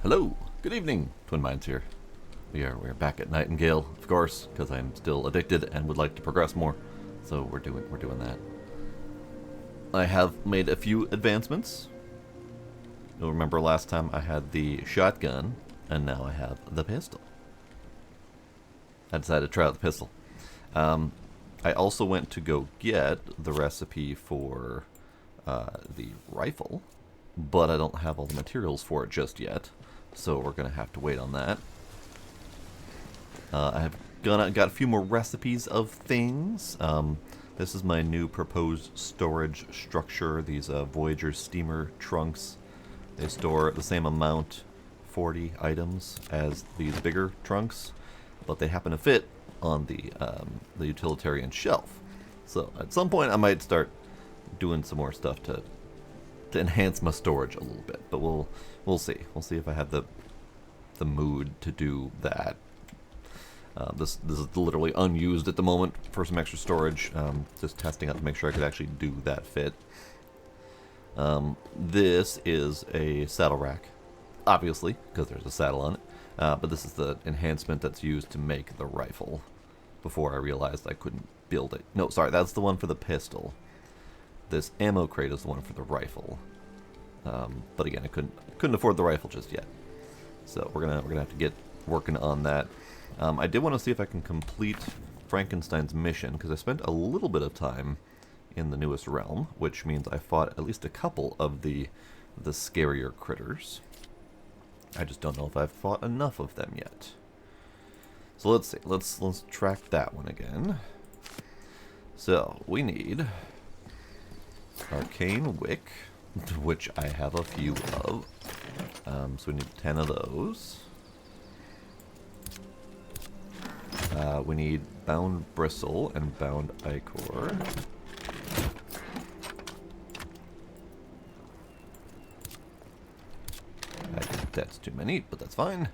Hello, good evening, Twin Minds here. We're back at Nightingale, of course, because I'm still addicted and would like to progress more. So we're doing that. I have made a few advancements. You'll remember last time I had the shotgun, and now I have the pistol. I decided to try out the pistol. I also went to go get the recipe for the rifle, but I don't have all the materials for it just yet, so we're going to have to wait on that. I have got a few more recipes of things. This is my new proposed storage structure, these Voyager steamer trunks. They store the same amount, 40 items, as these bigger trunks, but they happen to fit on the utilitarian shelf. So at some point I might start doing some more stuff to enhance my storage a little bit, but we'll see. We'll see if I have the mood to do that. This is literally unused at the moment for some extra storage. Just testing out to make sure I could actually do that fit. This is a saddle rack, obviously, because there's a saddle on it. But this is the enhancement that's used to make the rifle. Before I realized I couldn't build it. No, sorry, that's the one for the pistol. This ammo crate is the one for the rifle. But again, I couldn't afford the rifle just yet. So we're gonna have to get working on that. I did want to see if I can complete Frankenstein's mission, because I spent a little bit of time in the newest realm, which means I fought at least a couple of the scarier critters. I just don't know if I've fought enough of them yet. So let's see. Let's track that one again. So we need Arcane Wick, which I have a few of. So we need 10 of those. We need Bound Bristle and Bound Ichor. I think that's too many, but that's fine.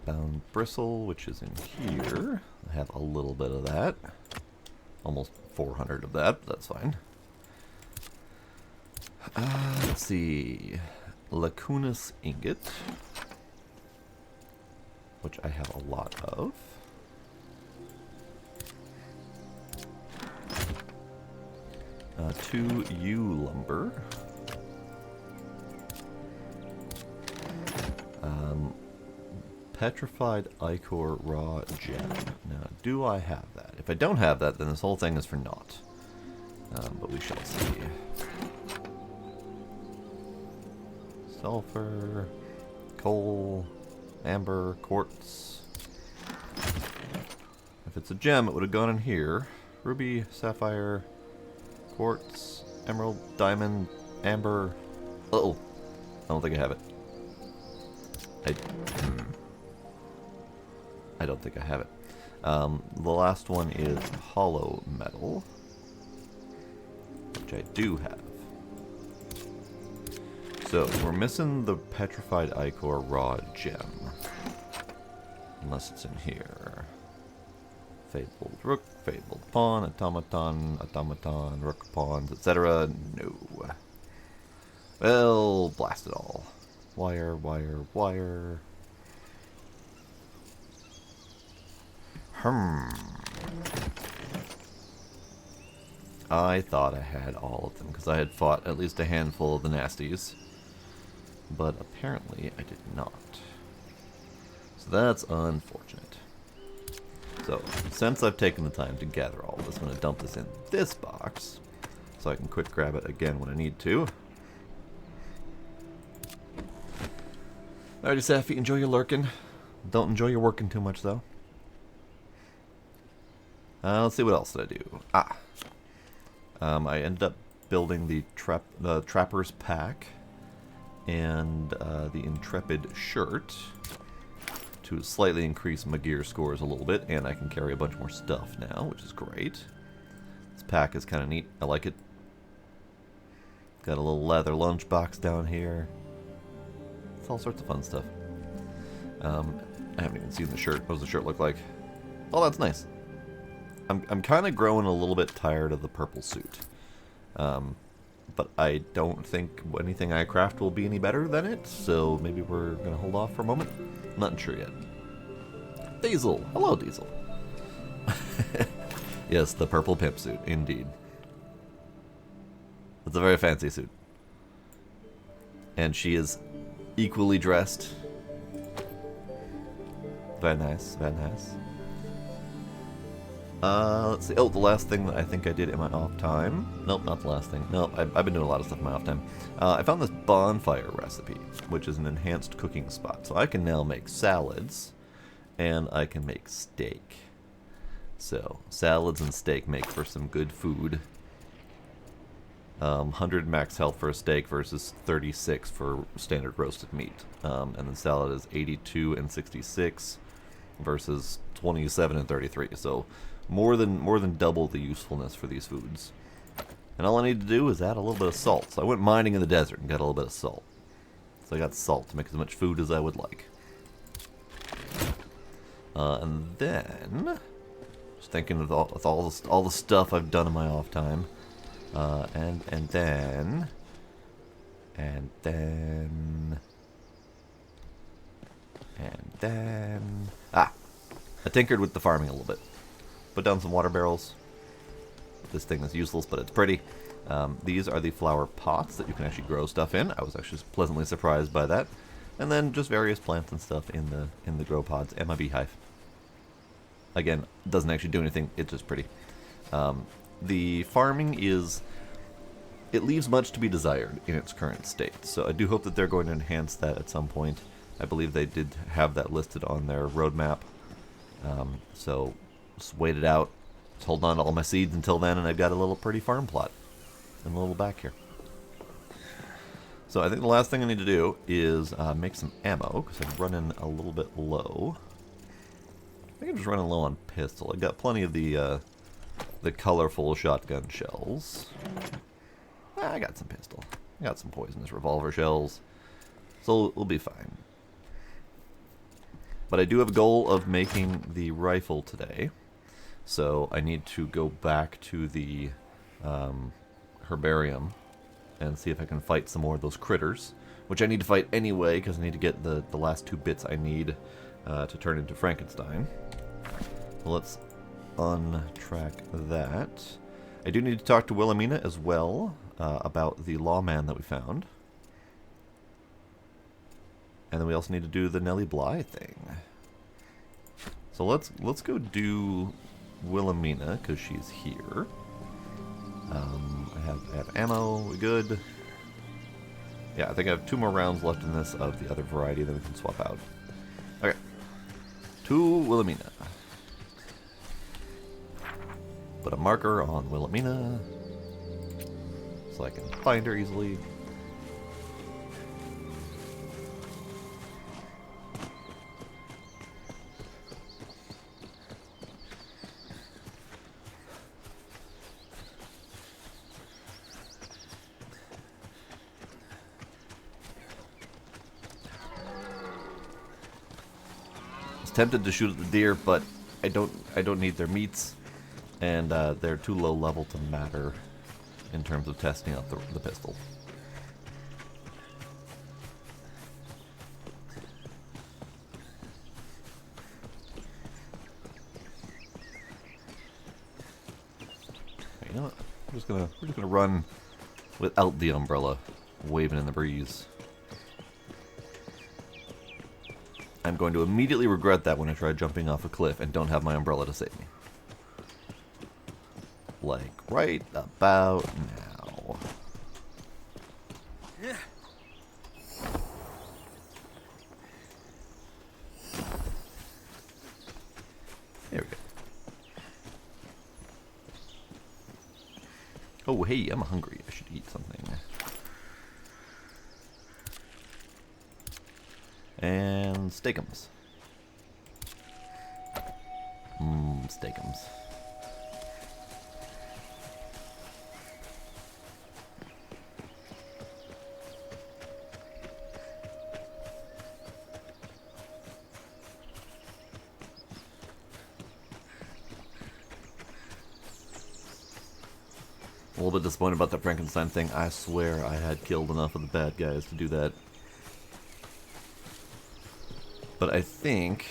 Bound Bristle, which is in here. I have a little bit of that. Almost 400 of that, but that's fine. Let's see. Lacunus Ingot, which I have a lot of. Two yew lumber. Petrified Ichor raw gem. Now, do I have that? If I don't have that, then this whole thing is for naught. But we shall see. Sulfur, coal, amber, quartz. If it's a gem, it would have gone in here. Ruby, sapphire, quartz, emerald, diamond, amber. Uh-oh. I don't think I have it. I don't think I have it. The last one is hollow metal, which I do have. So, we're missing the Petrified Ichor raw gem. Unless it's in here. Fabled Rook, Fabled Pawn, Automaton, Rook Pawns, etc. No. Well, blast it all. Wire, wire, wire. I thought I had all of them, because I had fought at least a handful of the nasties. But apparently I did not. So that's unfortunate. So, since I've taken the time to gather all this, I'm going to dump this in this box, so I can quick grab it again when I need to. Alrighty, Safi, enjoy your lurking. Don't enjoy your working too much, though. Let's see, what else did I do? I ended up building the Trapper's Pack and the Intrepid Shirt to slightly increase my gear scores a little bit, and I can carry a bunch more stuff now, which is great. This pack is kind of neat. I like it. Got a little leather lunchbox down here. It's all sorts of fun stuff. I haven't even seen the shirt. What does the shirt look like? Oh, that's nice. I'm kind of growing a little bit tired of the purple suit. But I don't think anything I craft will be any better than it, so maybe we're going to hold off for a moment. Not sure yet. Diesel! Hello, Diesel. Yes, the purple pimp suit, indeed. It's a very fancy suit. And she is equally dressed. Very nice, very nice. Let's see. Oh, the last thing that I think I did in my off time. Nope, not the last thing. Nope, I've been doing a lot of stuff in my off time. I found this bonfire recipe, which is an enhanced cooking spot. So I can now make salads, and I can make steak. So, salads and steak make for some good food. 100 max health for a steak versus 36 for standard roasted meat. And then salad is 82 and 66 versus 27 and 33. So more than double the usefulness for these foods. And all I need to do is add a little bit of salt. So I went mining in the desert and got a little bit of salt. So I got salt to make as much food as I would like. And then, just thinking of all the stuff I've done in my off time. And then I tinkered with the farming a little bit. Put down some water barrels. This thing is useless, but it's pretty. These are the flower pots that you can actually grow stuff in. I was actually pleasantly surprised by that. And then just various plants and stuff in the grow pods and my beehive. Again, doesn't actually do anything. It's just pretty. The farming it leaves much to be desired in its current state. So I do hope that they're going to enhance that at some point. I believe they did have that listed on their roadmap. So just wait it out. Just hold on to all my seeds until then, and I've got a little pretty farm plot in the little back here. So I think the last thing I need to do is make some ammo, because I'm running a little bit low. I think I'm just running low on pistol. I got plenty of the colorful shotgun shells. I got some pistol. I got some poisonous revolver shells. So we'll be fine. But I do have a goal of making the rifle today. So I need to go back to the herbarium and see if I can fight some more of those critters. Which I need to fight anyway, because I need to get the last 2 bits I need to turn into Frankenstein. So let's untrack that. I do need to talk to Wilhelmina as well about the lawman that we found. And then we also need to do the Nellie Bly thing. So let's go do Wilhelmina, because she's here. I have ammo, we good. Yeah, I think I have 2 more rounds left in this of the other variety that we can swap out. Okay. To Wilhelmina. Put a marker on Wilhelmina so I can find her easily. I was tempted to shoot at the deer, but I don't need their meats. And they're too low level to matter in terms of testing out the pistol. You know what? We're just gonna run without the umbrella waving in the breeze. I'm going to immediately regret that when I try jumping off a cliff and don't have my umbrella to save me. Like right about now. There we go. Oh, hey, I'm hungry. I should eat something. And steakums. Steakums. A little bit disappointed about that Frankenstein thing. I swear I had killed enough of the bad guys to do that. But I think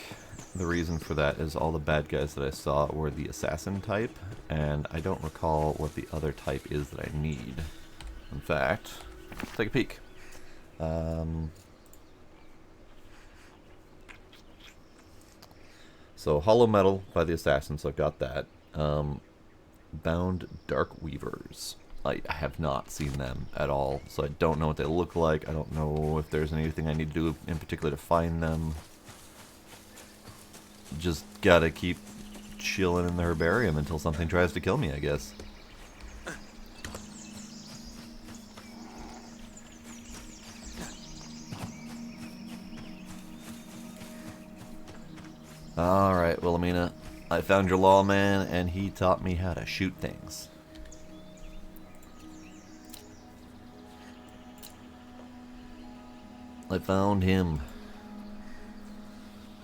the reason for that is all the bad guys that I saw were the assassin type, and I don't recall what the other type is that I need. In fact, let's take a peek. So hollow metal by the assassin, so I've got that. Bound Dark Weavers. I have not seen them at all, so I don't know what they look like. I don't know if there's anything I need to do in particular to find them. Just gotta keep chilling in the herbarium until something tries to kill me, I guess. Alright, Wilhelmina. I found your lawman, and he taught me how to shoot things. I found him.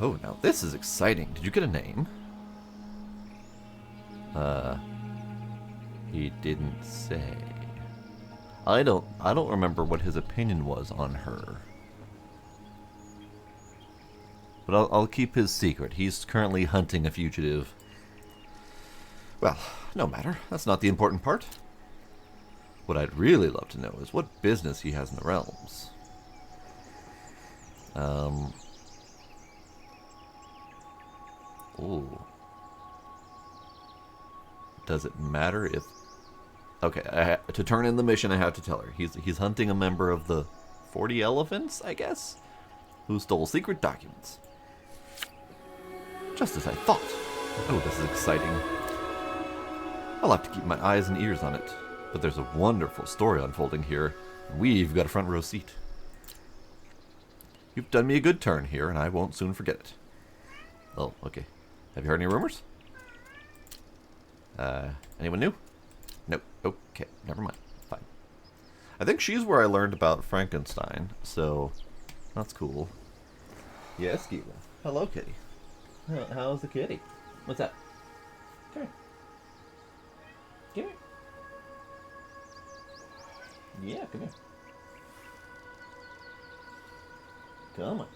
Oh, now this is exciting. Did you get a name? He didn't say. I don't remember what his opinion was on her. But I'll keep his secret. He's currently hunting a fugitive. Well, no matter. That's not the important part. What I'd really love to know is what business he has in the realms. Ooh. Does it matter if... Okay, to turn in the mission, I have to tell her. He's hunting a member of the 40 Elephants, I guess? Who stole secret documents. Just as I thought. Oh, this is exciting. I'll have to keep my eyes and ears on it. But there's a wonderful story unfolding here. We've got a front row seat. You've done me a good turn here, and I won't soon forget it. Oh, okay. Have you heard any rumors? Anyone new? Nope. Okay, never mind. Fine. I think she's where I learned about Frankenstein, so that's cool. Yes, Keela. Hello, kitty. How's the kitty? What's that? Come here. Come here. Yeah, come here. Come on.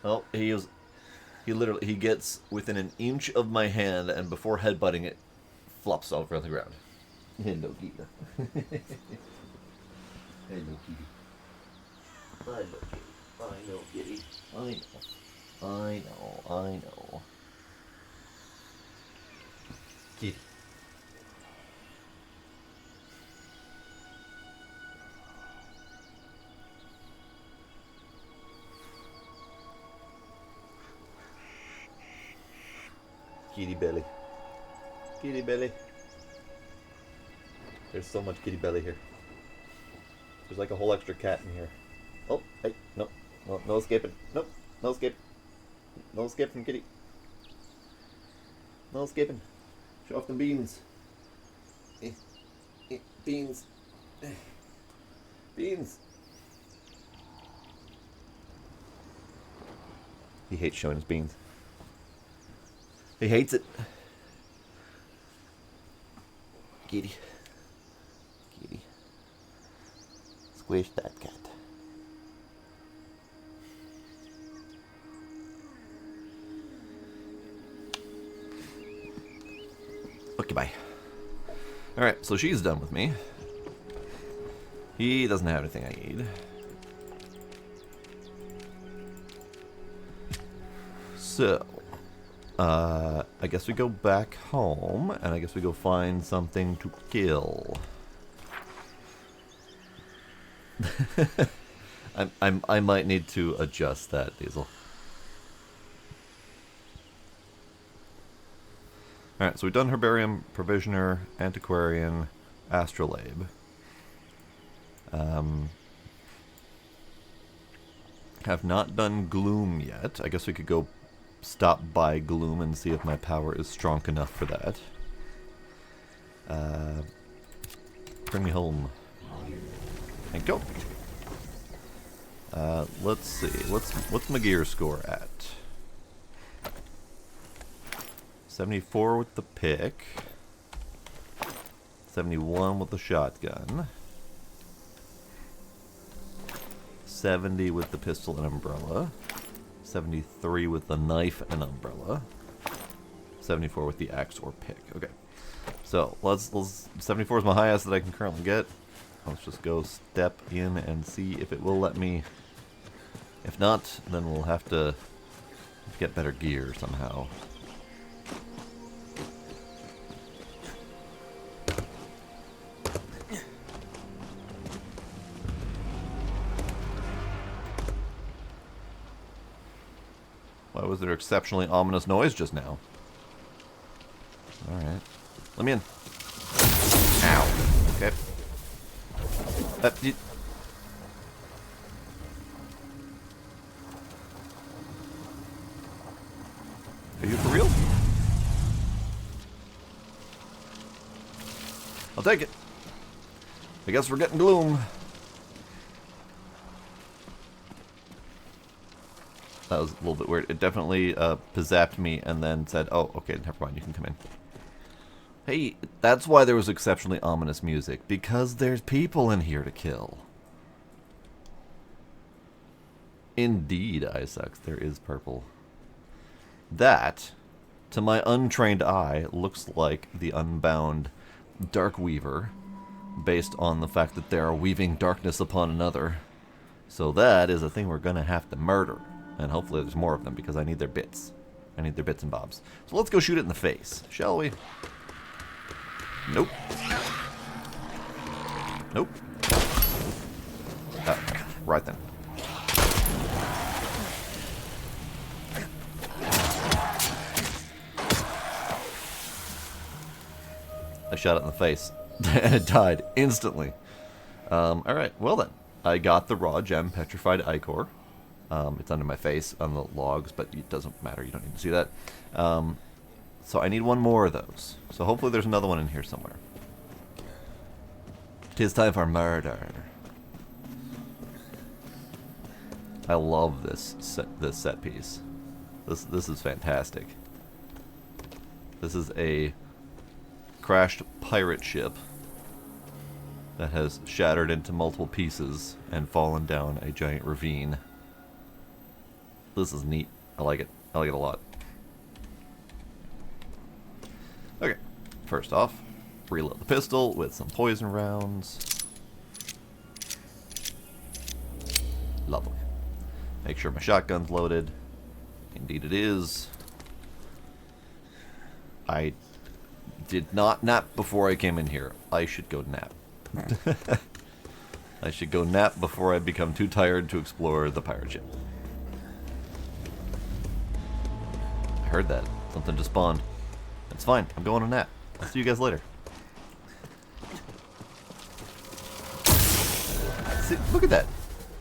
Oh, he gets within an inch of my hand, and before headbutting it, flops over on the ground. Hello, kitty. Hello, kitty. I know, kitty. I know. Kitty. Kitty belly. Kitty belly. There's so much kitty belly here. There's like a whole extra cat in here. Oh, hey, no. No escaping. Nope, no escape. No escape from kitty. No escaping. Show off the beans. Beans. Beans. He hates showing his beans. He hates it. Kitty. Kitty. Squish that cat. Okay, bye. Alright, so she's done with me. He doesn't have anything I need. So, I guess we go back home, and I guess we go find something to kill. I might need to adjust that, Diesel. Alright, so we've done Herbarium, Provisioner, Antiquarian, Astrolabe. Have not done Gloom yet. I guess we could go stop by Gloom and see if my power is strong enough for that. Bring me home. And go. Let's see. What's my gear score at? 74 with the pick. 71 with the shotgun. 70 with the pistol and umbrella. 73 with the knife and umbrella. 74 with the axe or pick. Okay. So, let's 74 is my highest that I can currently get. Let's just go step in and see if it will let me. If not, then we'll have to get better gear somehow. Why was there exceptionally ominous noise just now? Alright. Let me in. Ow. Okay. Are you for real? I'll take it. I guess we're getting gloom. That was a little bit weird. It definitely zapped me and then said, oh, okay, never mind, you can come in. Hey, that's why there was exceptionally ominous music. Because there's people in here to kill. Indeed, Isaacs, there is purple. That, to my untrained eye, looks like the Unbound Dark Weaver, based on the fact that they are weaving darkness upon another. So that is a thing we're going to have to murder. And hopefully there's more of them, because I need their bits. I need their bits and bobs. So let's go shoot it in the face, shall we? Nope. Nope. Right then. I shot it in the face, and it died instantly. Alright, well then. I got the raw gem petrified ichor. It's under my face on the logs, but it doesn't matter. You don't need to see that. So I need one more of those. So hopefully there's another one in here somewhere. 'Tis time for murder. I love this set piece. This is fantastic. This is a crashed pirate ship that has shattered into multiple pieces and fallen down a giant ravine. This is neat. I like it. I like it a lot. Okay, first off, reload the pistol with some poison rounds. Lovely. Make sure my shotgun's loaded. Indeed it is. I did not nap before I came in here. I should go nap. I should go nap before I become too tired to explore the pirate ship. I heard that. Something just spawned. It's fine. I'm going to nap. I'll see you guys later. See, look at that.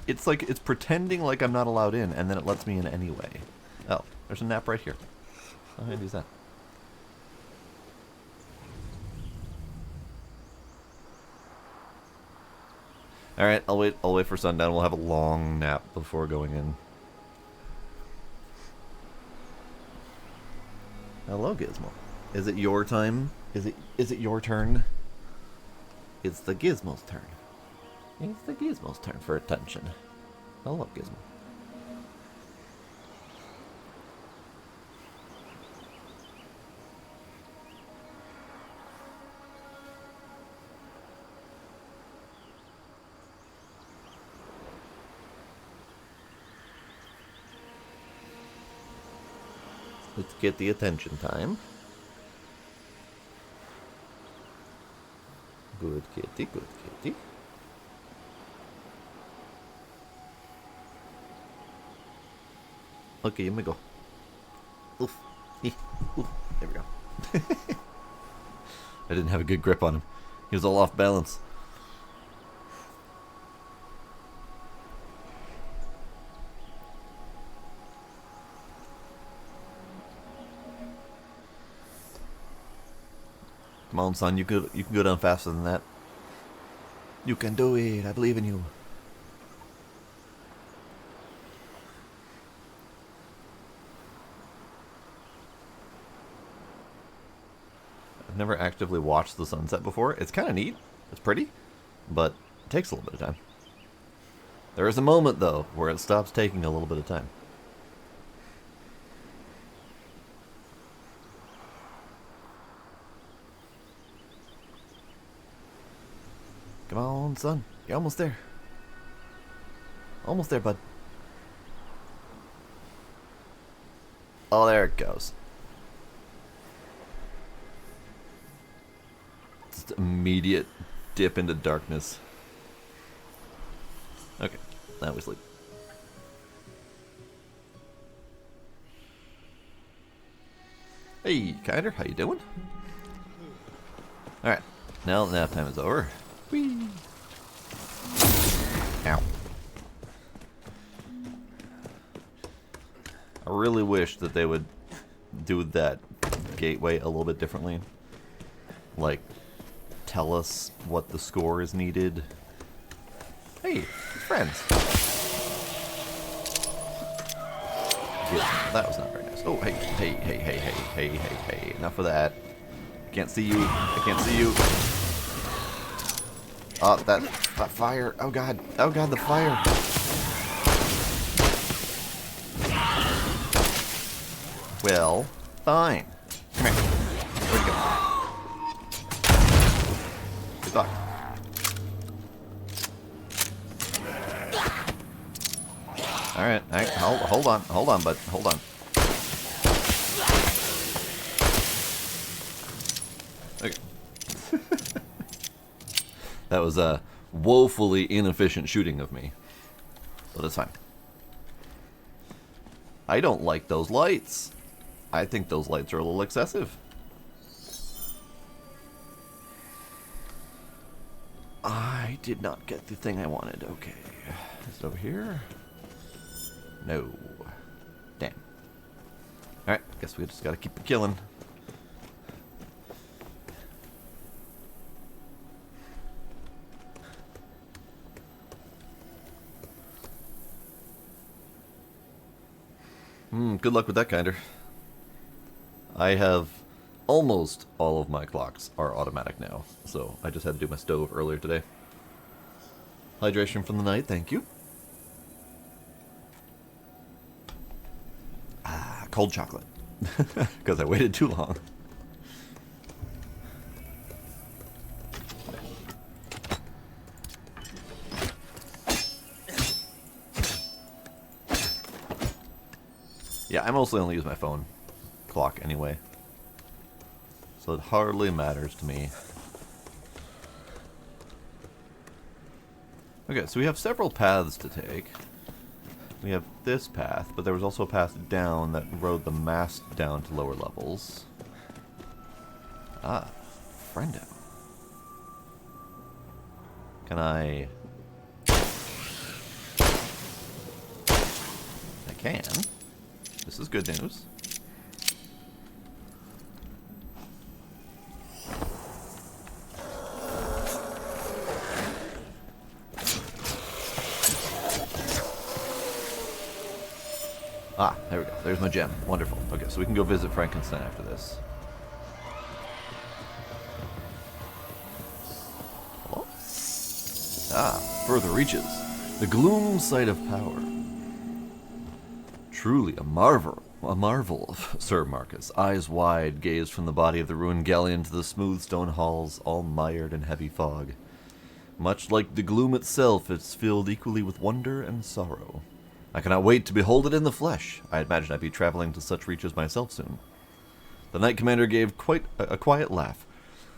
It's like it's pretending like I'm not allowed in, and then it lets me in anyway. Oh, there's a nap right here. How handy is that? Alright, I'll wait for sundown. We'll have a long nap before going in. Hello, Gizmo. Is it your time? Is it your turn? It's the Gizmo's turn. It's the Gizmo's turn for attention. Hello, Gizmo. Let's get the attention time. Good kitty, good kitty. Okay, let me go. Oof. Oof. There we go. I didn't have a good grip on him. He was all off balance. Come on, son. You can go down faster than that. You can do it. I believe in you. I've never actively watched the sunset before. It's kind of neat. It's pretty, but it takes a little bit of time. There is a moment, though, where it stops taking a little bit of time. Come on, son. You're almost there. Almost there, bud. Oh, there it goes. Just immediate dip into darkness. Okay, now we sleep. Hey, Kinder, how you doing? Alright, now that nap time is over. Whee! Ow. I really wish that they would do that gateway a little bit differently. Like, tell us what the score is needed. Hey, friends. Yeah, that was not very nice. Oh, hey. Enough of that. Can't see you. I can't see you. Oh, that fire. Oh, God. Oh, God, the fire. Well, fine. Come here. Where'd you go? Goodbye. Alright, hold on, bud. Hold on. Okay. That was a woefully inefficient shooting of me. But it's fine. I don't like those lights. I think those lights are a little excessive. I did not get the thing I wanted. Okay. Is it over here? No. Damn. Alright, guess we just gotta keep it killing. Good luck with that, Kinder. I have almost all of my clocks are automatic now, so I just had to do my stove earlier today. Hydration from the night, thank you. Ah, cold chocolate. Because I waited too long. Yeah, I mostly only use my phone clock anyway, so it hardly matters to me. Okay, so we have several paths to take. We have this path, but there was also a path down that rode the mast down to lower levels. Ah, friendo. Can I can. This is good news. Ah, there we go. There's my gem. Wonderful. Okay, so we can go visit Frankenstein after this. Hello? Ah, further reaches. The gloom site of power. Truly a marvel, Sir Marcus. Eyes wide, gazed from the body of the ruined galleon to the smooth stone halls, all mired in heavy fog. Much like the gloom itself, it's filled equally with wonder and sorrow. I cannot wait to behold it in the flesh. I imagine I'd be traveling to such reaches myself soon. The Knight Commander gave quite a quiet laugh.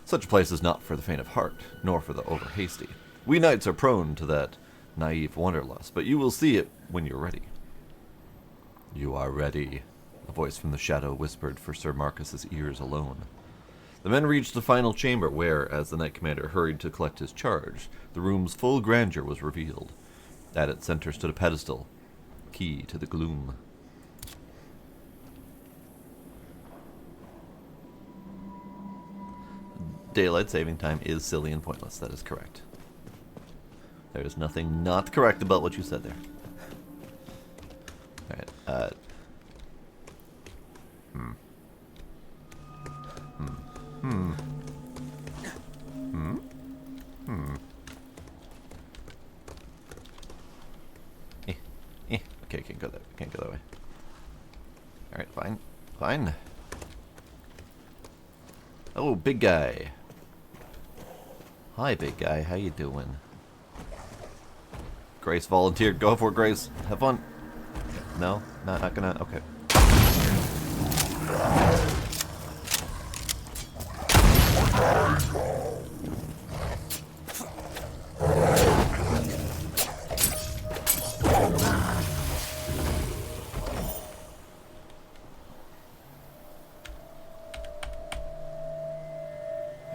Such a place is not for the faint of heart, nor for the over-hasty. We knights are prone to that naive wanderlust, but you will see it when you're ready. You are ready, a voice from the shadow whispered for Sir Marcus's ears alone. The men reached the final chamber where, as the Knight Commander hurried to collect his charge, the room's full grandeur was revealed. At its center stood a pedestal, key to the gloom. Daylight saving time is silly and pointless, that is correct. There is nothing not correct about what you said there. Alright, can't go that. Can't go that way. All right, fine, fine. Oh, big guy. Hi, big guy. How you doing? Grace volunteered. Go for it, Grace. Have fun. No, not gonna. Okay.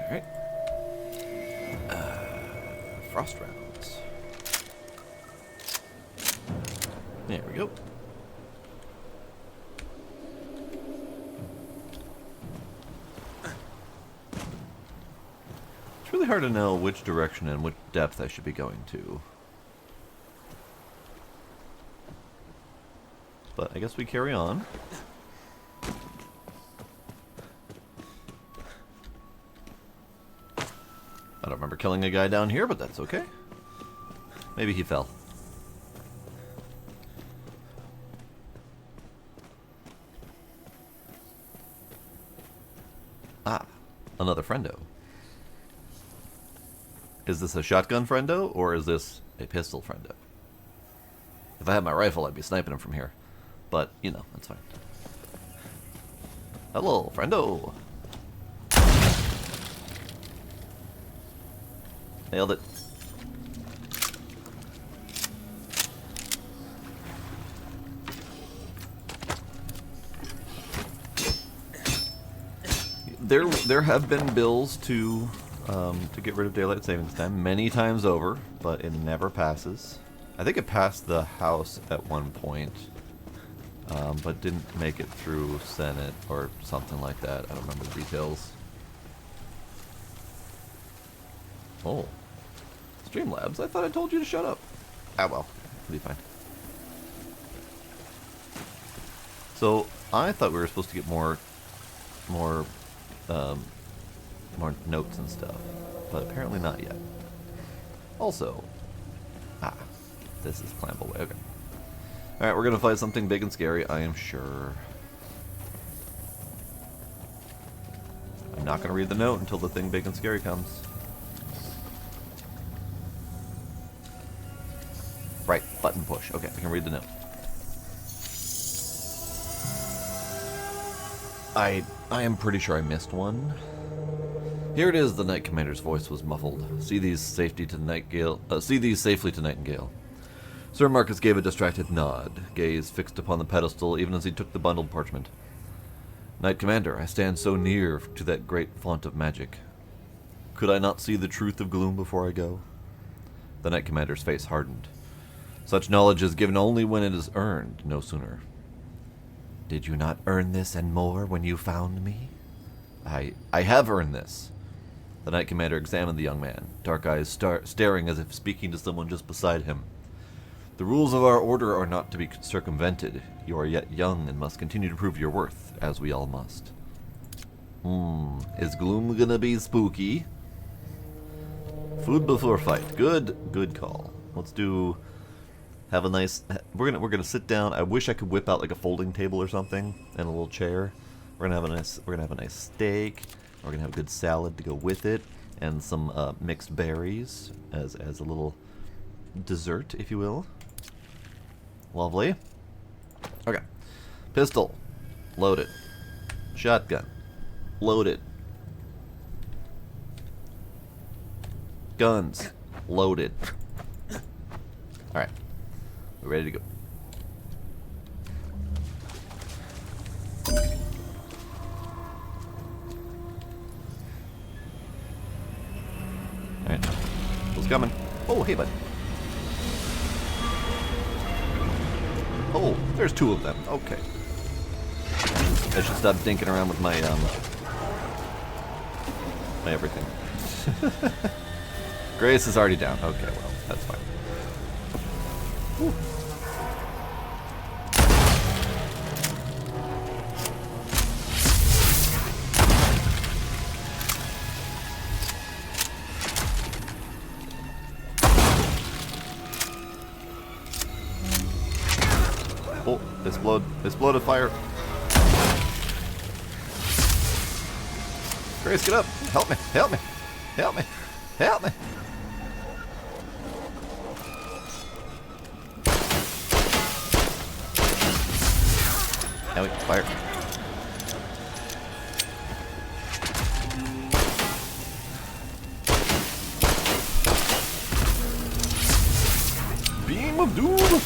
Alright. Frost rounds. There we go. It's really hard to know which direction and which depth I should be going to. But I guess we carry on. I don't remember killing a guy down here, but that's okay. Maybe he fell. Ah, another friendo. Is this a shotgun friendo, or is this a pistol friendo? If I had my rifle, I'd be sniping him from here. But, you know, that's fine. Hello, friendo! Nailed it. There have been bills to get rid of daylight savings time many times over, but it never passes. I think it passed the House at one point, but didn't make it through Senate or something like that. I don't remember the details. Oh. Streamlabs, I thought I told you to shut up. Ah well, it'll be fine. So, I thought we were supposed to get more notes and stuff, but apparently not yet. Also, this is climbable way. Okay. Alright, we're gonna fight something big and scary, I am sure. I'm not gonna read the note until the thing big and scary comes. Right, button push. Okay, I can read the note. I am pretty sure I missed one. Here it is, the Knight Commander's voice was muffled. See these safely to Nightingale. Sir Marcus gave a distracted nod, gaze fixed upon the pedestal even as he took the bundled parchment. Knight Commander, I stand so near to that great font of magic. Could I not see the truth of gloom before I go? The Knight Commander's face hardened. Such knowledge is given only when it is earned, no sooner. Did you not earn this and more when you found me? I have earned this. The Knight Commander examined the young man, dark eyes staring as if speaking to someone just beside him. The rules of our order are not to be circumvented. You are yet young and must continue to prove your worth, as we all must. Is gloom gonna be spooky? Food before fight. Good call. Let's do... Have a nice... We're gonna sit down. I wish I could whip out like a folding table or something and a little chair. We're gonna have a nice steak. We're gonna have a good salad to go with it, and some mixed berries as a little dessert, if you will. Lovely. Okay. Pistol. Loaded. Shotgun. Loaded. Guns. Loaded. Alright. We're ready to go. Alright. Who's coming? Oh, hey, bud. Oh, there's two of them. Okay. I should stop dinking around with my everything. Grace is already down. Okay, well, that's fine. Whew. Explode. Explode a fire. Grace, get up. Help me. Help me. Help me. Help me. Now we fire. Beam of doom.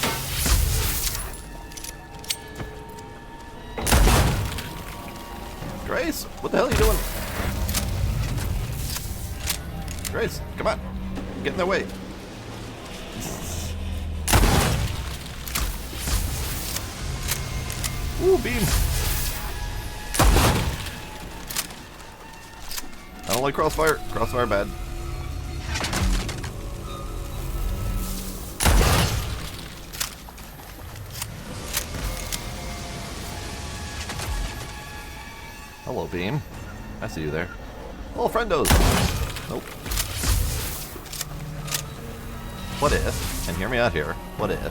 Grace, what the hell are you doing? Grace, come on. Get in their way. Ooh, beam. I don't like crossfire. Crossfire bad. Hello, beam. I see you there. Oh, friendos. Nope. What if, and hear me out here, what if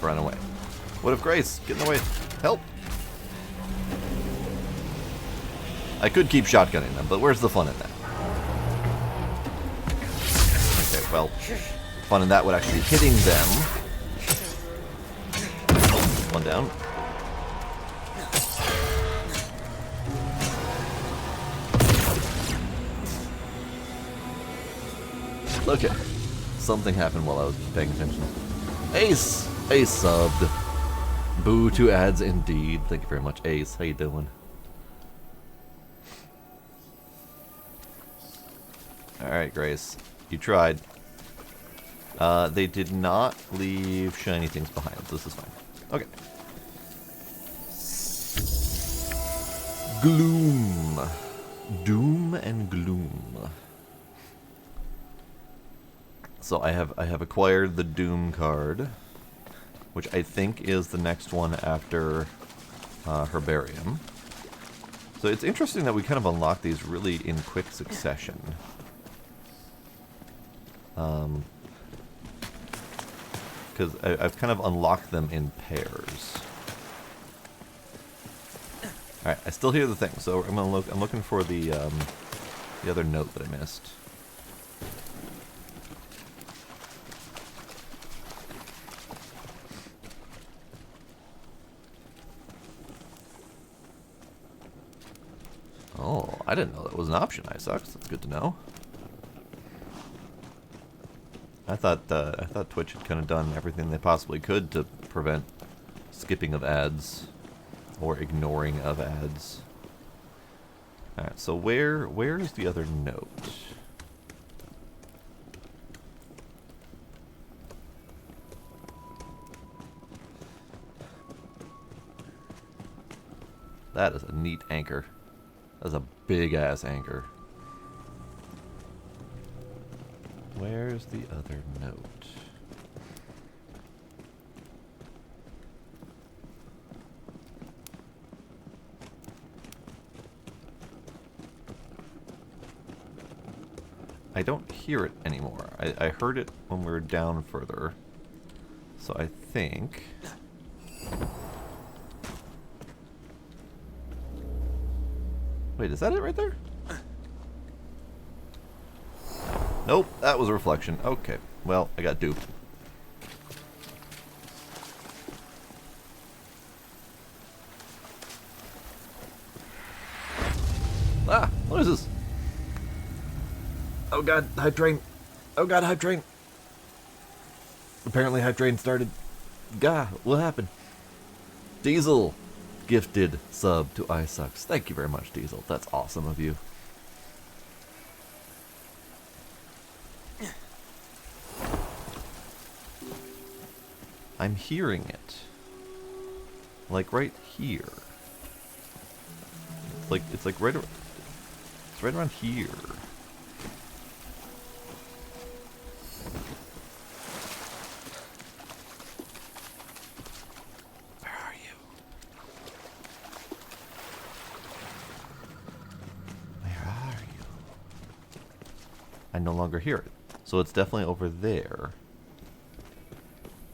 I ran away? What if Grace, get in the way, help! I could keep shotgunning them, but where's the fun in that? Okay, well, fun in that would actually be hitting them. One down. Okay. Something happened while I was paying attention. Ace! Ace subbed. Boo to ads indeed. Thank you very much, Ace. How you doing? Alright, Grace. You tried. They did not leave shiny things behind. This is fine. Okay. Gloom. Doom and gloom. So I have acquired the Doom card, which I think is the next one after Herbarium. So it's interesting that we kind of unlock these really in quick succession. Because I've kind of unlocked them in pairs. All right, I still hear the thing, so I'm looking for the other note that I missed. Oh, I didn't know that was an option. I sucks. That's good to know. I thought Twitch had kind of done everything they possibly could to prevent skipping of ads or ignoring of ads. All right, so where is the other note? That is a neat anchor. That's a big-ass anchor. Where's the other note? I don't hear it anymore. I heard it when we were down further. So I think... Wait, is that it right there? Nope, that was a reflection. Okay, well, I got duped. Ah, what is this? Oh god, hype train. Oh god, hype train. Apparently hype train started. Gah, what happened? Diesel gifted sub to iSucks. Thank you very much, Diesel. That's awesome of you. I'm hearing it. Like right here. It's like right around here. Where are you? Where are you? I no longer hear it. So it's definitely over there.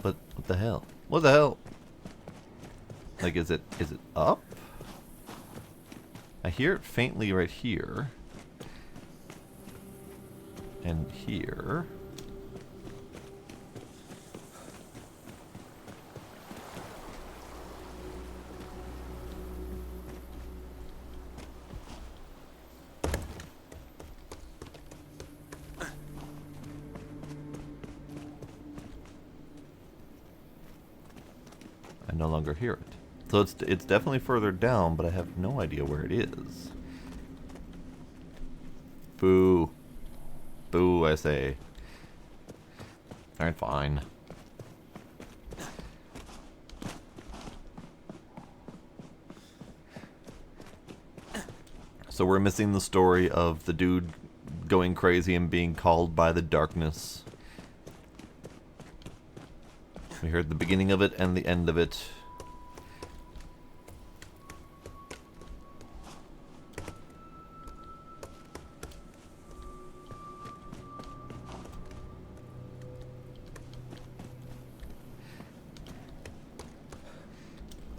But what the hell? What the hell? Like, is it up? I hear it faintly right here. And here. I no longer hear it. So it's definitely further down, but I have no idea where it is. Boo. Boo, I say. Alright, fine. So we're missing the story of the dude going crazy and being called by the darkness. We heard the beginning of it and the end of it.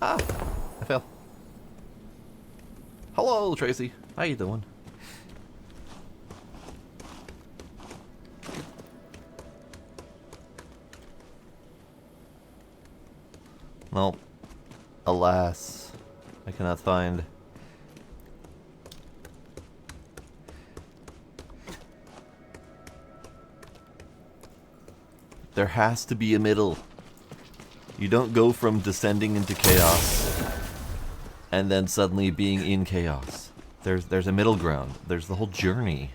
Ah! I fell. Hello, Tracy. How you doing? Well, alas, I cannot find. There has to be a middle. You don't go from descending into chaos and then suddenly being in chaos. There's a middle ground. There's the whole journey.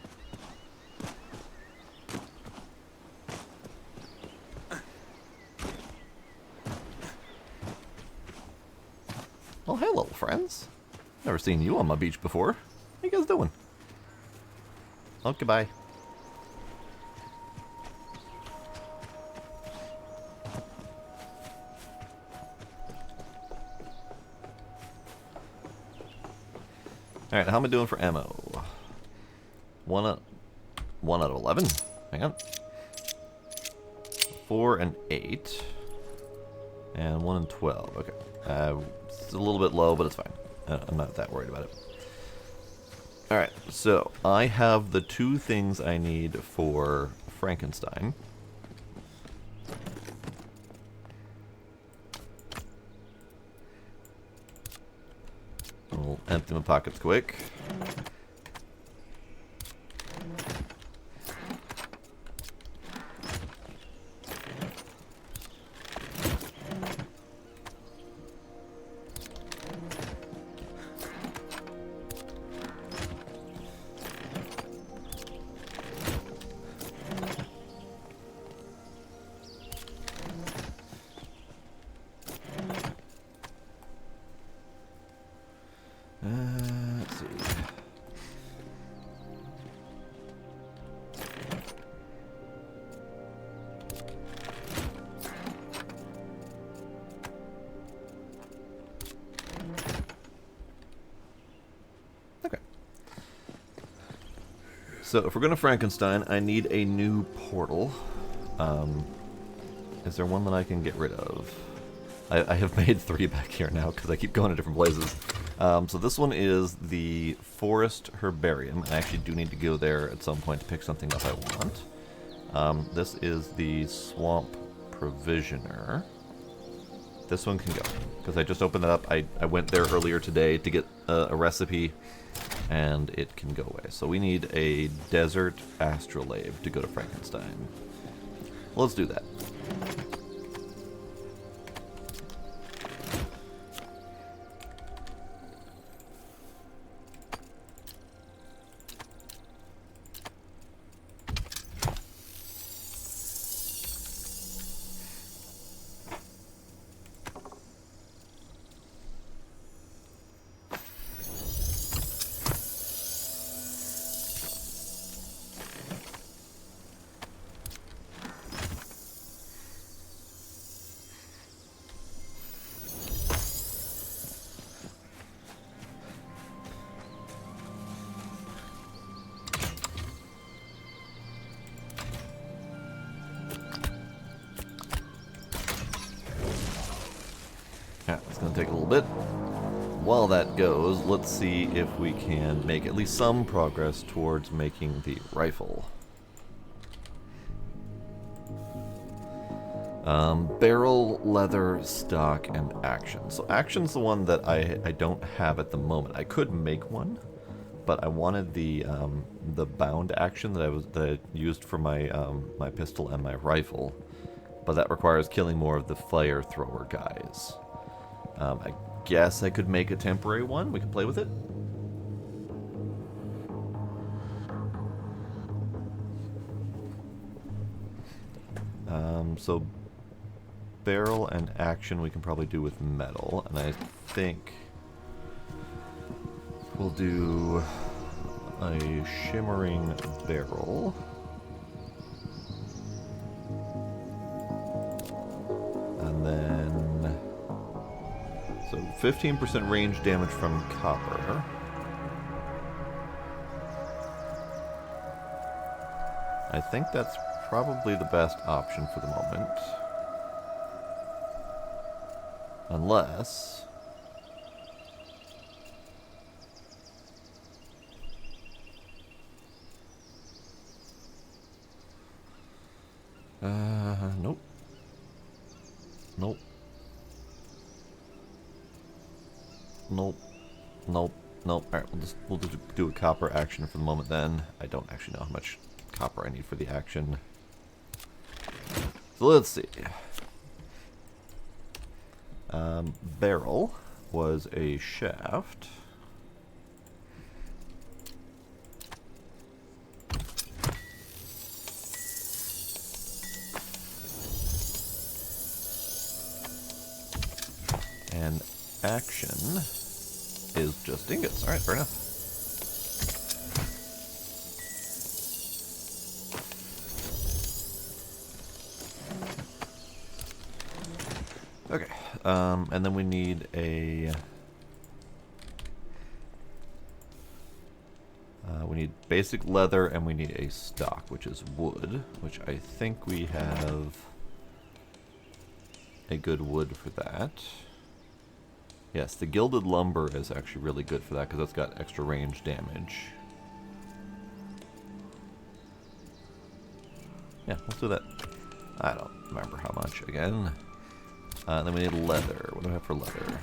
Well, hello, friends. Never seen you on my beach before. How you guys doing? Oh, goodbye. Alright, how am I doing for ammo? 1 out of 11. Hang on. 4 and 8. And 1 and 12. Okay. It's a little bit low, but it's fine. I'm not that worried about it. Alright, so I have the 2 things I need for Frankenstein. I'll empty my pockets quick. Let's see. Okay. So if we're going to Frankenstein, I need a new portal. Is there one that I can get rid of? I have made 3 back here now because I keep going to different places. So this one is the Forest Herbarium. I actually do need to go there at some point to pick something up I want. This is the Swamp Provisioner. This one can go, because I just opened it up. I went there earlier today to get a recipe, and it can go away. So we need a Desert Astrolabe to go to Frankenstein. Let's do that. bit. While that goes, let's see if we can make at least some progress towards making the rifle. Barrel, leather, stock, and action. So action's the one that I don't have at the moment. I could make one, but I wanted the bound action that I used for my my pistol and my rifle, but that requires killing more of the fire thrower guys. I guess I could make a temporary one. We can play with it. So barrel and action we can probably do with metal, and I think we'll do a shimmering barrel. And then, so 15% range damage from copper. I think that's probably the best option for the moment. Unless... nope. Nope. Nope. Nope. Nope. Alright, we'll just do a copper action for the moment then. I don't actually know how much copper I need for the action. So let's see. Barrel was a shaft. And action is just ingots. Alright, fair enough. Okay, and then we need a... we need basic leather, and we need a stock, which is wood, which I think we have a good wood for that. Yes, the gilded lumber is actually really good for that, because it's got extra range damage. Yeah, let's do that. I don't remember how much, again. Then we need leather. What do I have for leather?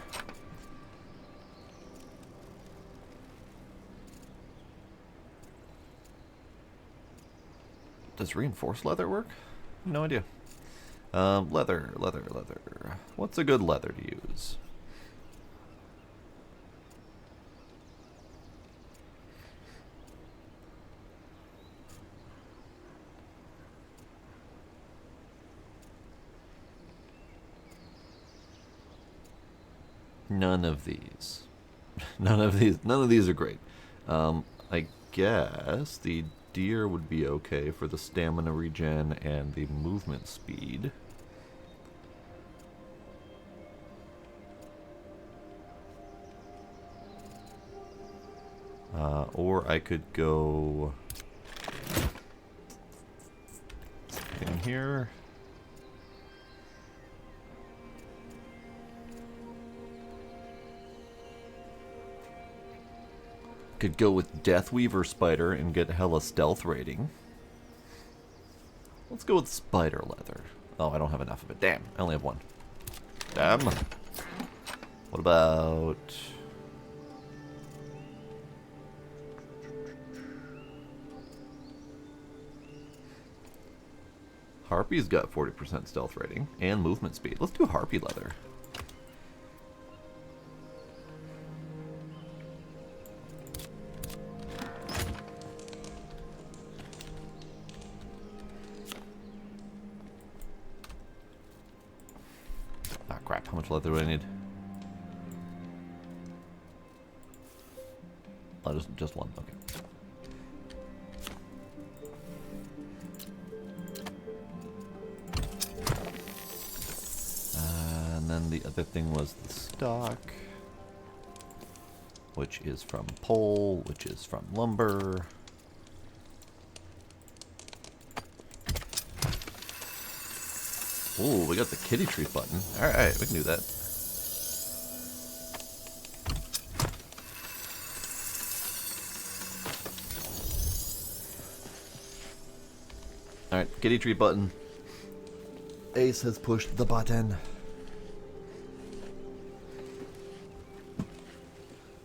Does reinforced leather work? No idea. Leather. What's a good leather to use? None of these. None of these are great. I guess the deer would be okay for the stamina regen and the movement speed. Or I could go in here. Could go with Deathweaver Spider and get hella stealth rating. Let's go with spider leather. Oh, I don't have enough of it. Damn, I only have one. Damn. What about... Harpy's got 40% stealth rating and movement speed. Let's do Harpy leather. Ah, crap. How much leather do I need? Oh, just one. Okay. And then the other thing was the stock, which is from pole, which is from lumber. Ooh, we got the kitty tree button. Alright, we can do that. Alright, kitty treat button. Ace has pushed the button.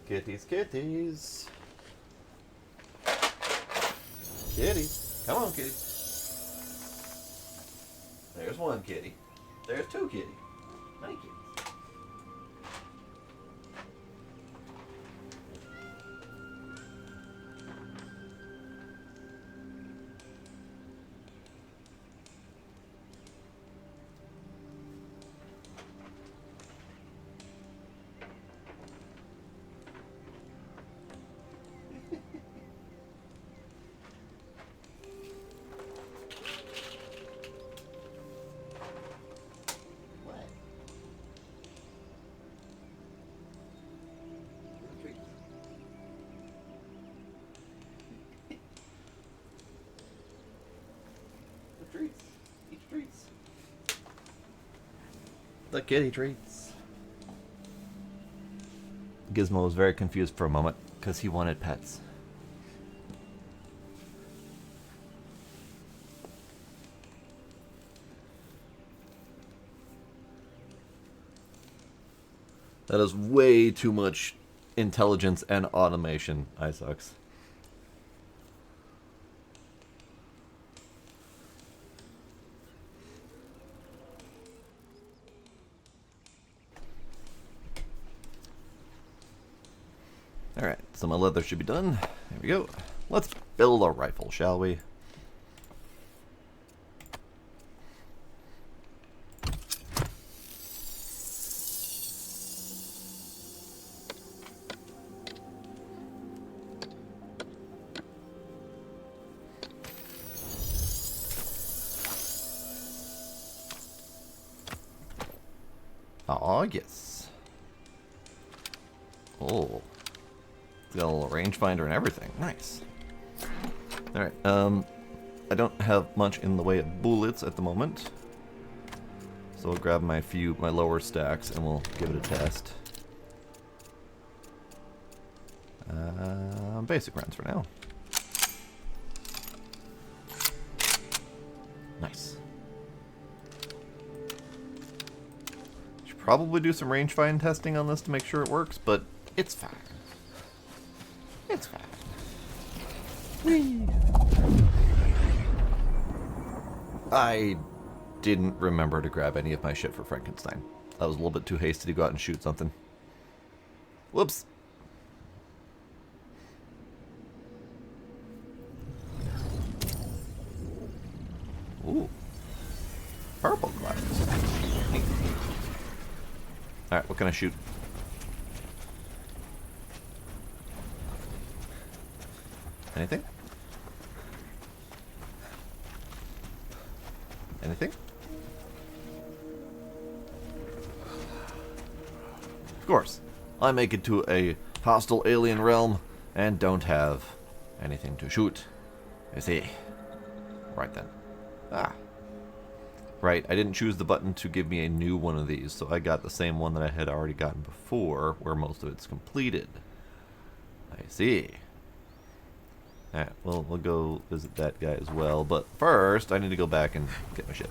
Kitties, kitties. Kitty. Come on, kitty. There's one kitty. There's two kitty. Many kitties. Treats. Eat treats. The kitty treats. Gizmo was very confused for a moment because he wanted pets. That is way too much intelligence and automation. I sucks. Alright, so my leather should be done. There we go. Let's build a rifle, shall we? Aw, yes. Oh. It's got a little rangefinder and everything. Nice. Alright, I don't have much in the way of bullets at the moment. So I'll grab my lower stacks and we'll give it a test. Basic rounds for now. Nice. Should probably do some rangefind testing on this to make sure it works, but it's fine. It's fine. Whee! I didn't remember to grab any of my shit for Frankenstein. I was a little bit too hasty to go out and shoot something. Whoops. Ooh. Purple glasses. Alright, what can I shoot? Anything? Anything? Of course. I make it to a hostile alien realm and don't have anything to shoot. I see. Right then. Ah. Right, I didn't choose the button to give me a new one of these, so I got the same one that I had already gotten before, where most of it's completed. I see. Alright, well, we'll go visit that guy as well, but first, I need to go back and get my shit.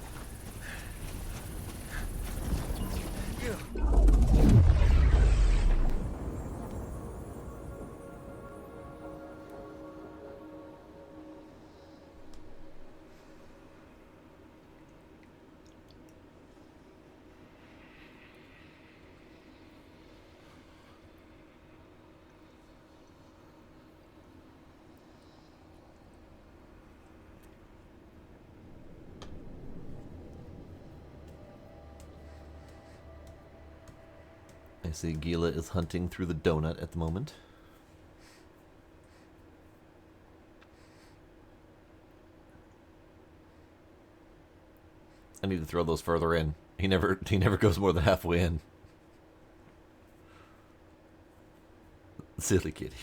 I see Gila is hunting through the donut at the moment. I need to throw those further in. He never goes more than halfway in. Silly kitty.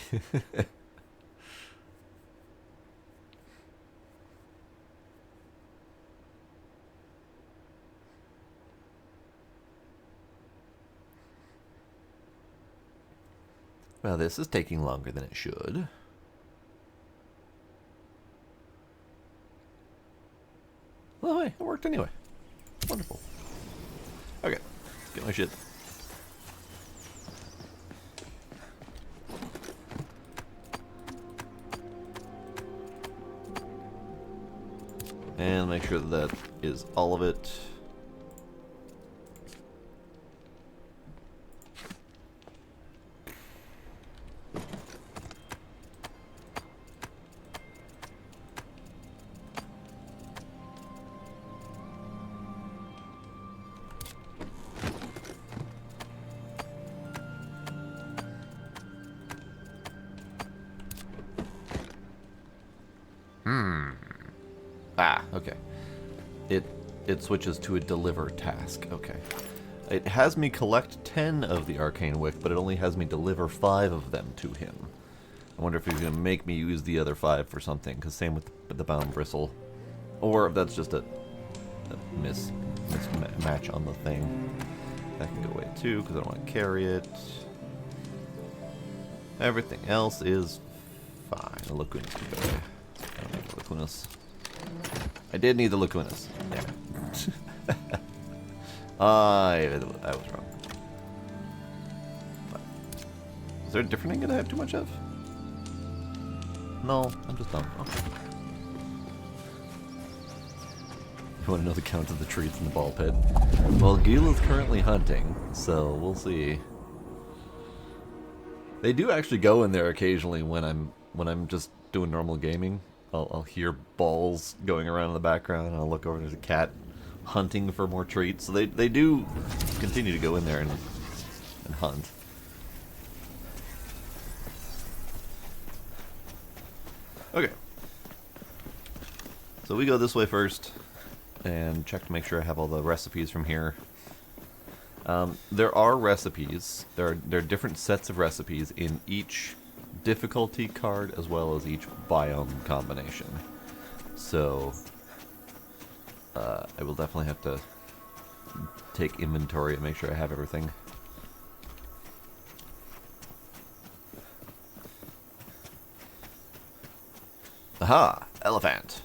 Well, this is taking longer than it should. Oh, hey, it worked anyway. Wonderful. Okay, let's get my shit. And make sure that that is all of it. Ah, okay. It switches to a deliver task. Okay. It has me collect 10 of the arcane wick, but it only has me deliver 5 of them to him. I wonder if he's going to make me use the other 5 for something, because same with the bound bristle. Or if that's just a mismatch on the thing. That can go away too, because I don't want to carry it. Everything else is fine. The Lacunas can go away. I don't need the Lacunas. I did need the Lacunas. Damn it. I was wrong. What? Is there a different ingot I have too much of? No, I'm just dumb. Okay. You want to know the count of the treats in the ball pit? Well, Gil is currently hunting, so we'll see. They do actually go in there occasionally when I'm just doing normal gaming. I'll hear balls going around in the background, and I'll look over and there's a cat hunting for more treats. So they do continue to go in there and hunt. Okay. So we go this way first and check to make sure I have all the recipes from here. There are recipes. There are different sets of recipes in each difficulty card as well as each biome combination. So I will definitely have to take inventory and make sure I have everything. Aha! Elephant!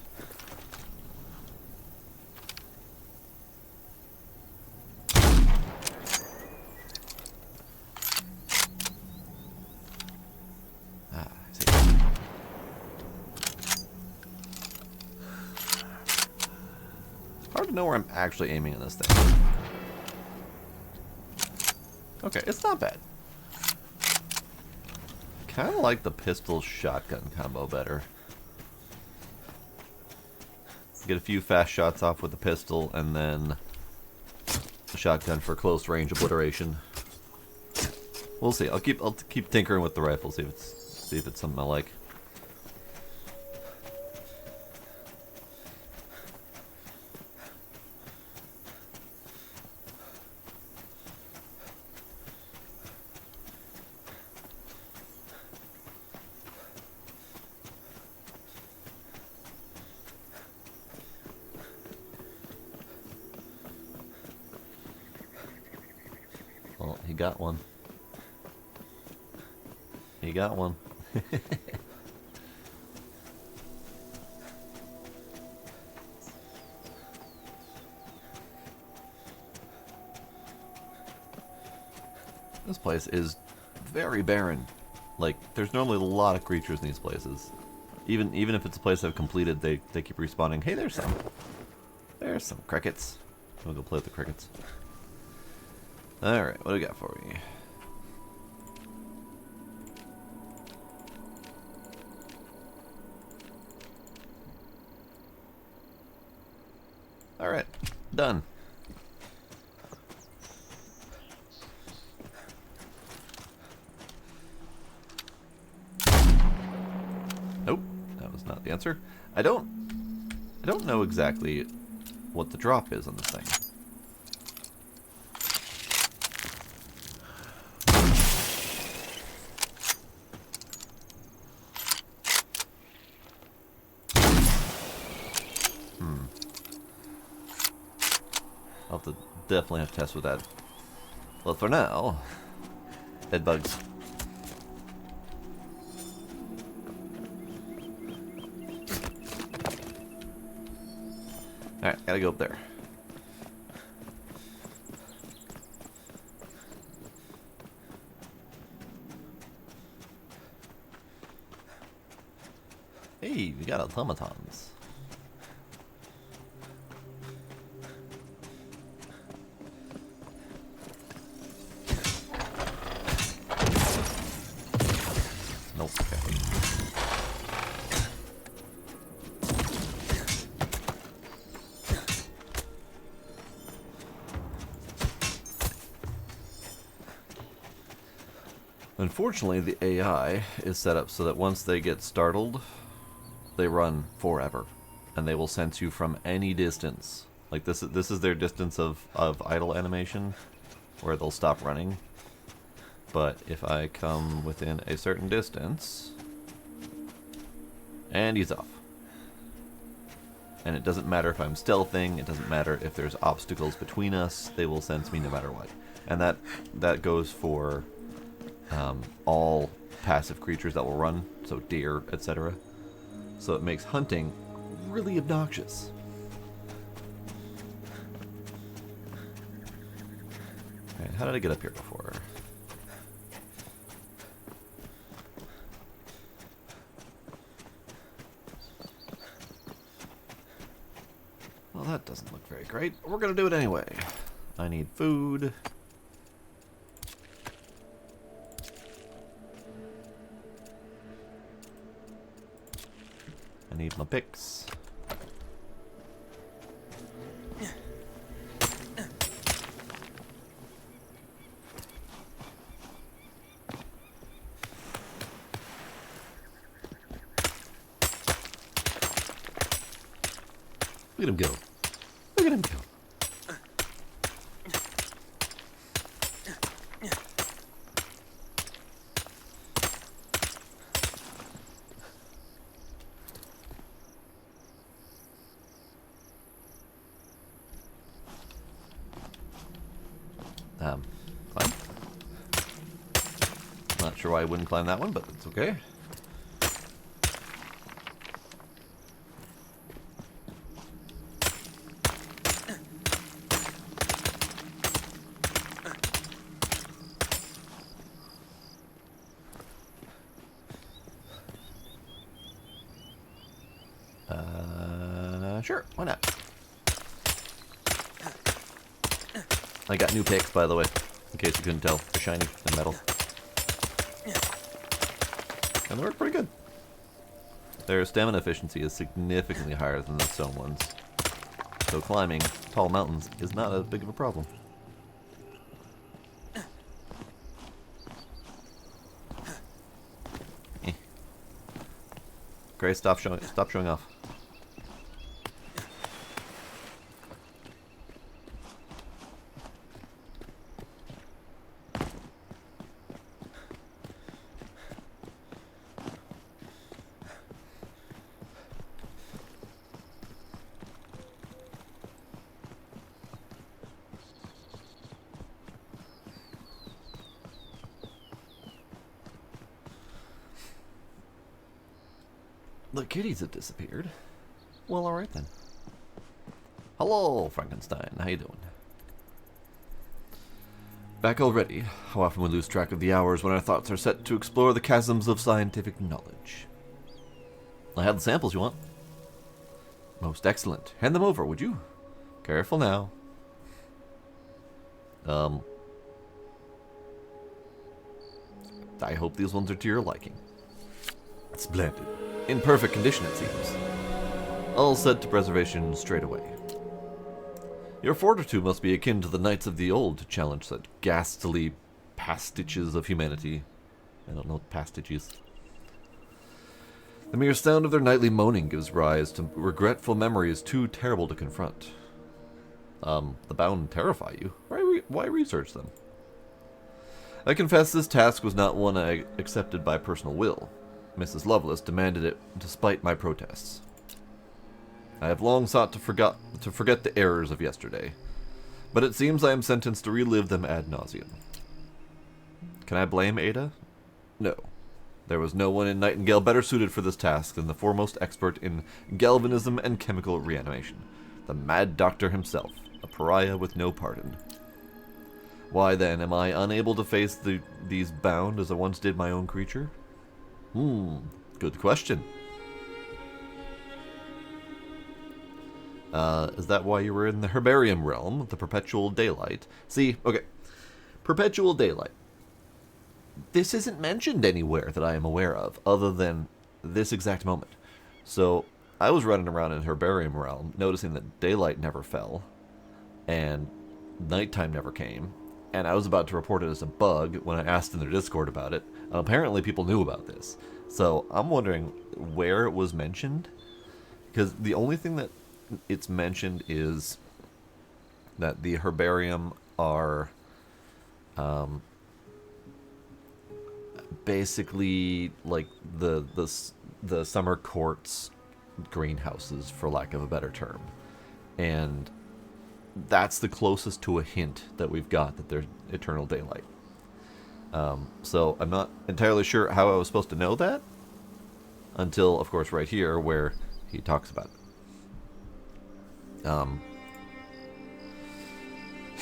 Hard to know where I'm actually aiming in this thing. Okay, it's not bad. Kind of like the pistol shotgun combo better. Get a few fast shots off with the pistol, and then the shotgun for close range obliteration. We'll see. I'll keep tinkering with the rifle, see if it's something I like. Well, he got one. He got one. This place is very barren. Like, there's normally a lot of creatures in these places. Even if it's a place I've completed, they keep respawning. Hey, there's some. There's some crickets. We'll go play with the crickets. Alright, what do we got for you? Alright, done. Nope, that was not the answer. I don't know exactly what the drop is on this thing. I'll have to definitely have to test with that. Well, for now, bed bugs. Alright, gotta go up there. Hey, we got automatons. Nope. Okay. Unfortunately, the AI is set up so that once they get startled, they run forever, and they will sense you from any distance. Like this is their distance of idle animation, where they'll stop running. But if I come within a certain distance, and he's off. And it doesn't matter if I'm stealthing, it doesn't matter if there's obstacles between us, they will sense me no matter what. And that goes for all passive creatures that will run, so deer, etc. So it makes hunting really obnoxious. Okay, how did I get up here before? Well, that doesn't look very great. We're gonna do it anyway. I need food. I need my picks. Look at him go. Look at him go. Climb. Not sure why I wouldn't climb that one, but it's okay. Sure, why not? I got new picks, by the way, in case you couldn't tell. They're shiny and metal. And they work pretty good. Their stamina efficiency is significantly higher than the stone ones. So climbing tall mountains is not as big of a problem. Grace, stop showing off. The kitties have disappeared. Well, alright then. Hello, Frankenstein. How you doing? Back already. How often we lose track of the hours when our thoughts are set to explore the chasms of scientific knowledge. I have the samples you want. Most excellent. Hand them over, would you? Careful now. I hope these ones are to your liking. Splendid. In perfect condition, it seems. All set to preservation straight away. Your fortitude must be akin to the knights of the old to challenge such ghastly pastiches of humanity. I don't know what pastiches. The mere sound of their nightly moaning gives rise to regretful memories too terrible to confront. The bound terrify you. Why research them? I confess this task was not one I accepted by personal will. Mrs. Lovelace demanded it despite my protests. I have long sought to forget the errors of yesterday, but it seems I am sentenced to relive them ad nauseum. Can I blame Ada? No. There was no one in Nightingale better suited for this task than the foremost expert in galvanism and chemical reanimation, The Mad Doctor himself, a pariah with no pardon. Why then am I unable to face these bound as I once did my own creature? Good question. Is that why you were in the herbarium realm, the perpetual daylight? See, okay, perpetual daylight. This isn't mentioned anywhere that I am aware of, other than this exact moment. So, I was running around in herbarium realm, noticing that daylight never fell, and nighttime never came, and I was about to report it as a bug when I asked in their Discord about it. Apparently people knew about this. So, I'm wondering where it was mentioned, because the only thing that it's mentioned is that the herbarium are basically like the summer courts greenhouses, for lack of a better term, and that's the closest to a hint that we've got that there's eternal daylight. So I'm not entirely sure how I was supposed to know that until, of course, right here where he talks about it.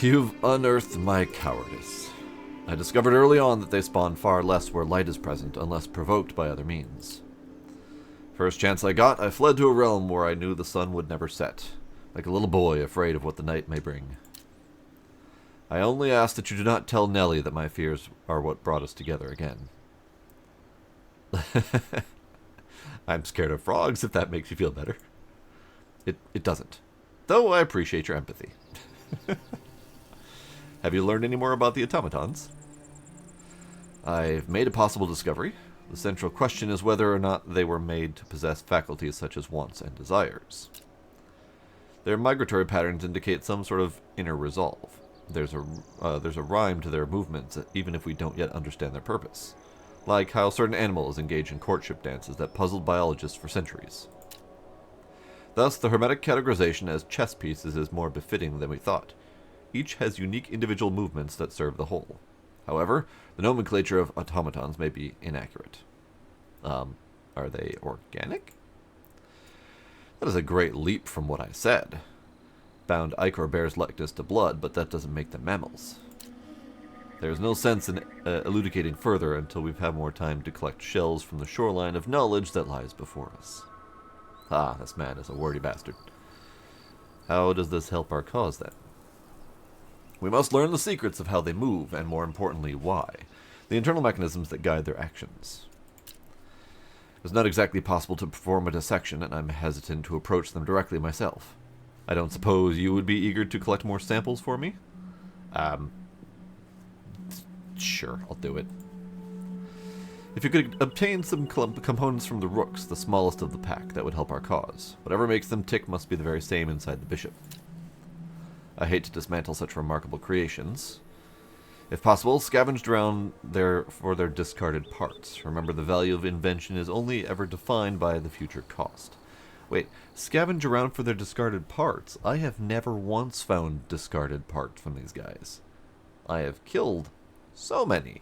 You've unearthed my cowardice. I discovered early on that they spawn far less where light is present, unless provoked by other means. First chance I got, I fled to a realm where I knew the sun would never set, like a little boy afraid of what the night may bring. I only ask that you do not tell Nellie that my fears are what brought us together again. I'm scared of frogs, if that makes you feel better. It doesn't. Though I appreciate your empathy. Have you learned any more about the automatons? I've made a possible discovery. The central question is whether or not they were made to possess faculties such as wants and desires. Their migratory patterns indicate some sort of inner resolve. There's a rhyme to their movements, even if we don't yet understand their purpose. Like how certain animals engage in courtship dances that puzzled biologists for centuries. Thus, the hermetic categorization as chess pieces is more befitting than we thought. Each has unique individual movements that serve the whole. However, the nomenclature of automatons may be inaccurate. Are they organic? That is a great leap from what I said. Bound ichor bears likeness to blood, but that doesn't make them mammals. There is no sense in elucidating further until we've had more time to collect shells from the shoreline of knowledge that lies before us. Ah, this man is a wordy bastard. How does this help our cause, then? We must learn the secrets of how they move, and more importantly, why. The internal mechanisms that guide their actions. It's not exactly possible to perform a dissection, and I'm hesitant to approach them directly myself. I don't suppose you would be eager to collect more samples for me? Sure, I'll do it. If you could obtain some components from the rooks, the smallest of the pack, that would help our cause. Whatever makes them tick must be the very same inside the bishop. I hate to dismantle such remarkable creations. If possible, scavenged around for their discarded parts. Remember, the value of invention is only ever defined by the future cost. Wait, scavenge around for their discarded parts? I have never once found discarded parts from these guys. I have killed so many,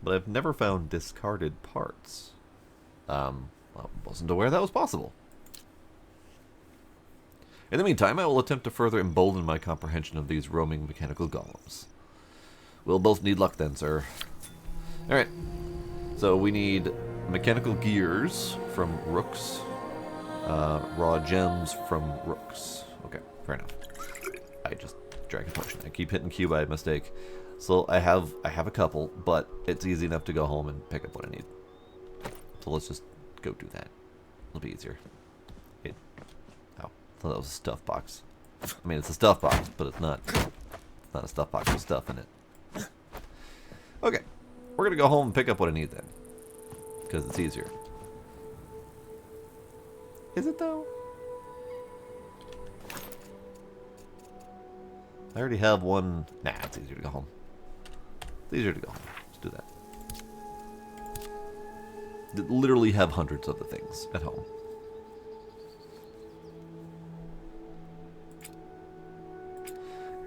but I've never found discarded parts. I wasn't aware that was possible. In the meantime, I will attempt to further embolden my comprehension of these roaming mechanical golems. We'll both need luck then, sir. Alright. So we need mechanical gears from rooks. Raw gems from rooks. Okay, fair enough. I just drank a potion. I keep hitting Q by mistake. So I have a couple, but it's easy enough to go home and pick up what I need. So let's just go do that. It'll be easier. I thought that was a stuff box. I mean, it's a stuff box, but it's not a stuff box with stuff in it. Okay, we're gonna go home and pick up what I need then, because it's easier. Is it though? I already have one. Nah, it's easier to go home. It's easier to go home. Let's do that. Literally have hundreds of the things at home.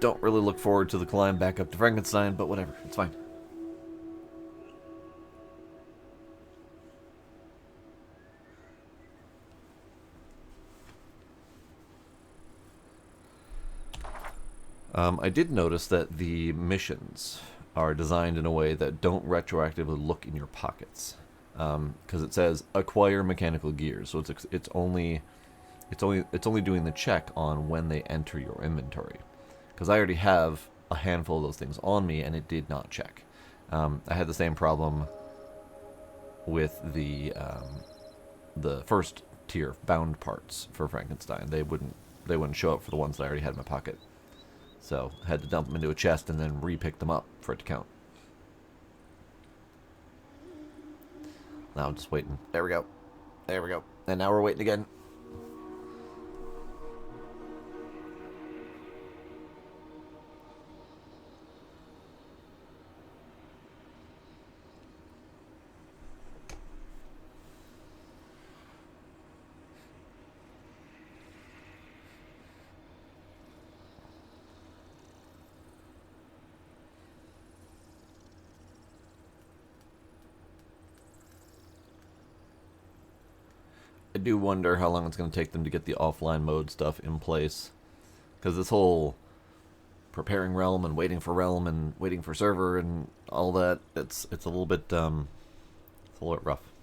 Don't really look forward to the climb back up to Frankenstein, but whatever, it's fine. I did notice that the missions are designed in a way that don't retroactively look in your pockets, because it says acquire mechanical gears, so it's only doing the check on when they enter your inventory. Because I already have a handful of those things on me, and it did not check. I had the same problem with the first tier bound parts for Frankenstein. They wouldn't show up for the ones that I already had in my pocket. So I had to dump them into a chest and then re-pick them up for it to count. Now I'm just waiting. There we go. There we go. And now we're waiting again. I do wonder how long it's going to take them to get the offline mode stuff in place. Because this whole preparing realm and waiting for server and all that, it's a little bit it's a little bit rough.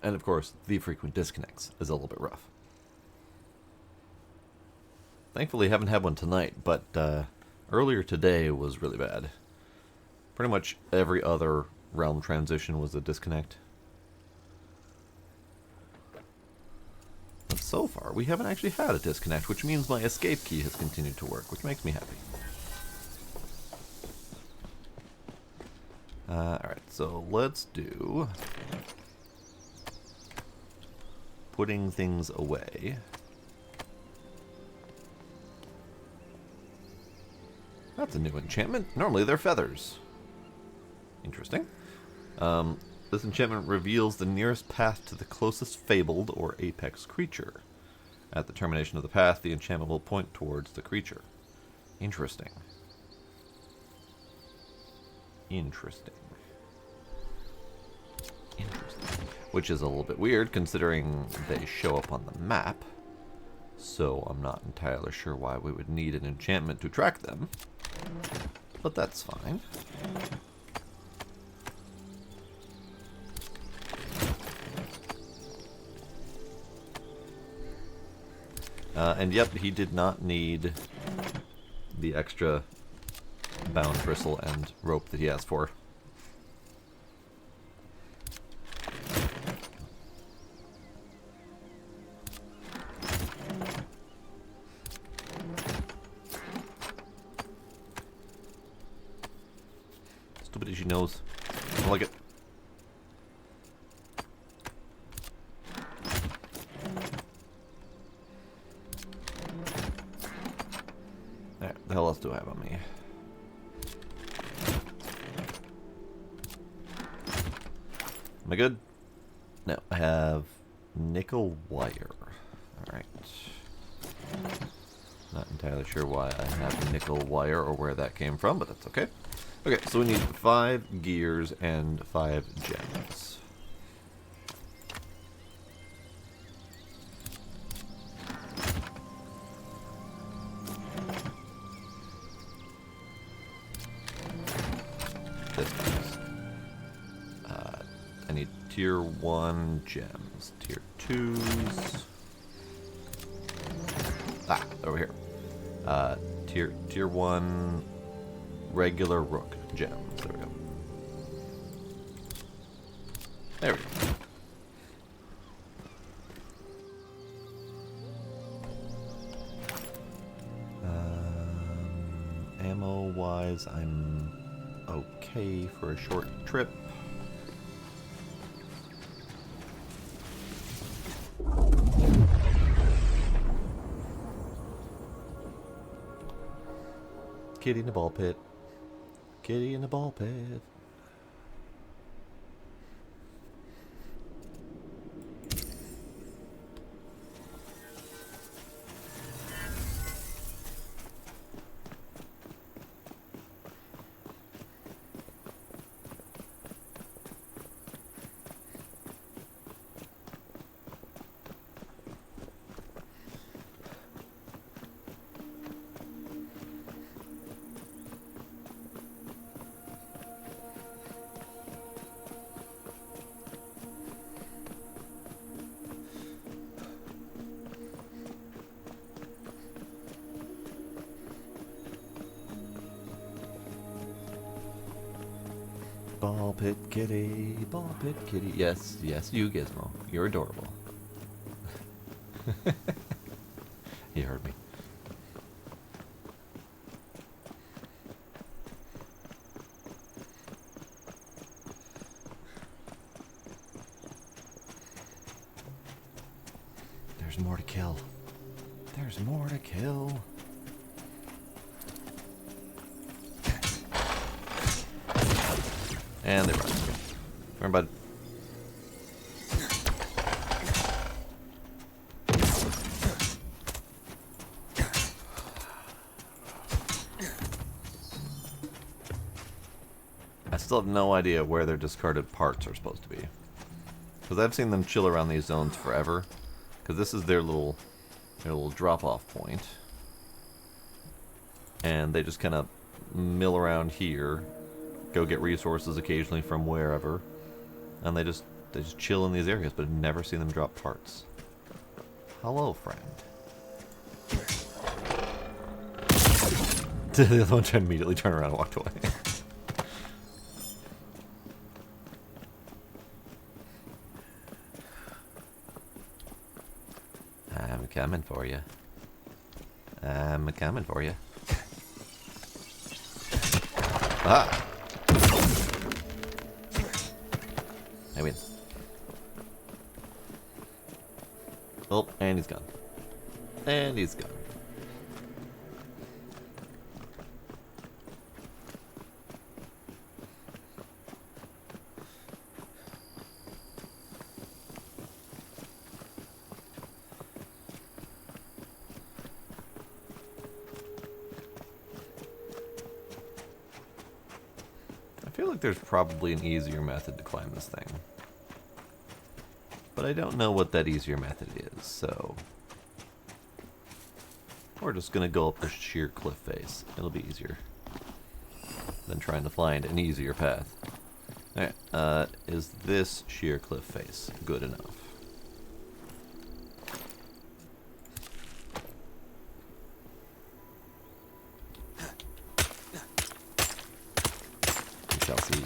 And of course, the frequent disconnects is a little bit rough. Thankfully, I haven't had one tonight, but earlier today was really bad. Pretty much every other realm transition was a disconnect. But so far, we haven't actually had a disconnect, which means my escape key has continued to work, which makes me happy. Alright, so let's do putting things away. That's a new enchantment. Normally they're feathers. Interesting. This enchantment reveals the nearest path to the closest fabled or apex creature. At the termination of the path, the enchantment will point towards the creature. Interesting. Interesting. Interesting. Which is a little bit weird considering they show up on the map. So I'm not entirely sure why we would need an enchantment to track them. But that's fine. And yep, he did not need the extra bound bristle and rope that he asked for. Stupid as she knows. I don't like it. Alright, the hell else do I have on me? Am I good? No, I have nickel wire. Alright. Not entirely sure why I have nickel wire or where that came from, but that's okay. Okay, so we need 5 gears and 5 gems. This is, I need tier 1 gems, tier 2s. Ah, over here. Tier 1 regular rook gems. There we go. There we go. Ammo-wise, I'm okay for a short trip. Kitty in the ball pit. Kitty in the ball pit. Ball pit kitty, ball pit kitty. Yes, yes, you Gizmo. You're adorable. He heard me. There's more to kill. There's more to kill. And they run. Come here, bud. I still have no idea where their discarded parts are supposed to be. Because I've seen them chill around these zones forever. Because this is their little drop-off point. And they just kind of mill around here. Go get resources occasionally from wherever. And they just chill in these areas, but I've never seen them drop parts. Hello, friend. The other one immediately turned around and walked away. I'm coming for you. I'm coming for you. Ah! I win. Oh, and he's gone. And he's gone. I feel like there's probably an easier method to climb this thing. But I don't know what that easier method is, so... We're just gonna go up the sheer cliff face. It'll be easier than trying to find an easier path. Alright, is this sheer cliff face good enough? We shall see.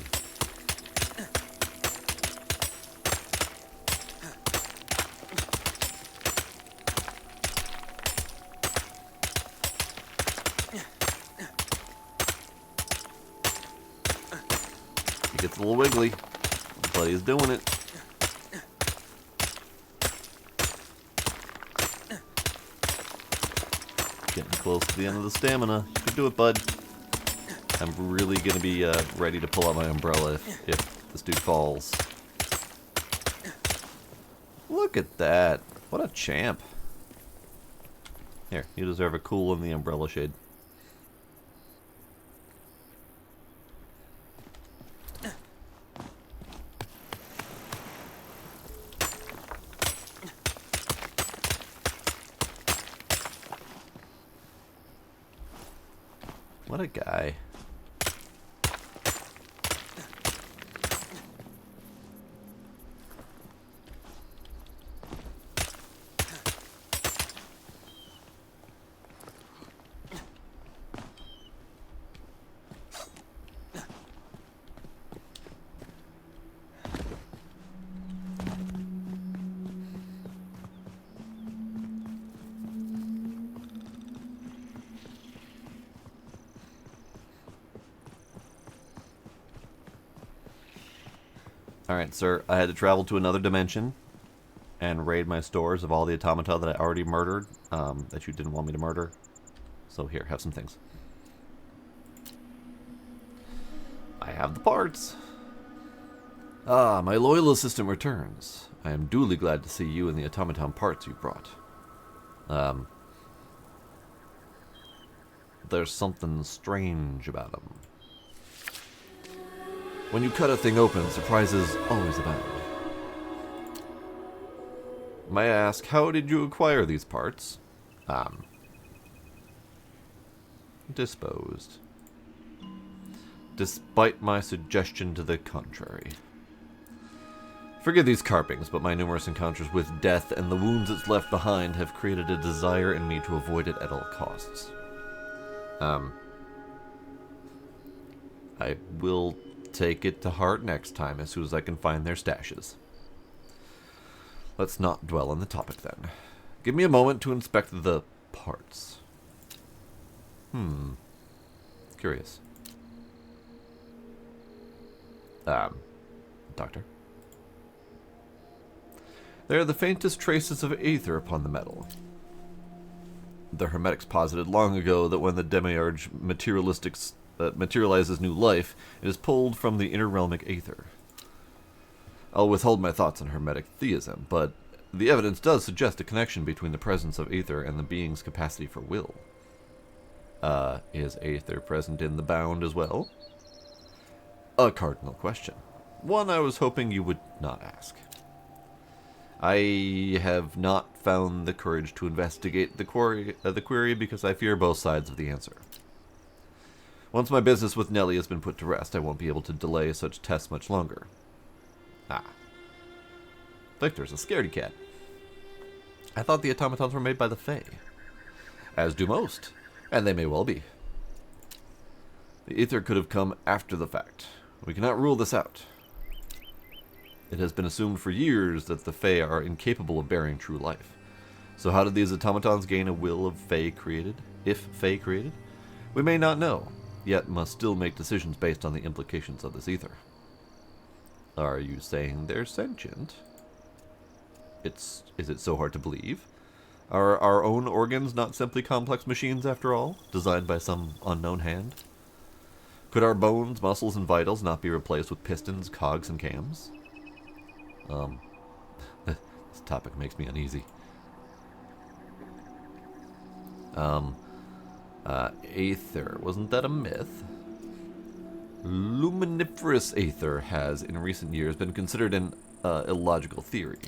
Gets a little wiggly, but he's doing it. Getting close to the end of the stamina. You can do it, bud. I'm really gonna be ready to pull out my umbrella if this dude falls. Look at that. What a champ. Here, you deserve a cool in the umbrella shade. What a guy. Alright, sir, I had to travel to another dimension and raid my stores of all the automata that I already murdered, that you didn't want me to murder. So here, have some things. I have the parts. Ah, my loyal assistant returns. I am duly glad to see you and the automaton parts you brought. There's something strange about them. When you cut a thing open, surprises always abound. May I ask, how did you acquire these parts? Disposed. Despite my suggestion to the contrary. Forgive these carpings, but my numerous encounters with death and the wounds it's left behind have created a desire in me to avoid it at all costs. I will take it to heart next time as soon as I can find their stashes. Let's not dwell on the topic then. Give me a moment to inspect the parts. Curious. Doctor? There are the faintest traces of aether upon the metal. The Hermetics posited long ago that when the Demiurge materializes new life, it is pulled from the interrealmic aether. I'll withhold my thoughts on Hermetic theism, but the evidence does suggest a connection between the presence of aether and the being's capacity for will. Is aether present in the bound as well? A cardinal question. One I was hoping you would not ask. I have not found the courage to investigate the query because I fear both sides of the answer. Once my business with Nellie has been put to rest, I won't be able to delay such tests much longer. Victor's a scaredy cat. I thought the automatons were made by the Fae. As do most, and they may well be. The aether could have come after the fact. We cannot rule this out. It has been assumed for years that the Fae are incapable of bearing true life. So how did these automatons gain a will of Fae created, if Fae created? We may not know, yet must still make decisions based on the implications of this ether. Are you saying they're sentient? Is it so hard to believe? Are our own organs not simply complex machines after all, designed by some unknown hand? Could our bones, muscles, and vitals not be replaced with pistons, cogs, and cams? This topic makes me uneasy. Aether, wasn't that a myth? Luminiferous aether has, in recent years, been considered an illogical theory.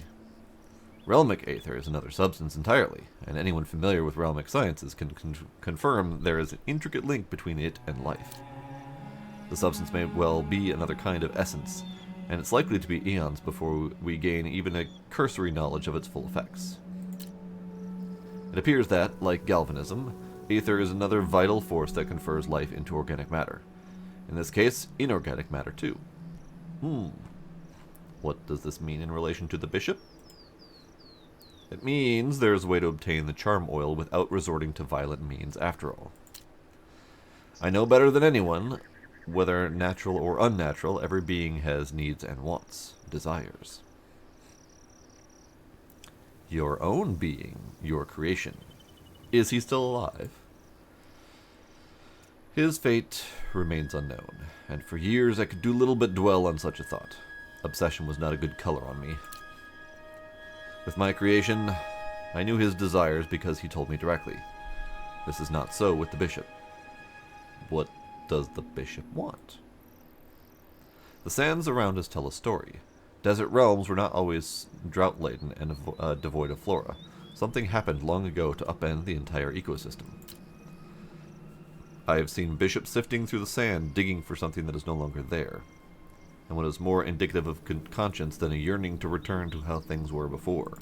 Realmic aether is another substance entirely, and anyone familiar with realmic sciences can confirm there is an intricate link between it and life. The substance may well be another kind of essence, and it's likely to be eons before we gain even a cursory knowledge of its full effects. It appears that, like galvanism, aether is another vital force that confers life into organic matter. In this case, inorganic matter too. What does this mean in relation to the bishop? It means there's a way to obtain the charm oil without resorting to violent means after all. I know better than anyone, whether natural or unnatural, every being has needs and wants, desires. Your own being, your creation. Is he still alive? His fate remains unknown, and for years I could do little but dwell on such a thought. Obsession was not a good color on me. With my creation, I knew his desires because he told me directly. This is not so with the bishop. What does the bishop want? The sands around us tell a story. Desert realms were not always drought-laden and devoid of flora. Something happened long ago to upend the entire ecosystem. I have seen bishops sifting through the sand, digging for something that is no longer there. And what is more indicative of conscience than a yearning to return to how things were before?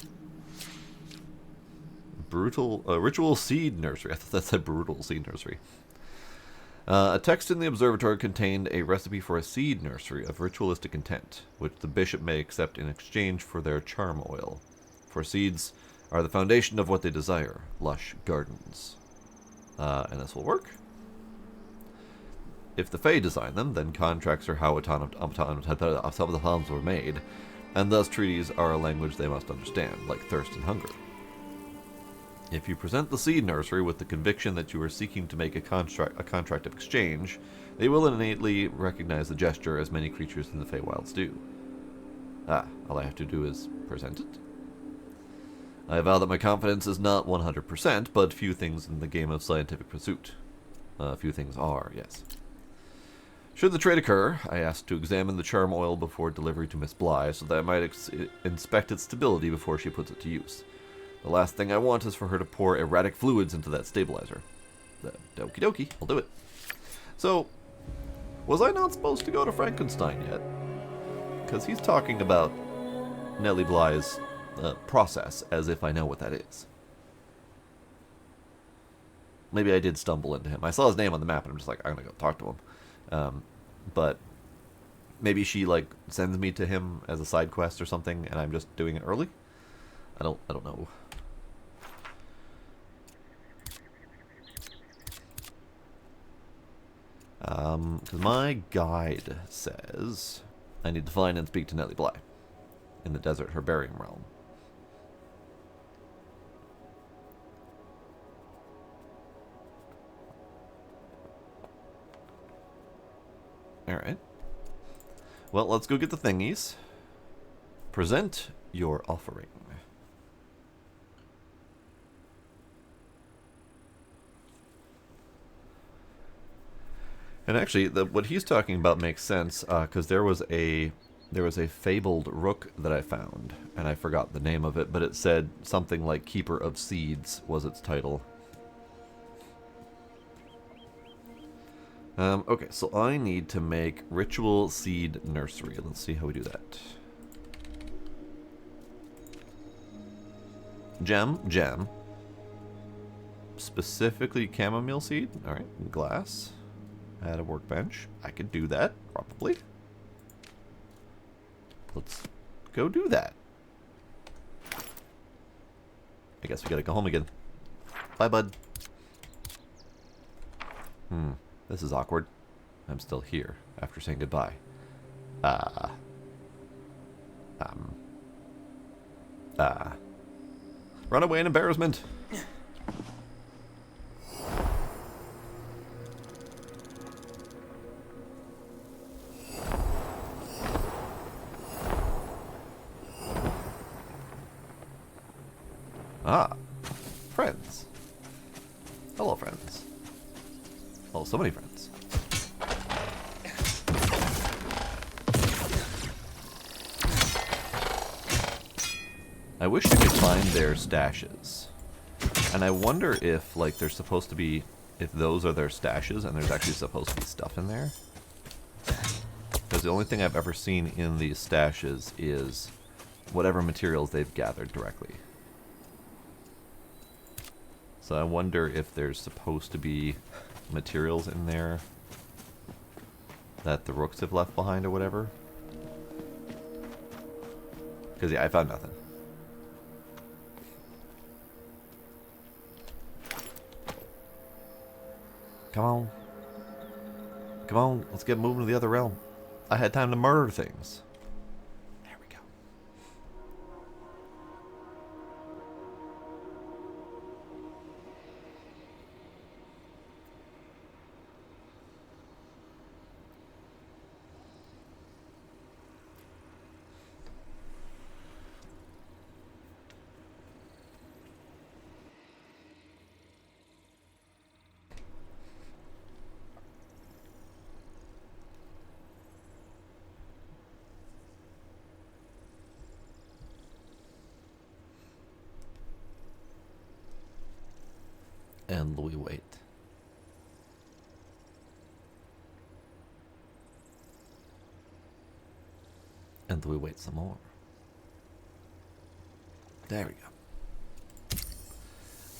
Ritual seed nursery. I thought that said brutal seed nursery. A text in the observatory contained a recipe for a seed nursery of ritualistic intent, which the bishop may accept in exchange for their charm oil. For seeds are the foundation of what they desire, lush gardens. And this will work. If the Fae design them, then contracts are how automatons were made, and thus treaties are a language they must understand, like thirst and hunger. If you present the seed nursery with the conviction that you are seeking to make a contract of exchange, they will innately recognize the gesture as many creatures in the Feywilds do. All I have to do is present it. I vow that my confidence is not 100%, but few things in the game of scientific pursuit. Few things are, yes. Should the trade occur, I ask to examine the charm oil before delivery to Miss Bly so that I might inspect its stability before she puts it to use. The last thing I want is for her to pour erratic fluids into that stabilizer. Okie dokie, I'll do it. So, was I not supposed to go to Frankenstein yet? Because he's talking about Nellie Bly's process as if I know what that is. Maybe I did stumble into him. I saw his name on the map and I'm just like, I'm going to go talk to him. But Maybe she like sends me to him as a side quest or something, and I'm just doing it early. I don't know. Because my guide says I need to find and speak to Nellie Bly in the desert herbarium realm. Alright. Well, let's go get the thingies. Present your offering. And actually, what he's talking about makes sense, because there was a fabled rook that I found, and I forgot the name of it, but it said something like Keeper of Seeds was its title. Okay, so I need to make Ritual Seed Nursery. Let's see how we do that. Gem. Specifically chamomile seed. Alright, glass. Add a workbench. I could do that, probably. Let's go do that. I guess we gotta go home again. Bye, bud. This is awkward. I'm still here after saying goodbye. Run away in embarrassment. Friends. Hello, friends. Oh, so many friends. I wish you could find their stashes. And I wonder if, like, they're supposed to be... If those are their stashes and there's actually supposed to be stuff in there. Because the only thing I've ever seen in these stashes is whatever materials they've gathered directly. So I wonder if there's supposed to be materials in there that the rooks have left behind or whatever. Because, yeah, I found nothing. Come on. Come on, let's get moving to the other realm. I had time to murder things. There we go. And we wait. And we wait some more. There we go.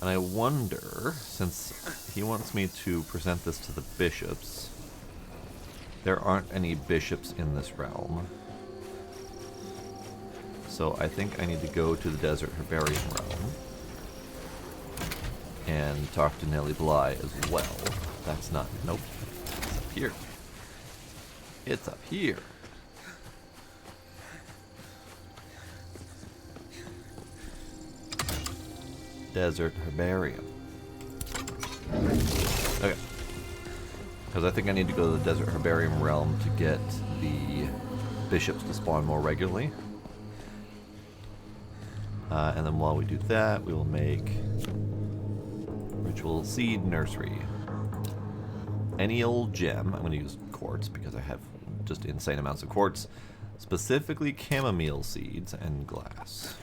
And I wonder, since he wants me to present this to the bishops, there aren't any bishops in this realm. So I think I need to go to the Desert Herbarium realm and talk to Nellie Bly as well. That's not... Nope. It's up here. It's up here. Desert Herbarium. Okay. Because I think I need to go to the Desert Herbarium realm to get the bishops to spawn more regularly. And then while we do that, we will make Ritual Seed Nursery. Any old gem. I'm going to use quartz because I have just insane amounts of quartz. Specifically chamomile seeds and glass.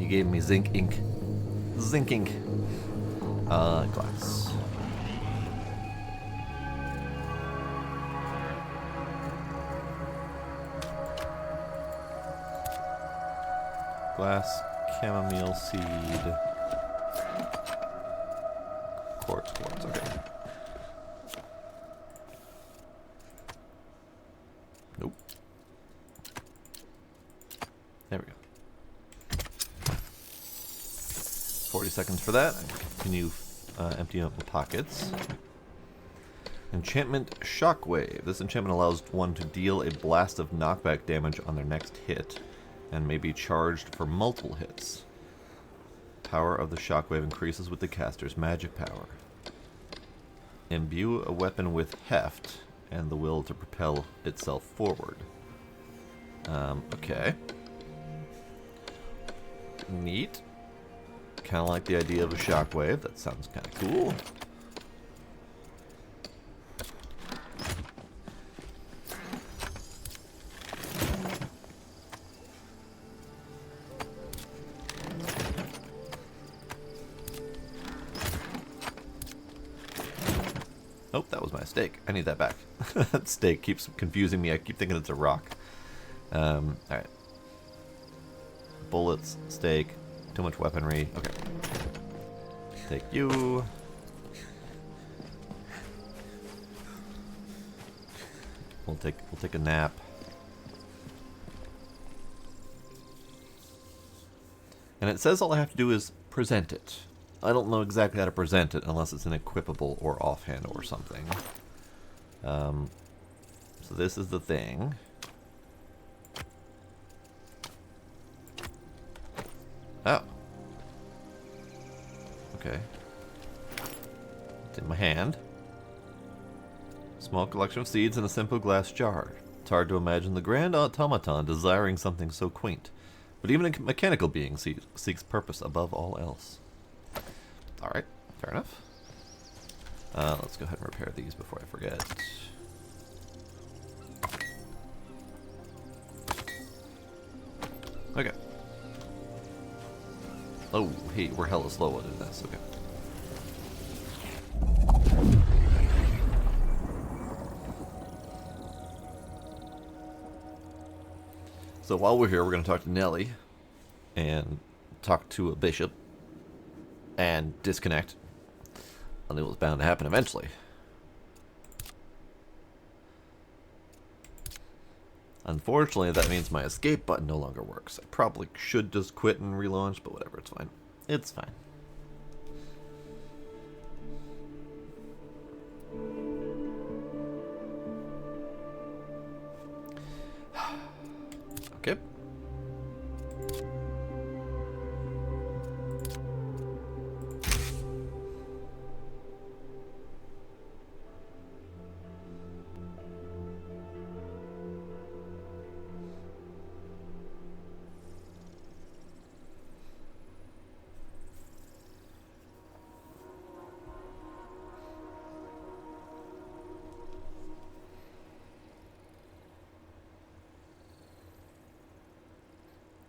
He gave me zinc ink. Zinc ink. Glass. Glass, chamomile seed. Quartz, okay. Nope. There we go. 40 seconds for that. I can continue emptying up my pockets. Enchantment Shockwave. This enchantment allows one to deal a blast of knockback damage on their next hit, and may be charged for multiple hits. Power of the shockwave increases with the caster's magic power. Imbue a weapon with heft and the will to propel itself forward. Okay. Neat. Kind of like the idea of a shockwave. That sounds kind of cool. Oh, that was my steak. I need that back. That steak keeps confusing me. I keep thinking it's a rock. Alright. Bullets, steak, too much weaponry. Okay. Take you. We'll take a nap. And it says all I have to do is present it. I don't know exactly how to present it unless it's an equipable or offhand or something. So this is the thing. Oh. Okay. It's in my hand. Small collection of seeds in a simple glass jar. It's hard to imagine the grand automaton desiring something so quaint. But even a mechanical being seeks purpose above all else. Alright, fair enough. Let's go ahead and repair these before I forget. Okay. Oh, hey, we're hella slow in this. Okay. So while we're here, we're going to talk to Nellie and talk to a bishop and disconnect. I knew it was bound to happen eventually. Unfortunately, that means my escape button no longer works. I probably should just quit and relaunch, but whatever, it's fine. It's fine. Okay.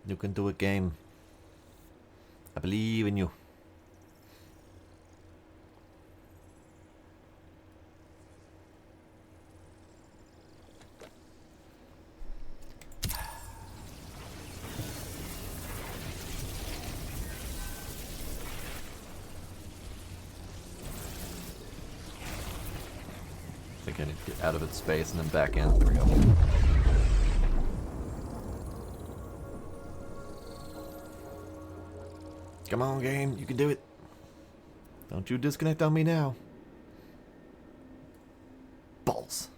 You can do it, game. I believe in you. I think I need to get out of its space and then back in. There we go. Come on, game. You can do it. Don't you disconnect on me now. Balls.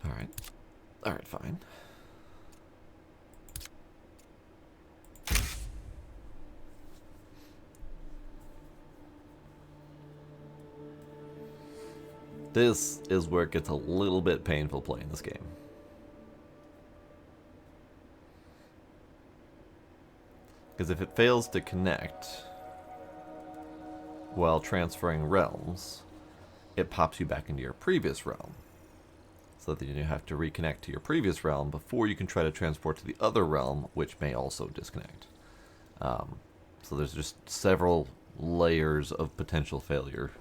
Alright. Alright, fine. This is where it gets a little bit painful playing this game. Because if it fails to connect while transferring realms, it pops you back into your previous realm. So that you have to reconnect to your previous realm before you can try to transport to the other realm, which may also disconnect. So there's just several layers of potential failure.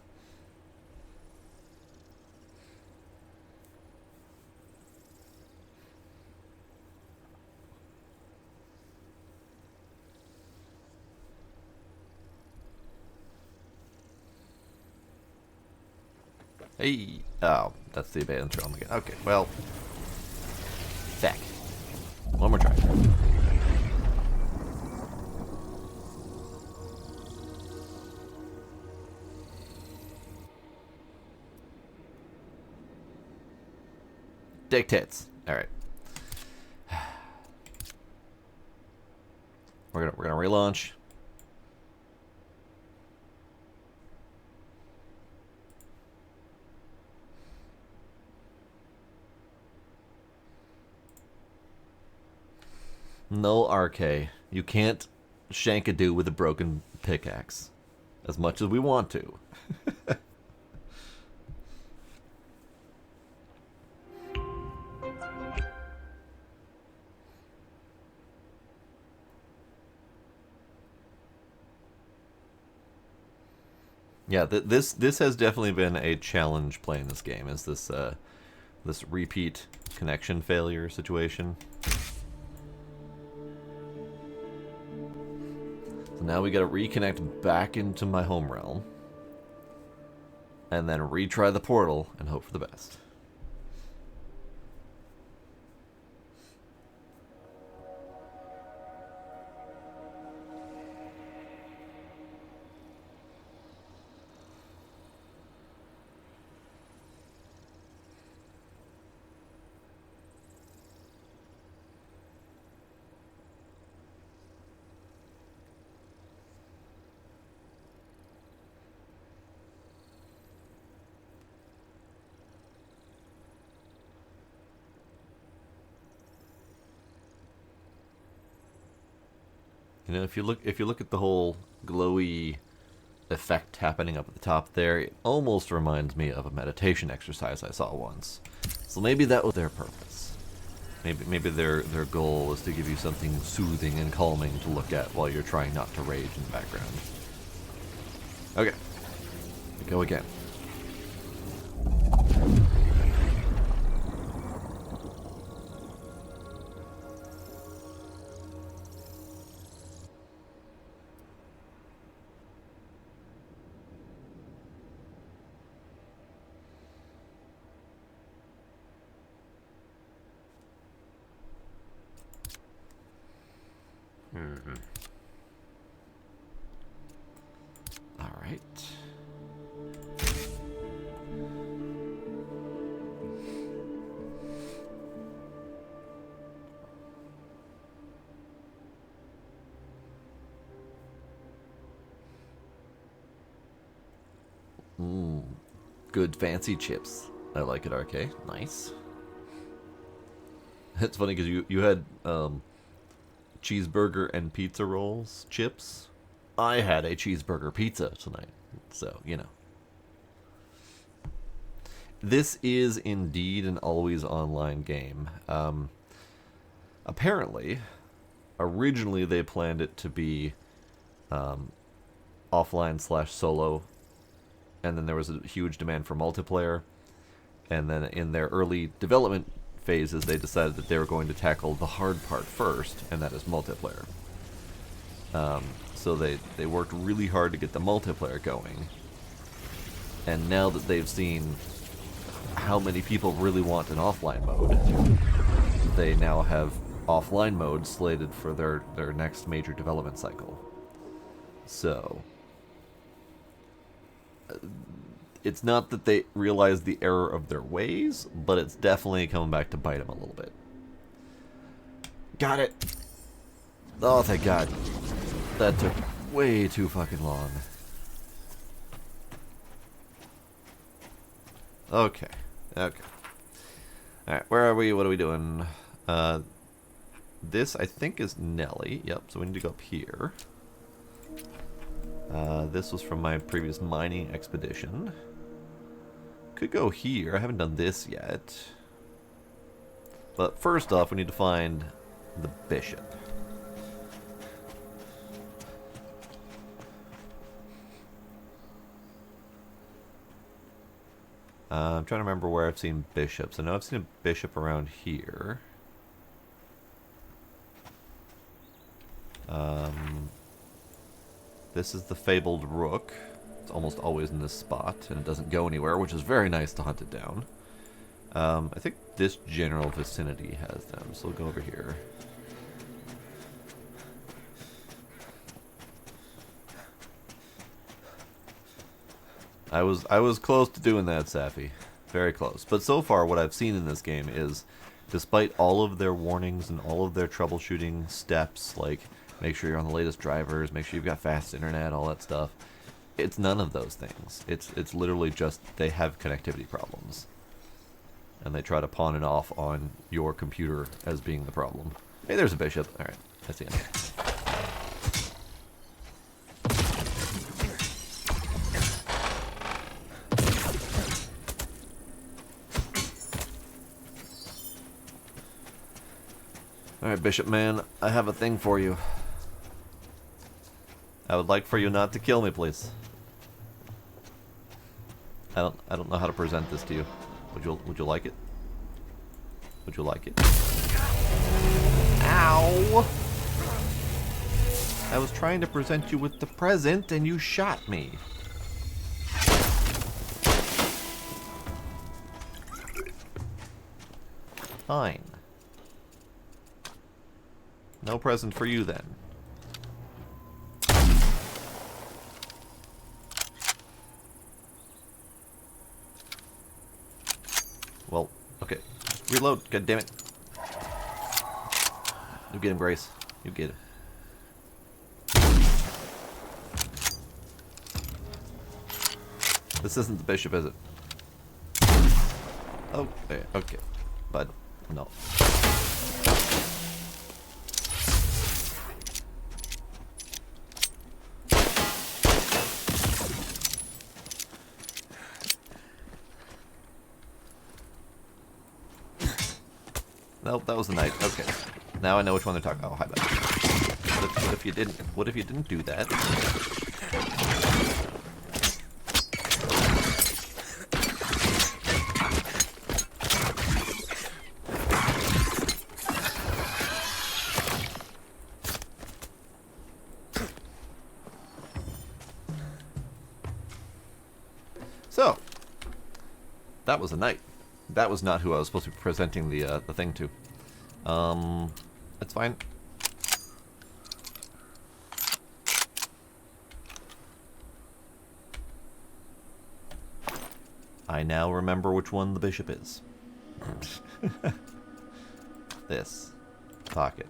Hey! Oh, that's the abandoned realm again. Okay, well... Feck. One more try. Dictates. Alright. We're gonna relaunch. No RK. You can't shank a dude with a broken pickaxe. As much as we want to. Yeah, this has definitely been a challenge playing this game. Is this this repeat connection failure situation? So now we got to reconnect back into my home realm, and then retry the portal and hope for the best. You know, if you look at the whole glowy effect happening up at the top there, it almost reminds me of a meditation exercise I saw once. So maybe that was their purpose. Maybe their goal was to give you something soothing and calming to look at while you're trying not to rage in the background. Okay, we go again. All right. Good fancy chips. I like it, RK. Nice. It's funny because you had cheeseburger and pizza rolls chips. I had a cheeseburger pizza tonight, so you know. This is indeed an always online game. Apparently, originally they planned it to be offline/solo, and then there was a huge demand for multiplayer, and then in their early development phases they decided that they were going to tackle the hard part first, and that is multiplayer. So they worked really hard to get the multiplayer going, and now that they've seen how many people really want an offline mode, they now have offline mode slated for their next major development cycle. So it's not that they realize the error of their ways, but it's definitely coming back to bite them a little bit. Got it! Oh, thank God. That took way too fucking long. Okay. Okay. Alright, where are we? What are we doing? This, I think, is Nelly. Yep, so we need to go up here. This was from my previous mining expedition. Could go here. I haven't done this yet. But first off, we need to find the bishop. I'm trying to remember where I've seen bishops. I know I've seen a bishop around here. This is the fabled rook. It's almost always in this spot, and it doesn't go anywhere, which is very nice to hunt it down. I think this general vicinity has them, so we'll go over here. I was close to doing that, Safi. Very close. But so far, what I've seen in this game is, despite all of their warnings and all of their troubleshooting steps, like make sure you're on the latest drivers, make sure you've got fast internet, all that stuff, it's none of those things. It's literally just they have connectivity problems. And they try to pawn it off on your computer as being the problem. Hey, there's a bishop. Alright, I see him. Alright, Bishop Man, I have a thing for you. I would like for you not to kill me, please. I don't know how to present this to you. Would you like it? Would you like it? Ow! I was trying to present you with the present and you shot me. Fine. No present for you then. Well, okay. Reload, god damn it. You get him, Grace. You get him. This isn't the bishop, is it? Oh, okay. But, no. Nope, that was the knight. Okay. Now I know which one they're talking about. Oh, hi, buddy. What if you didn't? What if you didn't do that? So, that was a knight. That was not who I was supposed to be presenting the thing to. That's fine. I now remember which one the bishop is. This. Pocket.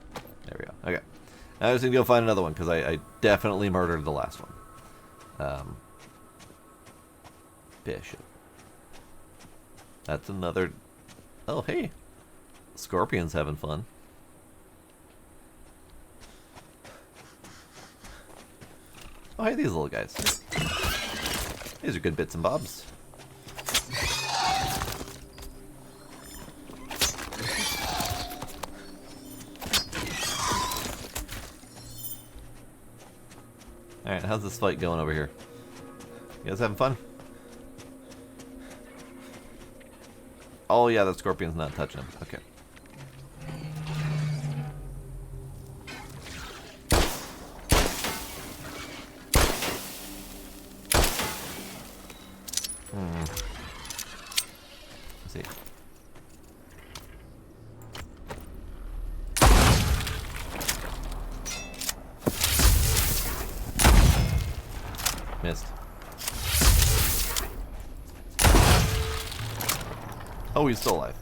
There we go. Okay. I just need to go find another one, because I definitely murdered the last one. Bishop. That's another... Oh, hey. Scorpion's having fun. Oh, hey, these little guys. These are good bits and bobs. Alright, how's this fight going over here? You guys having fun? Oh yeah, the scorpion's not touching him. Okay. Let's see. Missed. Oh, he's still alive.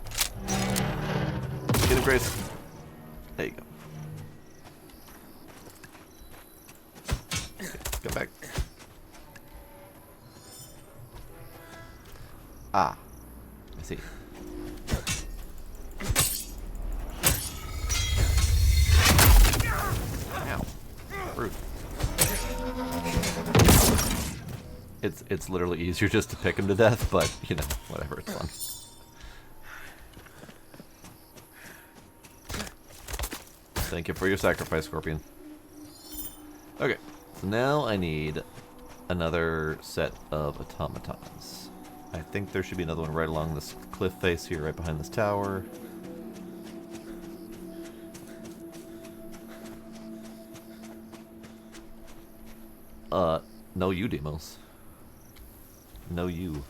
Get him, Grace. There you go. Okay, come back. Ah. I see. Ow. Rude. It's literally easier just to pick him to death, but, you know, whatever, it's fun. Thank you for your sacrifice, Scorpion. Okay, so now I need another set of automatons. I think there should be another one right along this cliff face here, right behind this tower. No you, Demos. No you.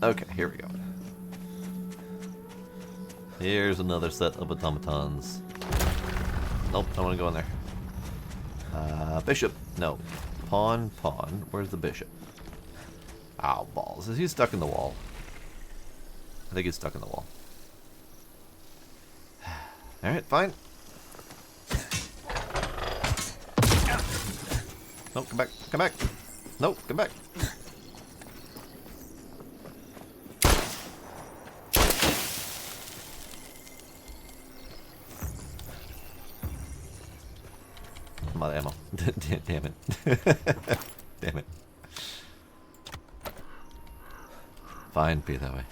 Okay, here we go. Here's another set of automatons. Nope, I want to go in there. Bishop. No. Pawn, pawn. Where's the bishop? Ow, balls. Is he stuck in the wall? I think he's stuck in the wall. Alright, fine. No, come back. Come back. No, come back. I'm out of ammo. Damn it. Damn it. Fine, be that way.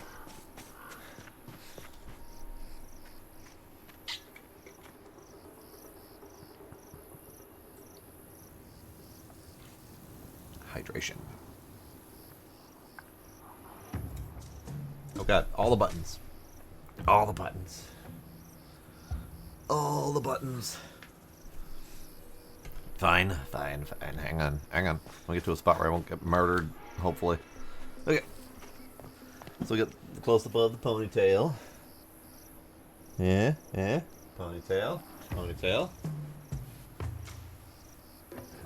Hydration. Oh god, all the buttons. All the buttons. All the buttons. Fine, fine, fine. Hang on, hang on. I'll get to a spot where I won't get murdered, hopefully. Okay. So we get close above the ponytail. Yeah, yeah. Ponytail, ponytail.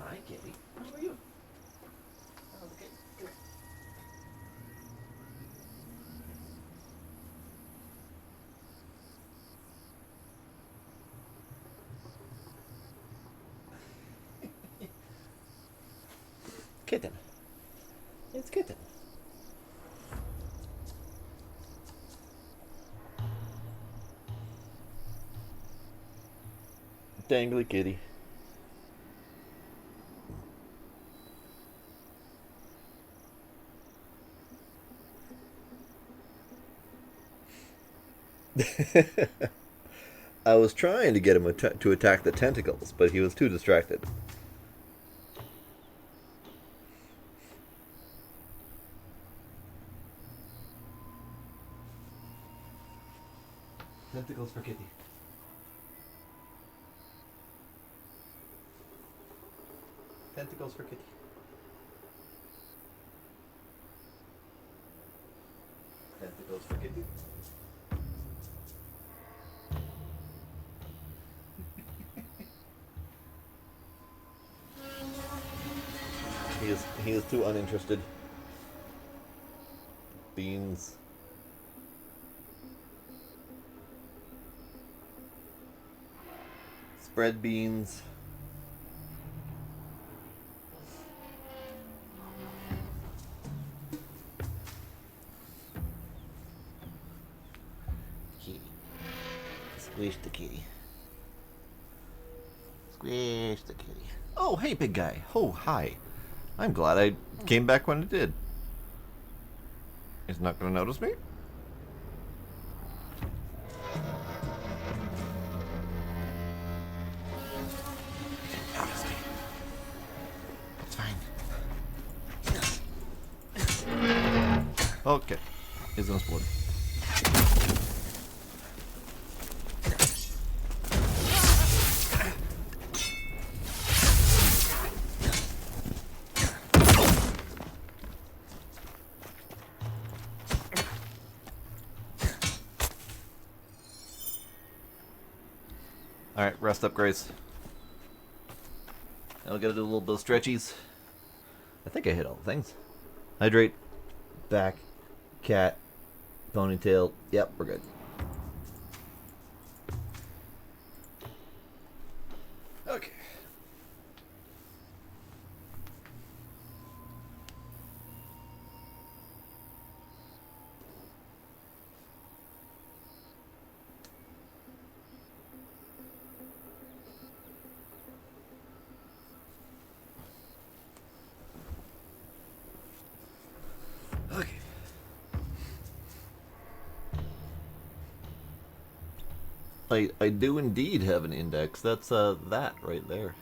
Hi, kitty. How are you? Okay, good. Kitten. It's kitten. Dangly kitty. I was trying to get him to attack the tentacles, but he was too distracted. Tentacles for kitty. Tentacles for kitty. Tentacles for kitty. He is too uninterested. Beans. Spread beans. Kitty. Squish the kitty. Squish the kitty. Oh, hey, big guy. Oh, hi. I'm glad I came back when it did. He's not going to notice me? Notice me. It's fine. Okay. He's going to explode. Alright, rest up, Grace. Now we gotta do a little bit of stretchies. I think I hit all the things. Hydrate, back, cat, ponytail. Yep, we're good. Okay. I do indeed have an index. That's that right there.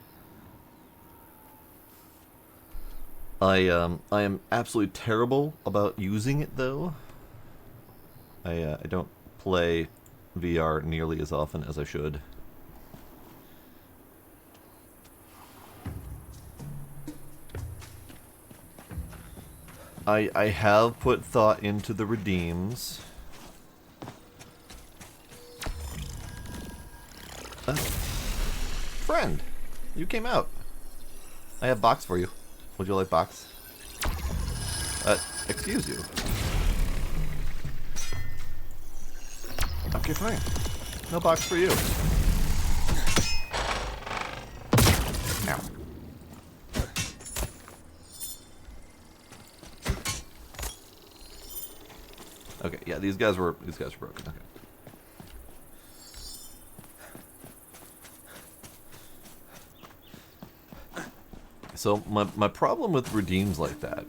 I am absolutely terrible about using it though. I don't play VR nearly as often as I should. I have put thought into the redeems. Friend, you came out. I have box for you. Would you like box? Excuse you. Okay, fine. No box for you. Ow. Okay, yeah, these guys were broken. Okay. So my problem with redeems like that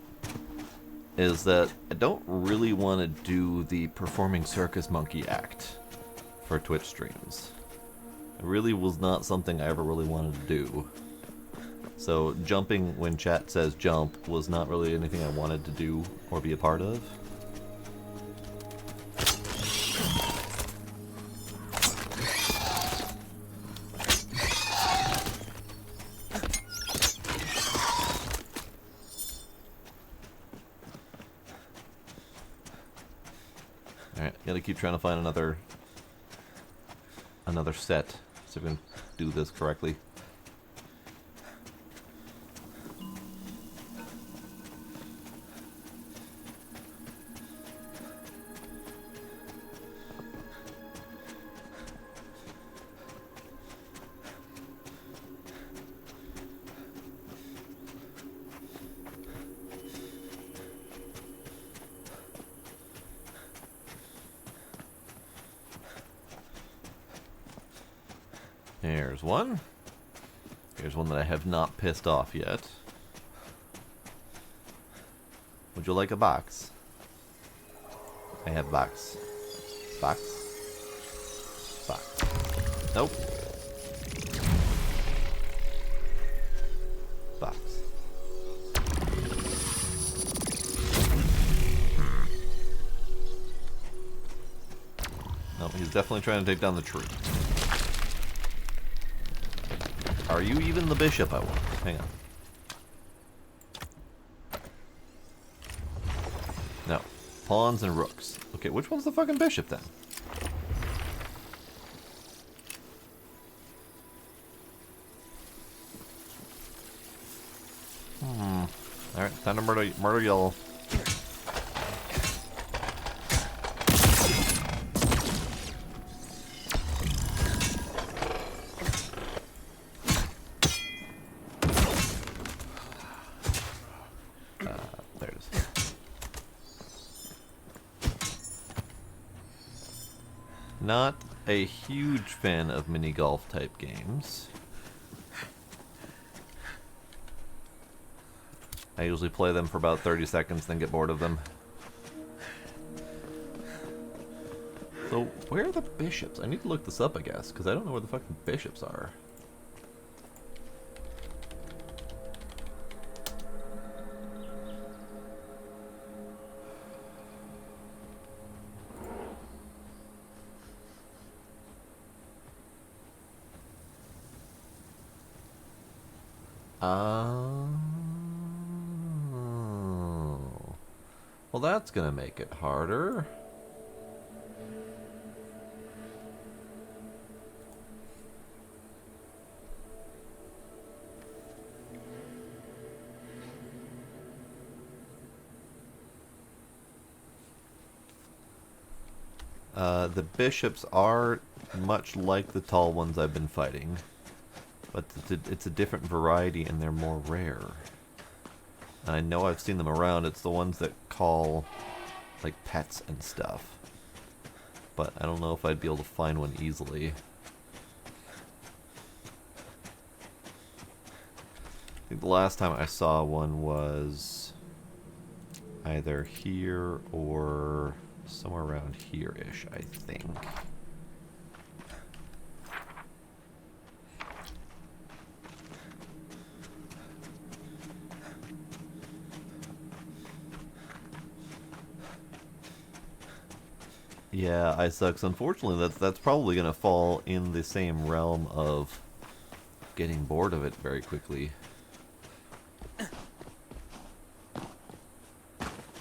is that I don't really want to do the performing circus monkey act for Twitch streams. It really was not something I ever really wanted to do. So jumping when chat says jump was not really anything I wanted to do or be a part of. Alright, gotta keep trying to find another set so we can do this correctly. Here's one. Here's one that I have not pissed off yet. Would you like a box? I have box. Box. Box. Nope. Box. Nope, he's definitely trying to take down the tree. Are you even the bishop I want? Hang on. No. Pawns and rooks. Okay, which one's the fucking bishop then? Alright, time to murder y'all. There it is. Not a huge fan of mini golf type games. I usually play them for about 30 seconds, then get bored of them. So, where are the bishops? I need to look this up, I guess, because I don't know where the fucking bishops are. Well, that's gonna make it harder. The bishops are much like the tall ones I've been fighting, but it's a different variety and they're more rare. And I know I've seen them around. It's the ones that call like pets and stuff. But I don't know if I'd be able to find one easily. I think the last time I saw one was either here or somewhere around here-ish, I think. Yeah, I sucks. Unfortunately, that's probably gonna fall in the same realm of getting bored of it very quickly.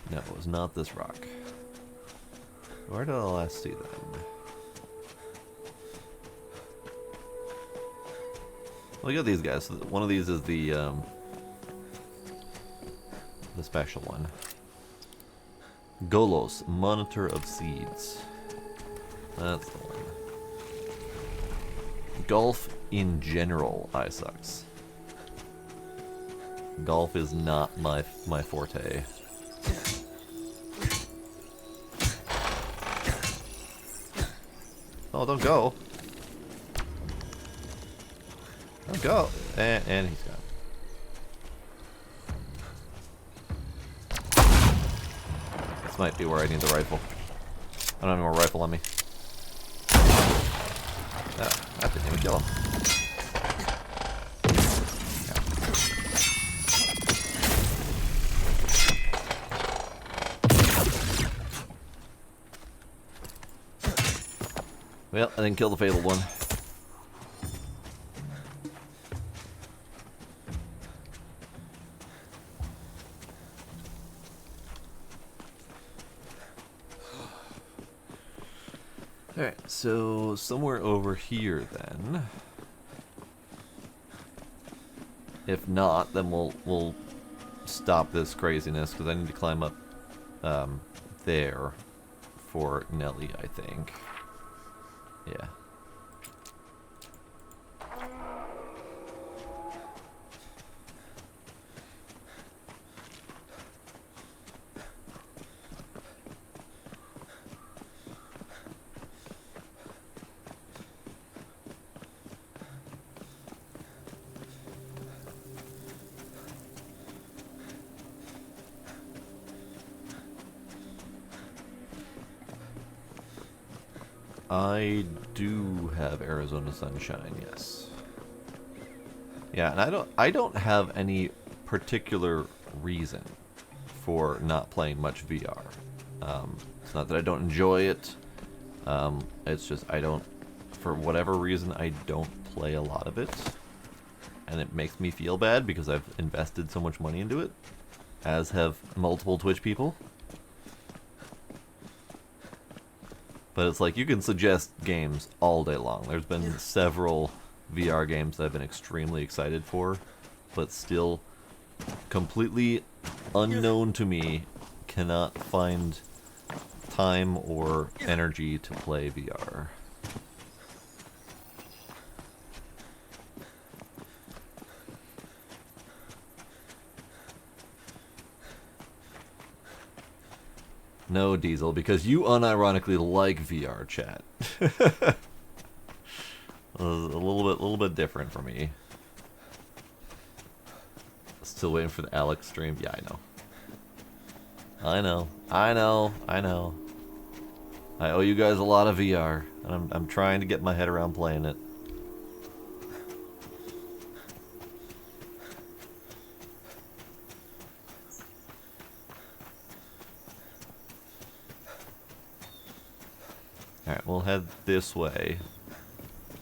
No, it was not this rock. Where did I last see them? Well, you got these guys. So one of these is the special one. Golos, Monitor of Seeds. That's the one. Golf in general, I sucks. Golf is not my forte. Oh, don't go. Don't go. And he's gone. This might be where I need the rifle. I don't have any more rifle on me. Ah, that didn't even kill him. Well, I didn't kill the fatal one. Alright, so somewhere over here then. If not, then we'll stop this craziness because I need to climb up there for Nelly, I think. Yeah. I do have Arizona Sunshine, yes. Yeah, and I don't have any particular reason for not playing much VR. It's not that I don't enjoy it. It's just I don't, for whatever reason, I don't play a lot of it. And it makes me feel bad because I've invested so much money into it, as have multiple Twitch people. But it's like, you can suggest games all day long. There's been several VR games that I've been extremely excited for, but still completely unknown to me, cannot find time or energy to play VR. No, Diesel, because you unironically like VR chat. A little bit different for me. Still waiting for the Alex stream. Yeah, I know. I owe you guys a lot of VR, and I'm trying to get my head around playing it. Alright, we'll head this way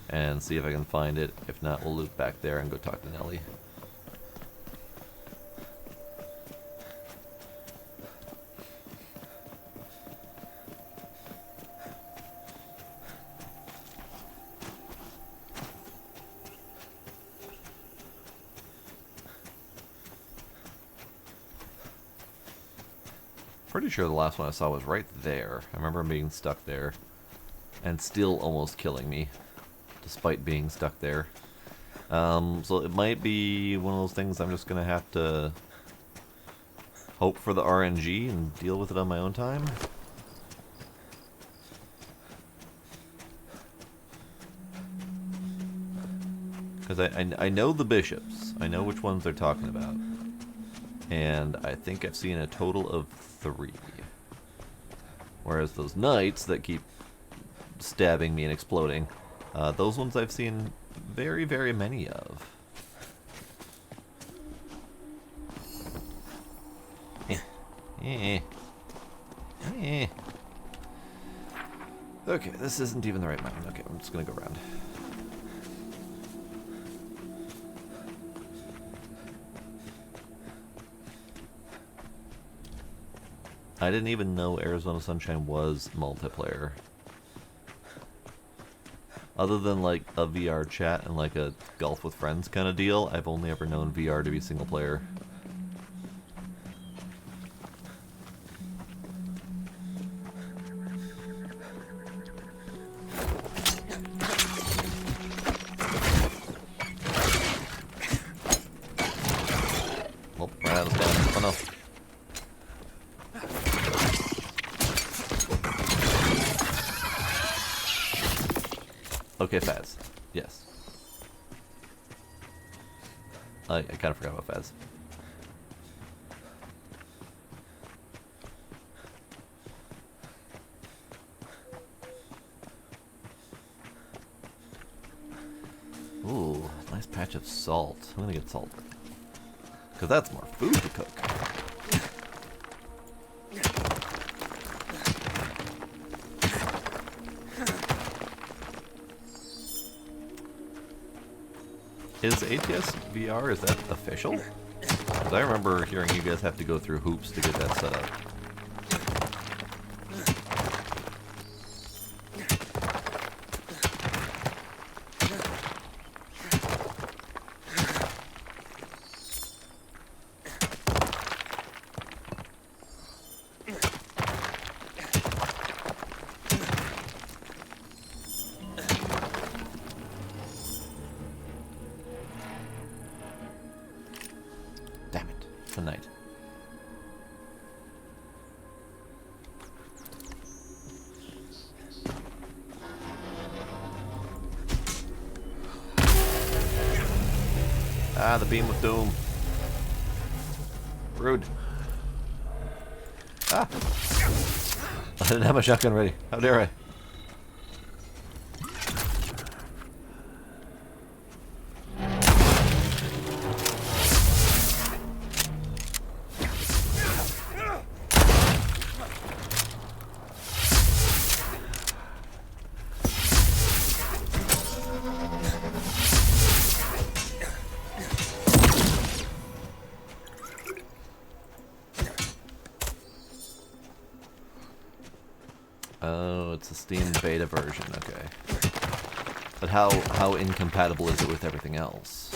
and see if I can find it. If not, we'll loop back there and go talk to Nelly. Pretty sure the last one I saw was right there. I remember him being stuck there and still almost killing me despite being stuck there. So it might be one of those things I'm just gonna have to hope for the RNG and deal with it on my own time. Because I know the bishops. I know which ones they're talking about. And I think I've seen a total of 3. Whereas those knights that keep stabbing me and exploding, those ones I've seen very, very many of. Okay, this isn't even the right mountain. Okay, I'm just gonna go around. I didn't even know Arizona Sunshine was multiplayer. Other than like a VR chat and like a golf with friends kind of deal, I've only ever known VR to be single player. Oh, right out of stamina. Oh no. Okay, Faz. Yes. I kind of forgot about Faz. Ooh, nice patch of salt. I'm gonna get salt. Because that's more food to cook. Is ATS VR, is that official? Because I remember hearing you guys have to go through hoops to get that set up. Damn it, it's a night. Ah, the beam of doom. Rude. Ah! I didn't have my shotgun ready. How dare I? Oh, it's a Steam beta version, okay. But how incompatible is it with everything else?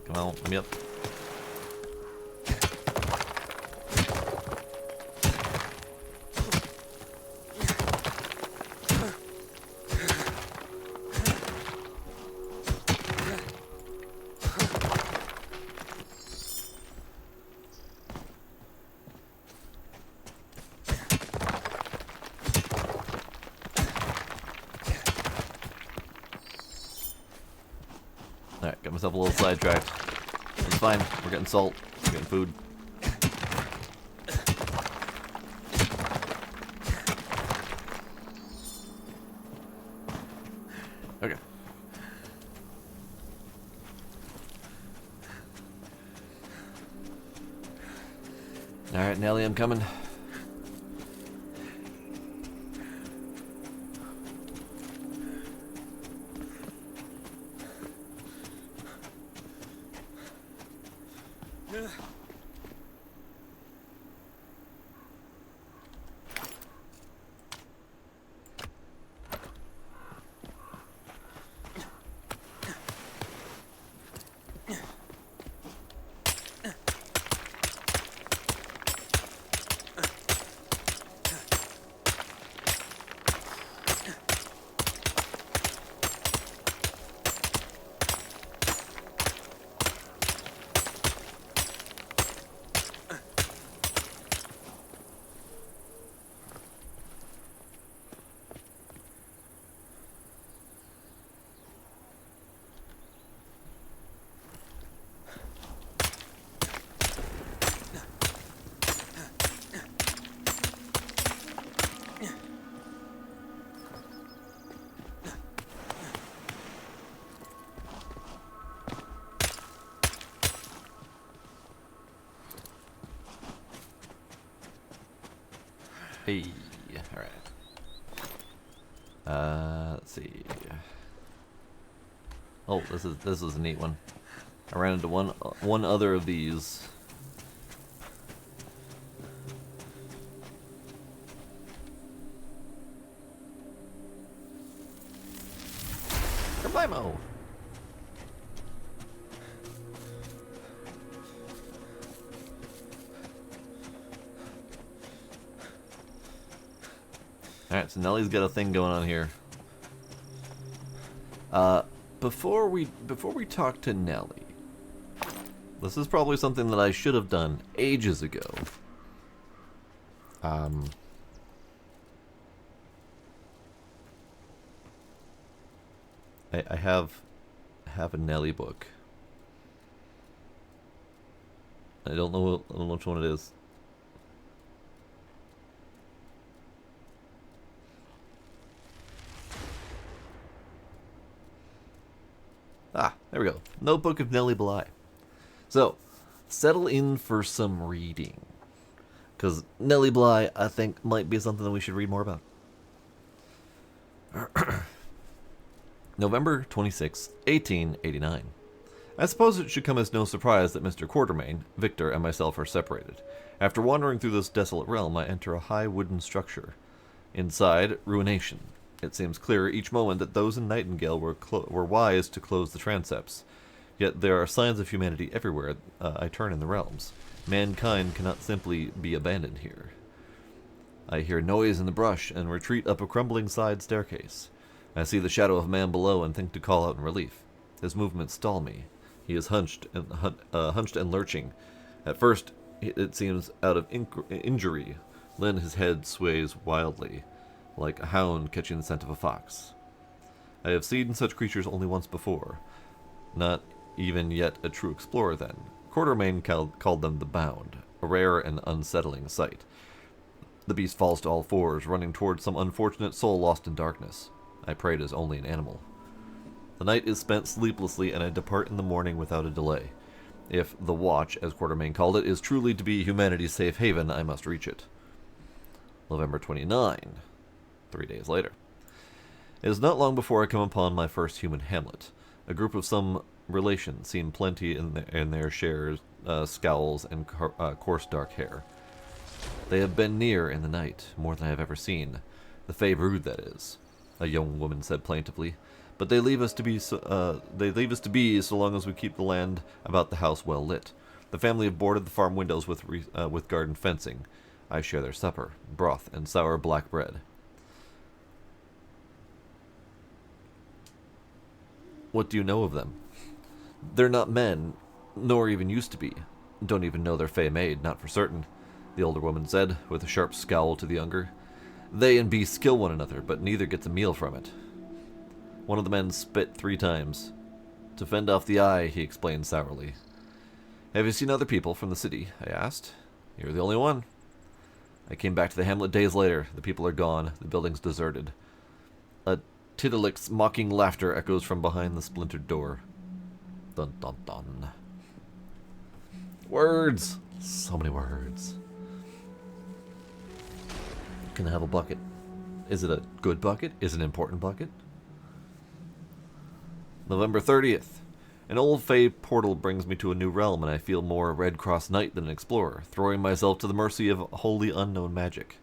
Come on, let me up. Alright, got myself a little sidetracked. It's fine, we're getting salt, we're getting food. Okay. Alright, Nelly, I'm coming. Hey, alright. Let's see. Oh, this is a neat one. I ran into one other of these. Kerblimo! Alright, so Nellie's got a thing going on here. Before we talk to Nellie, this is probably something that I should have done ages ago. I have a Nellie book. I don't know which one it is. Ah, there we go. Notebook of Nellie Bly. So, settle in for some reading. Because Nellie Bly, I think, might be something that we should read more about. November 26, 1889. I suppose it should come as no surprise that Mr. Quatermain, Victor, and myself are separated. After wandering through this desolate realm, I enter a high wooden structure. Inside, ruination. It seems clearer each moment that those in Nightingale were wise to close the transepts. Yet there are signs of humanity everywhere I turn in the realms. Mankind cannot simply be abandoned here. I hear noise in the brush and retreat up a crumbling side staircase. I see the shadow of a man below and think to call out in relief. His movements stall me. He is hunched and lurching. At first, it seems out of injury. Then his head sways wildly, like a hound catching the scent of a fox. I have seen such creatures only once before. Not even yet a true explorer then. Quatermain called them the Bound, a rare and unsettling sight. The beast falls to all fours, running towards some unfortunate soul lost in darkness. I pray it is only an animal. The night is spent sleeplessly, and I depart in the morning without a delay. If the Watch, as Quatermain called it, is truly to be humanity's safe haven, I must reach it. November 29, 3 days later. It is not long before I come upon my first human hamlet. A group of some relation seem plenty in their shares, scowls, and coarse dark hair. They have been near in the night, more than I have ever seen. The Fey brood, that is, a young woman said plaintively. But they leave us to be so long as we keep the land about the house well lit. The family have boarded the farm windows with garden fencing. I share their supper, broth and sour black bread. What do you know of them? They're not men, nor even used to be. Don't even know their Fey maid, not for certain, the older woman said, with a sharp scowl to the younger. They and beasts kill one another, but neither gets a meal from it. One of the men spit 3 times. To fend off the eye, he explained sourly. Have you seen other people from the city? I asked. You're the only one. I came back to the hamlet days later. The people are gone. The building's deserted. A Titalick's mocking laughter echoes from behind the splintered door. Dun dun dun. Words! So many words. Can I have a bucket? Is it a good bucket? Is it an important bucket? November 30th. An old Fey portal brings me to a new realm, and I feel more a Red Cross knight than an explorer, throwing myself to the mercy of wholly unknown magic.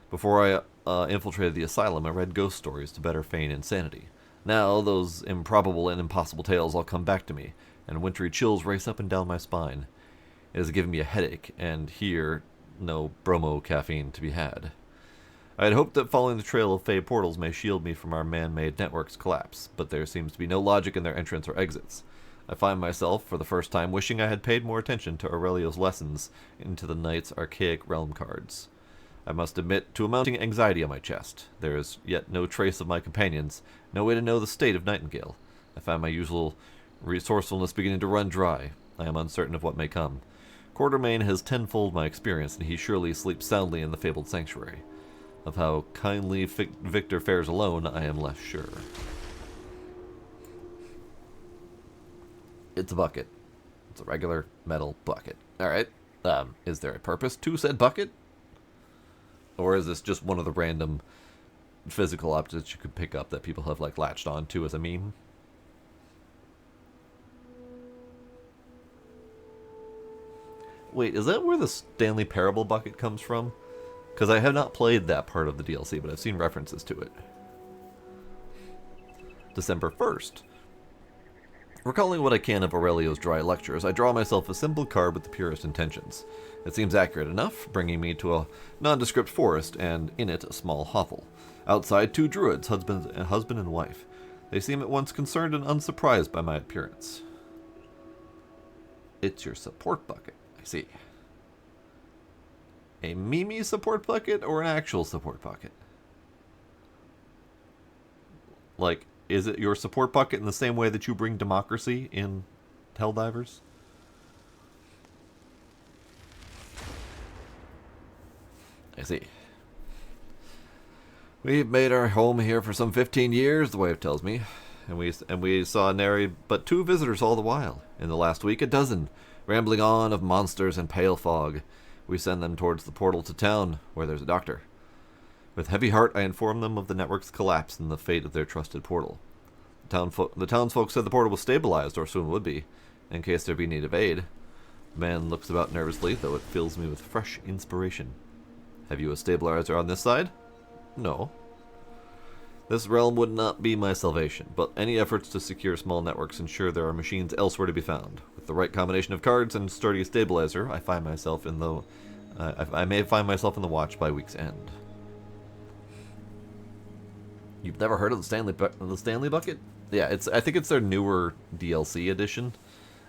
Before I infiltrated the asylum, I read ghost stories to better feign insanity. Now, those improbable and impossible tales all come back to me, and wintry chills race up and down my spine. It has given me a headache, and here, no bromo caffeine to be had. I had hoped that following the trail of Fey portals may shield me from our man-made network's collapse, but there seems to be no logic in their entrance or exits. I find myself, for the first time, wishing I had paid more attention to Aurelio's lessons into the knight's archaic realm cards. I must admit to a mounting anxiety on my chest. There is yet no trace of my companions, no way to know the state of Nightingale. I find my usual resourcefulness beginning to run dry. I am uncertain of what may come. Quartermain has tenfold my experience, and he surely sleeps soundly in the fabled sanctuary. Of how kindly Victor fares alone, I am less sure. It's a bucket. It's a regular metal bucket. Alright. Is there a purpose to said bucket? Or is this just one of the random physical objects you could pick up that people have, like, latched onto as a meme? Wait, is that where the Stanley Parable bucket comes from? Because I have not played that part of the DLC, but I've seen references to it. December 1st. Recalling what I can of Aurelio's dry lectures, I draw myself a simple card with the purest intentions. It seems accurate enough, bringing me to a nondescript forest, and in it a small hovel. Outside, two druids, husband and wife. They seem at once concerned and unsurprised by my appearance. It's your support bucket, I see. A Mimi support bucket or an actual support bucket? Like, is it your support bucket in the same way that you bring democracy in Helldivers? I see. We've made our home here for some 15 years, the wave tells me, and we saw nary but 2 visitors all the while. In the last week, a dozen, rambling on of monsters and pale fog. We send them towards the portal to town, where there's a doctor. With heavy heart, I inform them of the network's collapse and the fate of their trusted portal. The townsfolk said the portal was stabilized, or soon would be, in case there be need of aid. The man looks about nervously, though it fills me with fresh inspiration. Have you a stabilizer on this side? No. This realm would not be my salvation, but any efforts to secure small networks ensure there are machines elsewhere to be found. With the right combination of cards and sturdy stabilizer, I may find myself in the watch by week's end. You've never heard of the Stanley bucket? Yeah, I think it's their newer DLC edition,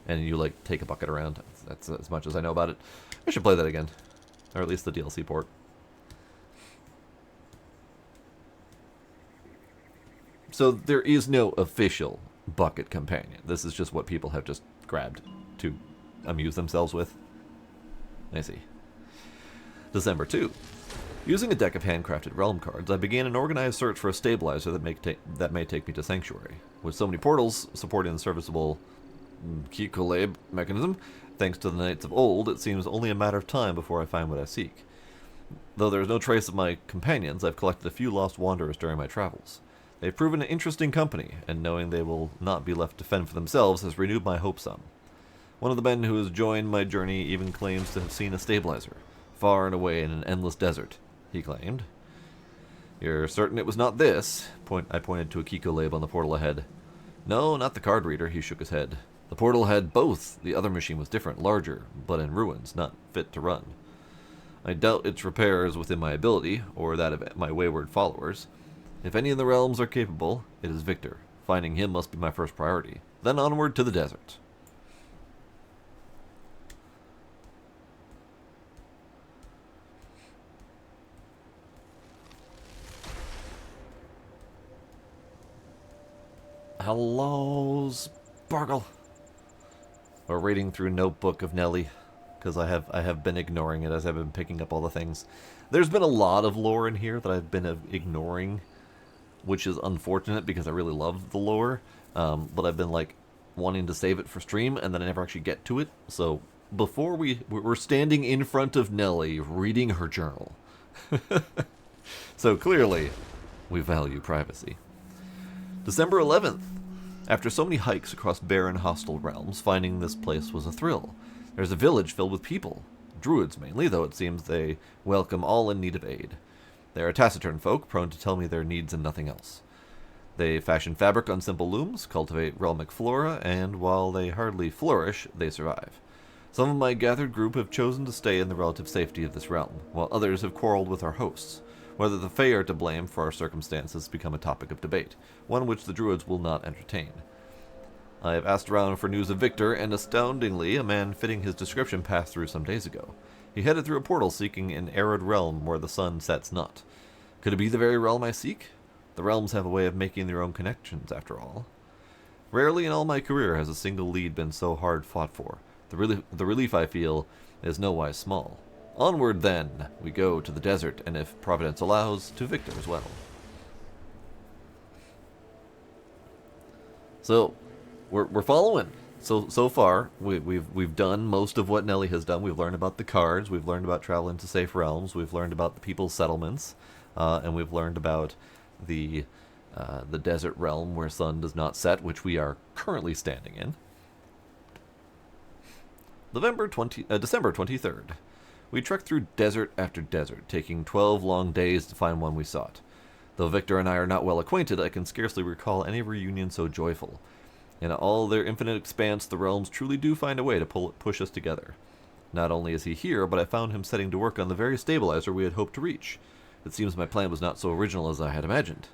and you like take a bucket around. That's as much as I know about it. I should play that again, or at least the DLC port. So there is no official bucket companion. This is just what people have just grabbed to amuse themselves with. I see. December 2. Using a deck of handcrafted realm cards, I began an organized search for a stabilizer that may take me to Sanctuary. With so many portals supporting the serviceable Kikolab mechanism, thanks to the Knights of Old, it seems only a matter of time before I find what I seek. Though there is no trace of my companions, I've collected a few lost wanderers during my travels. They've proven an interesting company, and knowing they will not be left to fend for themselves has renewed my hope some. One of the men who has joined my journey even claims to have seen a stabilizer, far and away in an endless desert, he claimed. You're certain it was not this? I pointed to a Kikolab on the portal ahead. No, not the card reader, he shook his head. The portal had both. The other machine was different, larger, but in ruins, not fit to run. I doubt its repair is within my ability, or that of my wayward followers. If any of the realms are capable, it is Victor. Finding him must be my first priority. Then onward to the desert. Hello, Sparkle. We're reading through Notebook of Nelly, because I have been ignoring it as I've been picking up all the things. There's been a lot of lore in here that I've been ignoring. which is unfortunate because I really love the lore, but I've been like wanting to save it for stream, and then I never actually get to it. So before we're standing in front of Nellie reading her journal. So clearly, we value privacy. December 11th. After so many hikes across barren, hostile realms, finding this place was a thrill. There's a village filled with people. Druids mainly, though it seems they welcome all in need of aid. They are taciturn folk, prone to tell me their needs and nothing else. They fashion fabric on simple looms, cultivate realmic flora, and while they hardly flourish, they survive. Some of my gathered group have chosen to stay in the relative safety of this realm, while others have quarreled with our hosts. Whether the Fae are to blame for our circumstances has become a topic of debate, one which the Druids will not entertain. I have asked around for news of Victor, and astoundingly, a man fitting his description passed through some days ago. He headed through a portal seeking an arid realm where the sun sets not. Could it be the very realm I seek? The realms have a way of making their own connections, after all. Rarely in all my career has a single lead been so hard fought for. The relief I feel is nowise small. Onward, then, we go to the desert, and if Providence allows, to Victor as well. So, we're following. So far, we've done most of what Nellie has done. We've learned about the cards. We've learned about traveling to safe realms. We've learned about the people's settlements, and we've learned about the desert realm where sun does not set, which we are currently standing in. December 23rd. We trekked through desert after desert, taking 12 long days to find one we sought. Though Victor and I are not well acquainted, I can scarcely recall any reunion so joyful. In all their infinite expanse, the realms truly do find a way to push us together. Not only is he here, but I found him setting to work on the very stabilizer we had hoped to reach. It seems my plan was not so original as I had imagined.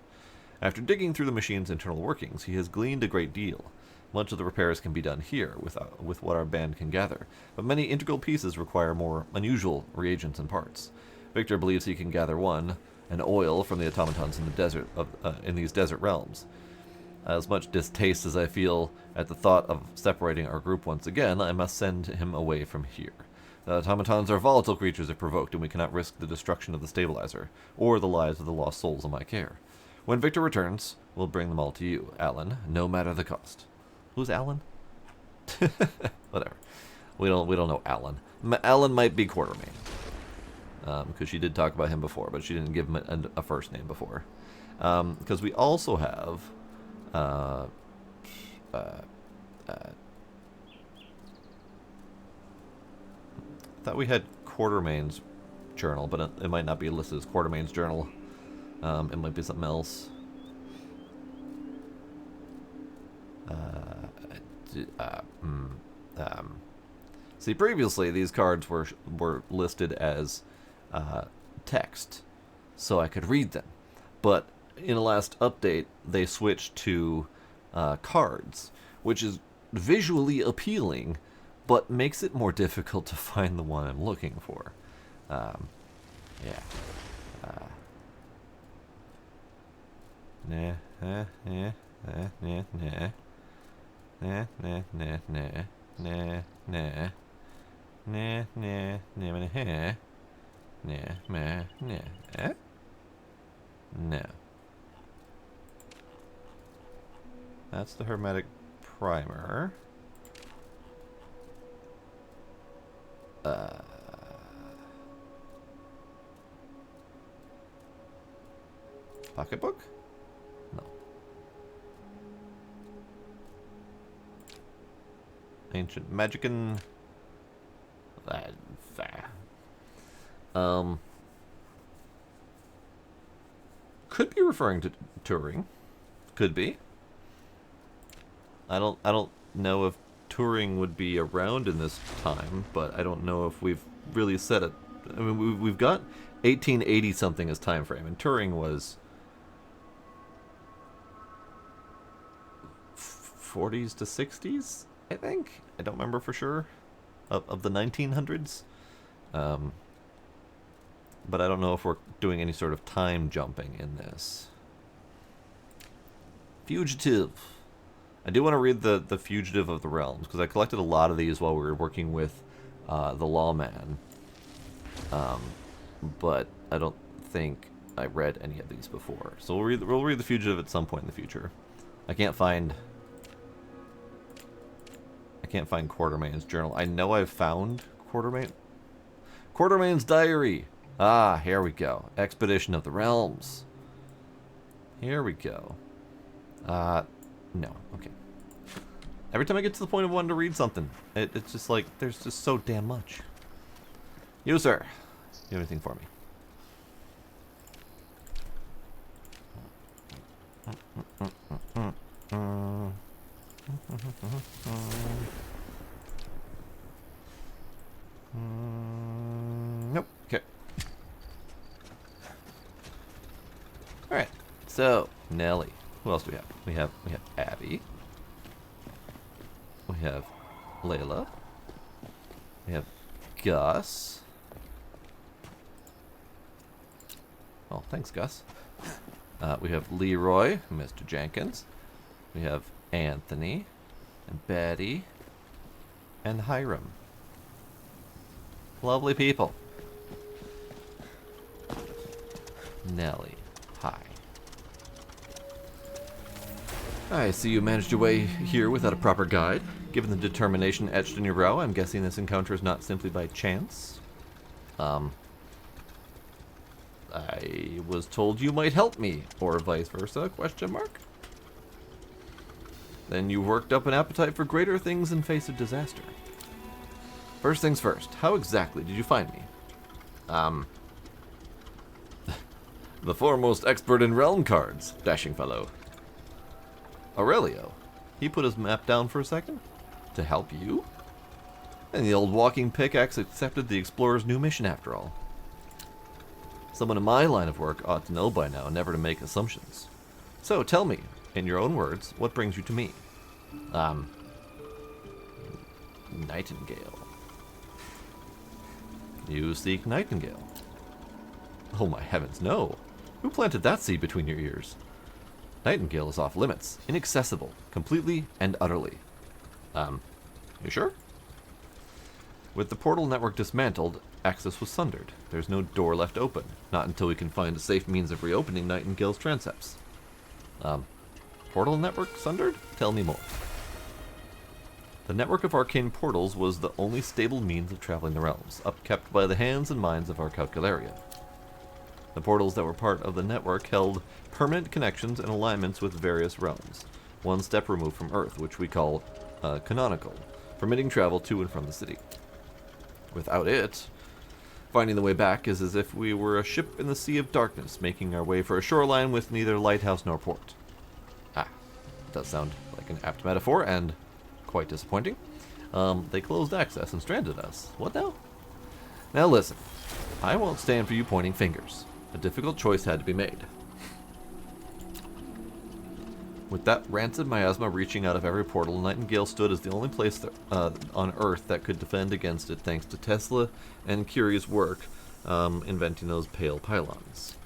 After digging through the machine's internal workings, he has gleaned a great deal. Much of the repairs can be done here, with what our band can gather, but many integral pieces require more unusual reagents and parts. Victor believes he can gather an oil from the automatons in the desert in these desert realms. As much distaste as I feel at the thought of separating our group once again, I must send him away from here. The automatons are volatile creatures if provoked, and we cannot risk the destruction of the stabilizer, or the lives of the lost souls in my care. When Victor returns, we'll bring them all to you, Alan, no matter the cost. Who's Alan? Whatever. We don't know Alan. Alan might be Quartermain, because she did talk about him before, but she didn't give him a first name before. Because we also have thought we had Quartermain's journal, but it might not be listed as Quartermain's journal. It might be something else. See, previously these cards were listed as text, so I could read them. But in the last update, they switched to cards, which is visually appealing, but makes it more difficult to find the one I'm looking for. Yeah. Nah, nah, nah, nah, nah, nah. Nah, nah, nah, nah, nah, nah. Nah, nah, nah, nah, nah, nah, nah. No. That's the hermetic primer. Pocketbook? No. Ancient Magician. Could be referring to Turing. Could be. I don't know if Turing would be around in this time, but I don't know if we've really set it. I mean, we've got 1880 something as time frame, and Turing was 40s to 60s, I think. I don't remember for sure of the 1900s. But I don't know if we're doing any sort of time jumping in this. Fugitive. I do want to read the Fugitive of the Realms, because I collected a lot of these while we were working with the Lawman. But I don't think I read any of these before. So we'll read The Fugitive at some point in the future. I can't find Quatermain's journal. I know I've found Quatermain's diary. Ah, here we go. Expedition of the Realms. Here we go. No. Okay. Every time I get to the point of wanting to read something, it's just like, there's just so damn much. You, sir. You have anything for me? Nope. Okay. Alright. So, Nelly. Who else do we have? We have Abby. We have Layla. We have Gus. Oh, thanks, Gus. We have Leroy, Mr. Jenkins. We have Anthony, and Betty, and Hiram. Lovely people. Nelly, hi. I see you managed your way here without a proper guide. Given the determination etched in your brow, I'm guessing this encounter is not simply by chance. I was told you might help me, or vice versa, question mark? Then you worked up an appetite for greater things in face of disaster. First things first, how exactly did you find me? The foremost expert in realm cards, dashing fellow. Aurelio. He put his map down for a second? To help you? And the old walking pickaxe accepted the explorer's new mission after all. Someone in my line of work ought to know by now never to make assumptions. So tell me, in your own words, what brings you to me? Nightingale. You seek Nightingale? Oh my heavens, no. Who planted that seed between your ears? Nightingale is off limits, inaccessible, completely and utterly. You sure? With the portal network dismantled, access was sundered. There's no door left open, not until we can find a safe means of reopening Nightingale's transepts. Portal network sundered? Tell me more. The network of arcane portals was the only stable means of traveling the realms, upkept by the hands and minds of our Calcularia. The portals that were part of the network held permanent connections and alignments with various realms, one step removed from Earth, which we call canonical, permitting travel to and from the city. Without it, finding the way back is as if we were a ship in the sea of darkness, making our way for a shoreline with neither lighthouse nor port. It does sound like an apt metaphor, and quite disappointing. They closed access and stranded us. What now? Now listen, I won't stand for you pointing fingers. A difficult choice had to be made. With that rancid miasma reaching out of every portal, Nightingale stood as the only place on Earth that could defend against it, thanks to Tesla and Curie's work inventing those pale pylons.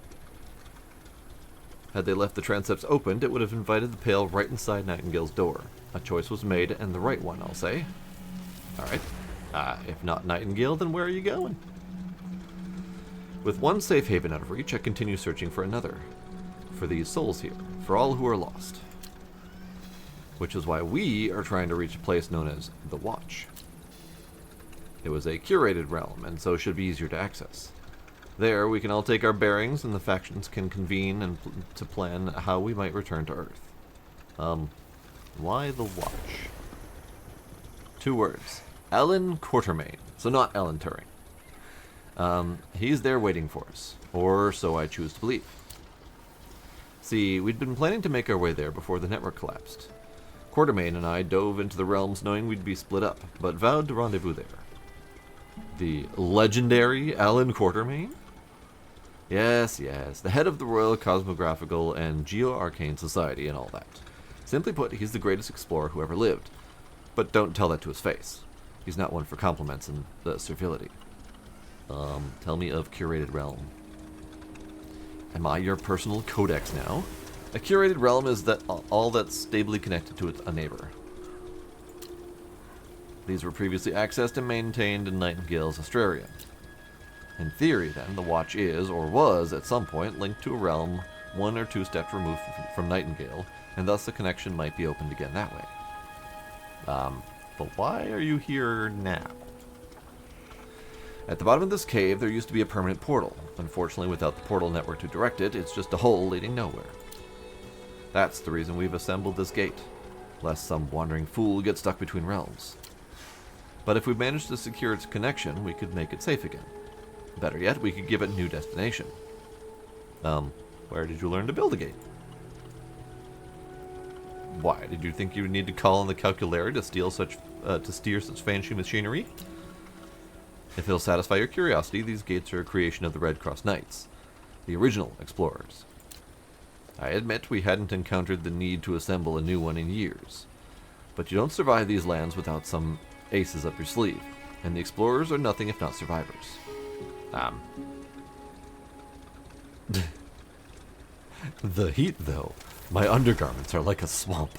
Had they left the transepts opened, it would have invited the pale right inside Nightingale's door. A choice was made, and the right one, I'll say. Alright. If not Nightingale, then where are you going? With one safe haven out of reach, I continue searching for another. For these souls here. For all who are lost. Which is why we are trying to reach a place known as the Watch. It was a curated realm, and so should be easier to access. There, we can all take our bearings, and the factions can convene and to plan how we might return to Earth. Why the Watch? 2 words. Alan Quatermain. So not Alan Turing. He's there waiting for us. Or so I choose to believe. See, we'd been planning to make our way there before the network collapsed. Quatermain and I dove into the realms knowing we'd be split up, but vowed to rendezvous there. The legendary Alan Quatermain? Yes, the head of the Royal Cosmographical and Geo-Arcane Society and all that. Simply put, he's the greatest explorer who ever lived. But don't tell that to his face. He's not one for compliments and servility. Tell me of Curated Realm. Am I your personal codex now? A curated realm is that all that's stably connected to a neighbor. These were previously accessed and maintained in Nightingale's Australia. In theory, then, the watch is, or was at some point, linked to a realm 1 or 2 steps removed from Nightingale, and thus the connection might be opened again that way. But why are you here now? At the bottom of this cave, there used to be a permanent portal. Unfortunately, without the portal network to direct it, it's just a hole leading nowhere. That's the reason we've assembled this gate, lest some wandering fool get stuck between realms. But if we manage to secure its connection, we could make it safe again. Better yet, we could give it a new destination. Where did you learn to build a gate? Why, did you think you would need to call on the Calculary to steer such fancy machinery? If it'll satisfy your curiosity, these gates are a creation of the Red Cross Knights, the original explorers. I admit we hadn't encountered the need to assemble a new one in years. But you don't survive these lands without some aces up your sleeve, and the explorers are nothing if not survivors. The heat, though. My undergarments are like a swamp.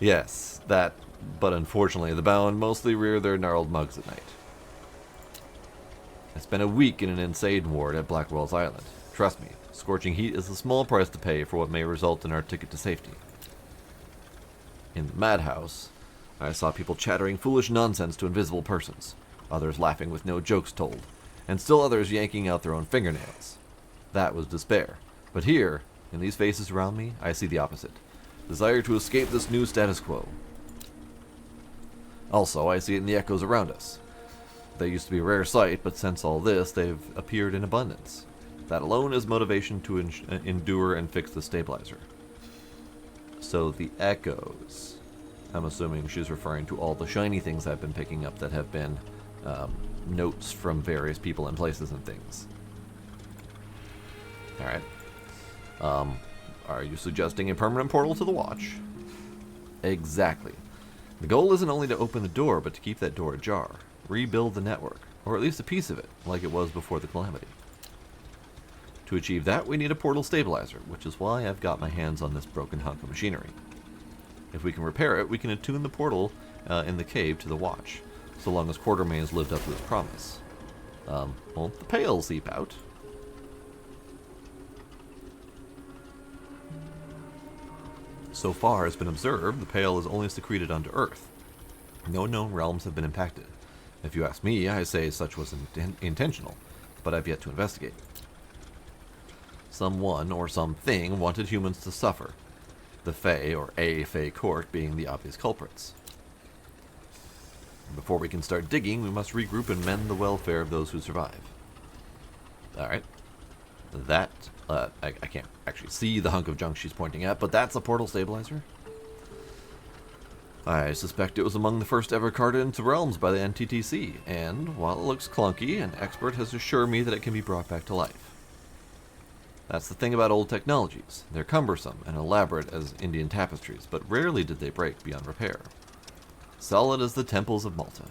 Yes, that, but unfortunately the Bound mostly rear their gnarled mugs at night. I spent a week in an insane ward at Blackwell's Island. Trust me, scorching heat is a small price to pay for what may result in our ticket to safety. In the madhouse, I saw people chattering foolish nonsense to invisible persons, others laughing with no jokes told, and still others yanking out their own fingernails. That was despair. But here, in these faces around me, I see the opposite. Desire to escape this new status quo. Also, I see it in the echoes around us. They used to be a rare sight, but since all this, they've appeared in abundance. That alone is motivation to endure and fix the stabilizer. So the echoes. I'm assuming she's referring to all the shiny things I've been picking up that have been notes from various people and places and things. Alright. Are you suggesting a permanent portal to the watch? Exactly. The goal isn't only to open the door, but to keep that door ajar. Rebuild the network, or at least a piece of it, like it was before the calamity. To achieve that, we need a portal stabilizer, which is why I've got my hands on this broken hunk of machinery. If we can repair it, we can attune the portal in the cave to the watch, so long as Quartermain's lived up to his promise. Won't the pail seep out? So far as been observed, the pale is only secreted onto Earth. No known realms have been impacted. If you ask me, I say such was intentional, but I've yet to investigate. Someone or something wanted humans to suffer, the Fae or a Fae court being the obvious culprits. Before we can start digging, we must regroup and mend the welfare of those who survive. Alright. That, I can't actually see the hunk of junk she's pointing at, but that's a portal stabilizer? I suspect it was among the first ever carted into realms by the NTTC, and while it looks clunky, an expert has assured me that it can be brought back to life. That's the thing about old technologies. They're cumbersome and elaborate as Indian tapestries, but rarely did they break beyond repair. Solid as the temples of Malta.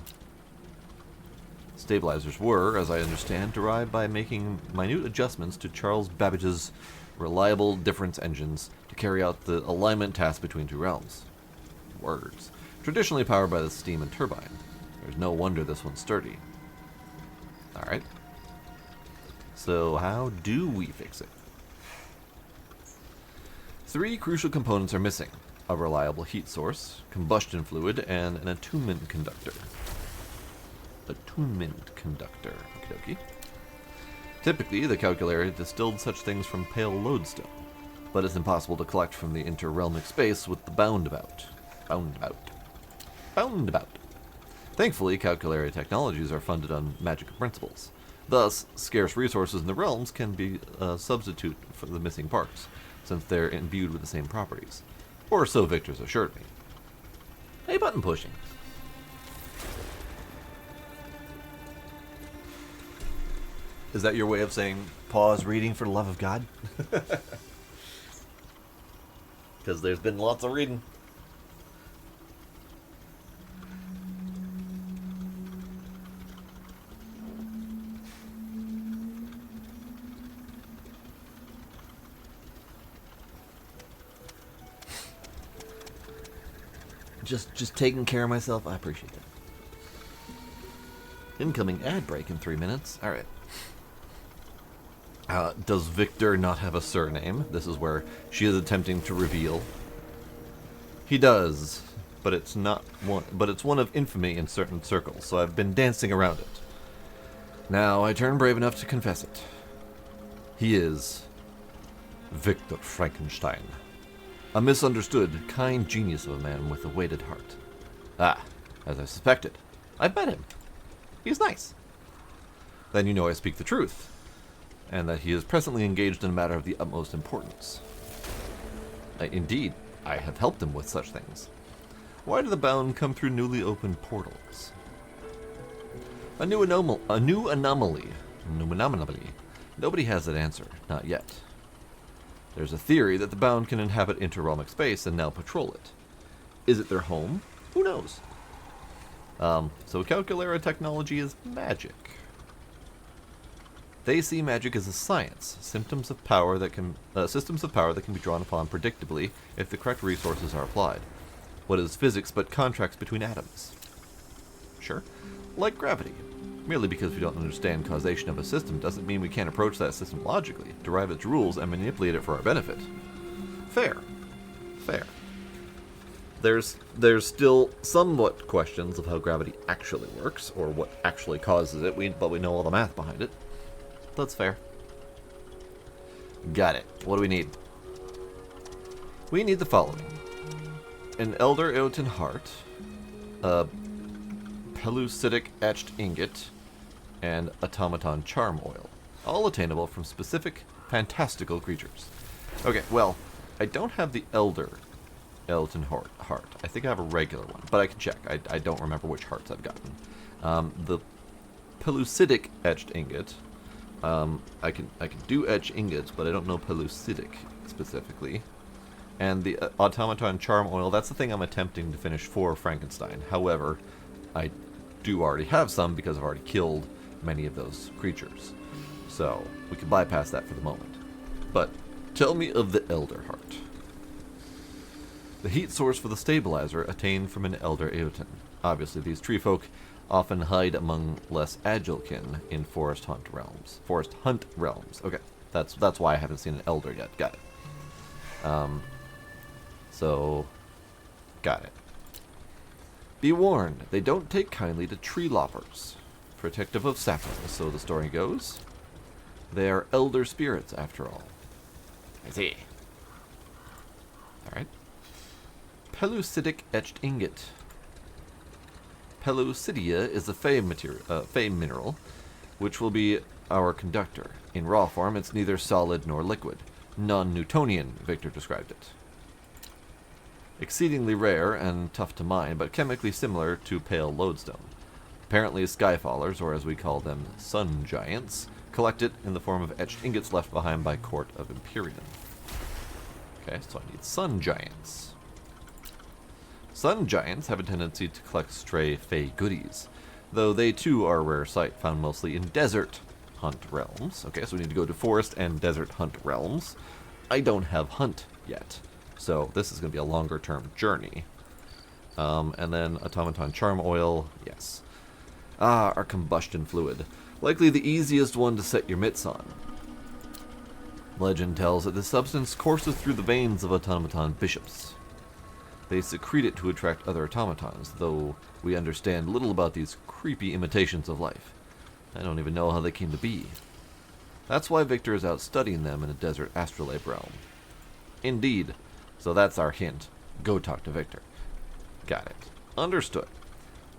Stabilizers were, as I understand, derived by making minute adjustments to Charles Babbage's reliable difference engines to carry out the alignment task between two realms. Words. Traditionally powered by the steam and turbine. There's no wonder this one's sturdy. Alright. So how do we fix it? 3 crucial components are missing. A reliable heat source, combustion fluid, and an attunement conductor. Attunement conductor. Okie dokie. Typically, the Calculary distilled such things from pale lodestone, but it's impossible to collect from the interrealmic space with the boundabout. Boundabout. Thankfully, Calculary technologies are funded on magical principles. Thus, scarce resources in the realms can be a substitute for the missing parts, since they're imbued with the same properties. Or so Victor's assured me. Hey, button pushing. Is that your way of saying, pause reading for the love of God? Because there's been lots of reading. Just taking care of myself, I appreciate that. Incoming ad break in 3 minutes. Alright. Does Victor not have a surname? This is where she is attempting to reveal. He does, but it's not one. But it's one of infamy in certain circles, so I've been dancing around it. Now I turn brave enough to confess it. He is Victor Frankenstein, a misunderstood, kind genius of a man with a weighted heart. Ah, as I suspected. I've met him. He's nice. Then you know I speak the truth, and that he is presently engaged in a matter of the utmost importance. Indeed, I have helped him with such things. Why do the bound come through newly opened portals? A new anomaly. Nobody has that answer, not yet. There's a theory that the bound can inhabit interrealmic space and now patrol it. Is it their home? Who knows? So Calculera technology is magic. They see magic as a science, systems of power that can be drawn upon predictably if the correct resources are applied. What is physics but contracts between atoms? Sure. Like gravity. Merely because we don't understand causation of a system doesn't mean we can't approach that system logically, derive its rules, and manipulate it for our benefit. Fair. Fair. There's still somewhat questions of how gravity actually works, or what actually causes it, but we know all the math behind it. That's fair. Got it. What do we need? We need the following. An Elder Eoten heart, a pellucidic etched ingot, and automaton charm oil. All attainable from specific, fantastical creatures. Okay, well, I don't have the Elder Eoten heart. I think I have a regular one, but I can check. I don't remember which hearts I've gotten. The pellucidic etched ingot, I can do etch ingots, but I don't know pellucidic specifically. And the automaton charm oil, that's the thing I'm attempting to finish for Frankenstein. However, I do already have some because I've already killed many of those creatures. So, we can bypass that for the moment. But, tell me of the Elder Heart. The heat source for the stabilizer attained from an Elder Eoten. Obviously, these tree folk often hide among less agile kin in forest hunt realms. Okay, that's why I haven't seen an Elder yet. Got it. So, got it. Be warned, they don't take kindly to tree loppers. Protective of saplings, so the story goes. They are elder spirits, after all. I see. Alright. Pellucidic etched ingot. Pellucidia is a fey mineral, which will be our conductor. In raw form, it's neither solid nor liquid. Non-Newtonian, Victor described it. Exceedingly rare and tough to mine, but chemically similar to pale lodestone. Apparently skyfallers, or as we call them, sun giants, collect it in the form of etched ingots left behind by Court of Empyrean. Okay, so I need sun giants. Sun giants have a tendency to collect stray fey goodies, though they too are a rare sight found mostly in desert hunt realms. Okay, so we need to go to forest and desert hunt realms. I don't have hunt yet, so this is going to be a longer term journey. And then automaton charm oil, yes. Ah, our combustion fluid. Likely the easiest one to set your mitts on. Legend tells that this substance courses through the veins of automaton bishops. They secrete it to attract other automatons, though we understand little about these creepy imitations of life. I don't even know how they came to be. That's why Victor is out studying them in a desert astrolabe realm. Indeed. So that's our hint. Go talk to Victor. Got it. Understood.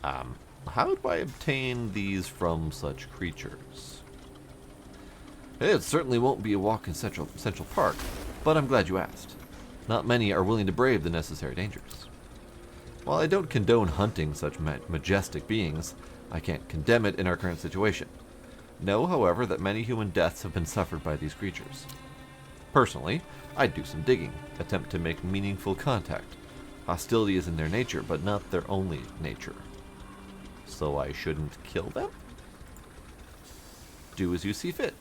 How do I obtain these from such creatures? It certainly won't be a walk in Central Park, but I'm glad you asked. Not many are willing to brave the necessary dangers. While I don't condone hunting such majestic beings, I can't condemn it in our current situation. Know, however, that many human deaths have been suffered by these creatures. Personally, I'd do some digging, attempt to make meaningful contact. Hostility is in their nature, but not their only nature. So I shouldn't kill them? Do as you see fit.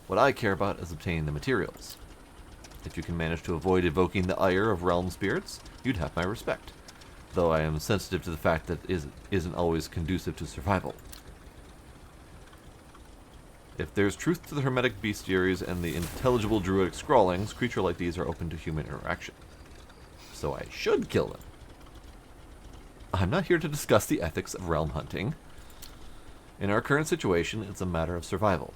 What I care about is obtaining the materials. If you can manage to avoid evoking the ire of realm spirits, you'd have my respect, though I am sensitive to the fact that it isn't always conducive to survival. If there's truth to the hermetic bestiaries and the intelligible druidic scrawlings, creatures like these are open to human interaction. So I should kill them. I'm not here to discuss the ethics of realm hunting. In our current situation, it's a matter of survival.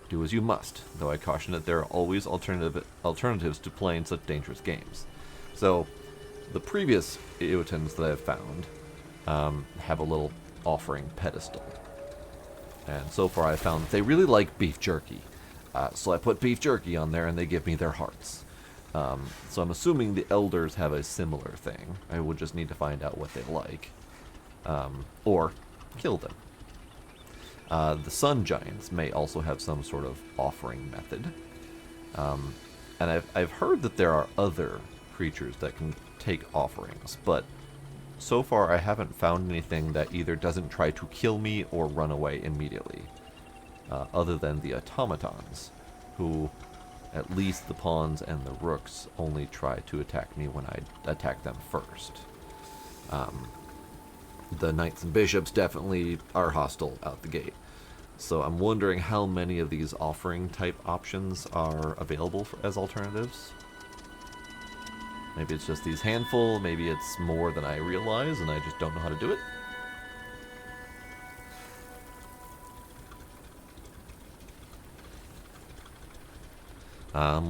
Do as you must, though I caution that there are always alternatives to playing such dangerous games. So, the previous Eotans that I've found have a little offering pedestal. And so far I've found that they really like beef jerky. So I put beef jerky on there and they give me their hearts. So I'm assuming the elders have a similar thing. I would just need to find out what they like. Or kill them. The sun giants may also have some sort of offering method. And I've heard that there are other creatures that can take offerings, but so far I haven't found anything that either doesn't try to kill me or run away immediately. Other than the automatons, who, at least the pawns and the rooks, only try to attack me when I attack them first. The knights and bishops definitely are hostile out the gate. So I'm wondering how many of these offering type options are available as alternatives. Maybe it's just these handful, maybe it's more than I realize and I just don't know how to do it.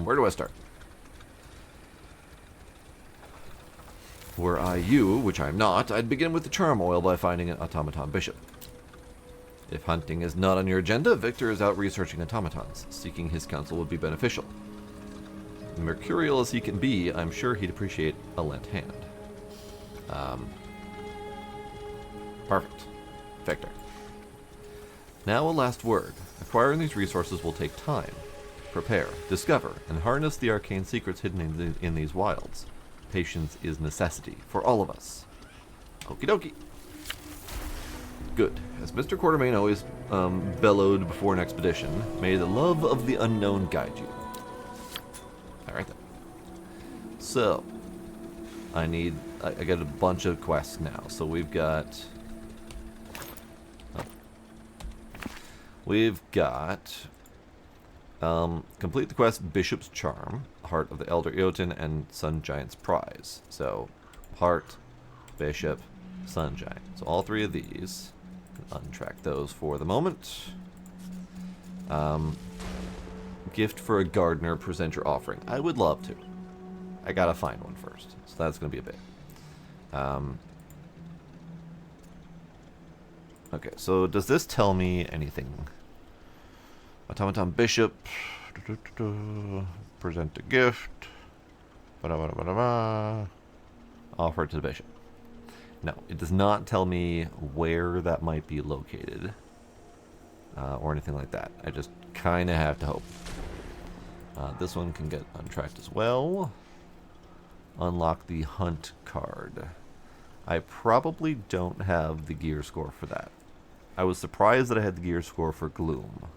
Where do I start? Were I you, which I'm not, I'd begin with the charm oil by finding an automaton bishop. If hunting is not on your agenda, Victor is out researching automatons. Seeking his counsel would be beneficial. Mercurial as he can be, I'm sure he'd appreciate a lent hand. Perfect. Victor. Now a last word. Acquiring these resources will take time. Prepare, discover, and harness the arcane secrets hidden in these wilds. Patience is necessity for all of us. Okie dokie. Good. As Mr. Quartermain always bellowed before an expedition, may the love of the unknown guide you. Alright then. So, I got a bunch of quests now. So we've got... complete the quest Bishop's Charm, Heart of the Elder Eoten, and Sun Giant's Prize. So, Heart, Bishop, Sun Giant. So all three of these. Untrack those for the moment. Gift for a gardener, present your offering. I would love to. I gotta find one first. So that's gonna be a bit. Okay, so does this tell me anything? Automaton Bishop. Present a gift. Offer it to the bishop. No, it does not tell me where that might be located. Or anything like that. I just kind of have to hope. This one can get untracked as well. Unlock the hunt card. I probably don't have the gear score for that. I was surprised that I had the gear score for Gloom.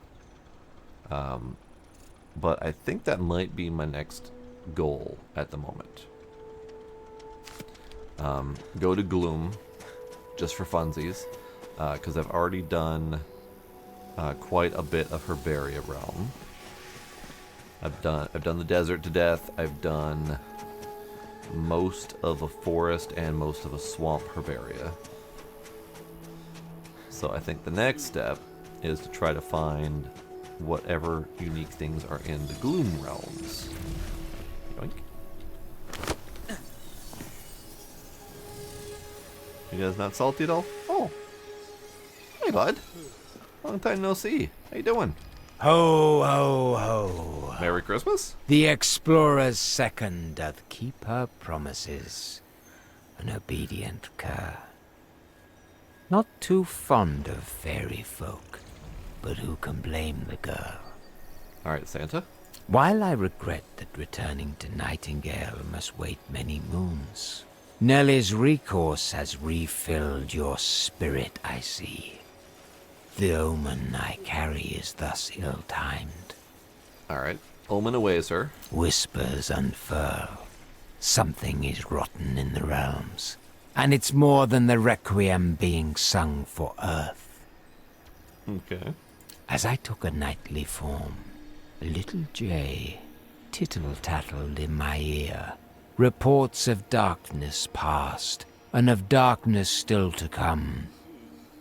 But I think that might be my next goal at the moment. Go to Gloom, just for funsies, because I've already done quite a bit of Herbaria Realm. I've done the desert to death. I've done most of a forest and most of a swamp Herbaria. So I think the next step is to try to find whatever unique things are in the Gloom realms. Yoink. You guys not salty at all? Oh. Hey, bud. Long time no see. How you doing? Ho, ho, ho. Merry Christmas? The explorer's second doth keep her promises. An obedient cur. Not too fond of fairy folk, but who can blame the girl? Alright, Santa. While I regret that returning to Nightingale must wait many moons, Nellie's recourse has refilled your spirit, I see. The omen I carry is thus ill-timed. Alright. Omen away, sir. Whispers unfurl. Something is rotten in the realms. And it's more than the requiem being sung for Earth. Okay. As I took a nightly form, a little jay tittle-tattled in my ear. Reports of darkness past, and of darkness still to come.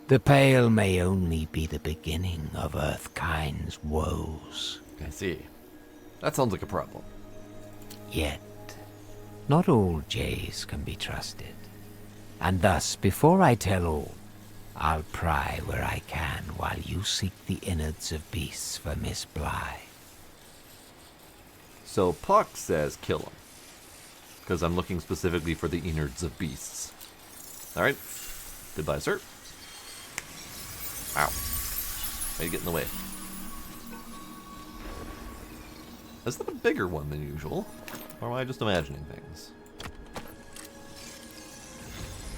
The Pale may only be the beginning of Earthkind's woes. I see. That sounds like a problem. Yet, not all jays can be trusted. And thus, before I tell all, I'll pry where I can while you seek the innards of beasts for Miss Bly. So Puck says kill him. Because I'm looking specifically for the innards of beasts. Alright. Goodbye, sir. Ow. Why you get in the way? Is that a bigger one than usual? Or am I just imagining things?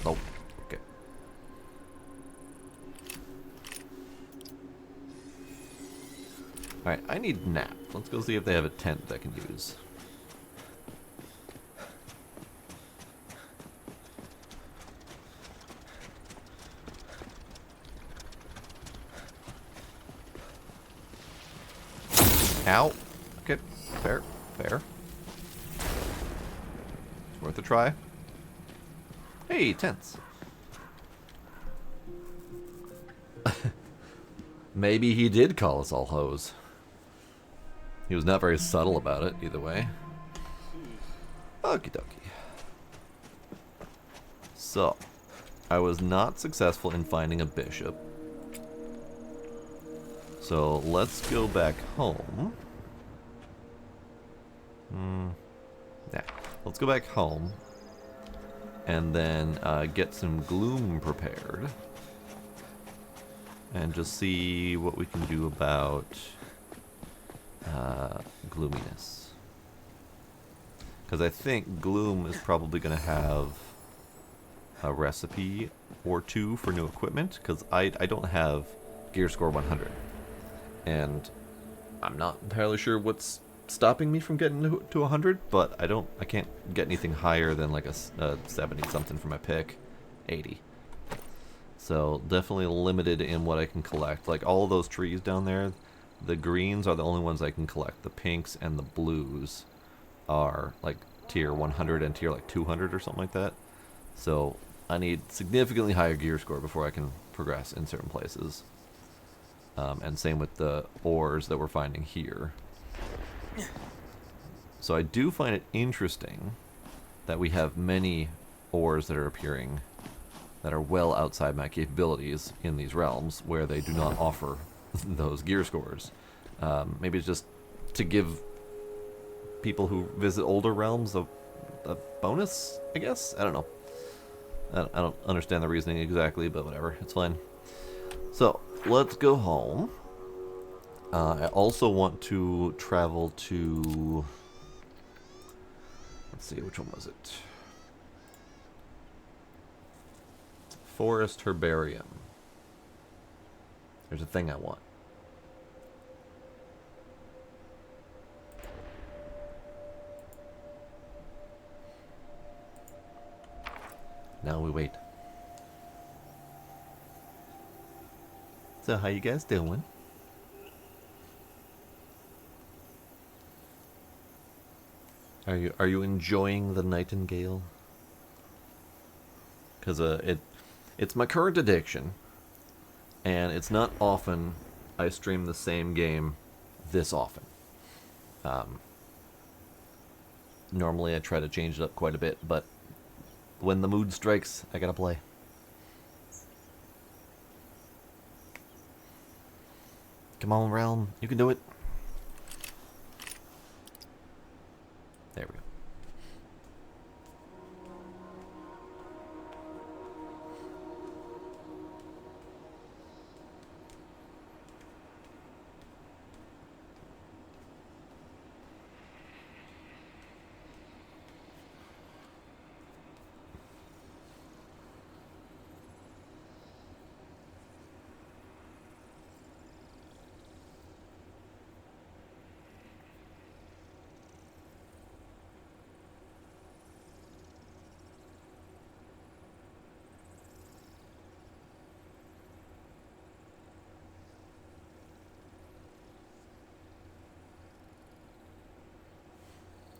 Oh, okay. Alright, I need nap. Let's go see if they have a tent that I can use. Ow. Okay, fair, fair. It's worth a try. Hey, tents. Maybe he did call us all hoes. He was not very subtle about it, either way. Okie dokie. So, I was not successful in finding a bishop. So, let's go back home. Yeah, let's go back home. And then get some gloom prepared. And just see what we can do about gloominess. Because I think gloom is probably going to have a recipe or two for new equipment. Because I don't have gear score 100. And I'm not entirely sure what's stopping me from getting to 100, but I can't get anything higher than like a 70 something for my pick. 80. So definitely limited in what I can collect. Like all of those trees down there, the greens are the only ones I can collect. The pinks and the blues are like tier 100 and tier like 200 or something like that. So I need significantly higher gear score before I can progress in certain places. And same with the ores that we're finding here. So I do find it interesting that we have many ores that are appearing that are well outside my capabilities in these realms where they do not offer those gear scores. Maybe it's just to give people who visit older realms a bonus, I guess? I don't know. I don't understand the reasoning exactly, but whatever. It's fine. So, let's go home. I also want to travel to... Let's see, which one was it? Forest Herbarium. There's a thing I want. Now we wait. So how you guys doing? Are you enjoying the Nightingale? Because it's my current addiction, and it's not often I stream the same game this often. Normally I try to change it up quite a bit, but when the mood strikes, I gotta play. Come on, Realm, you can do it. There we go.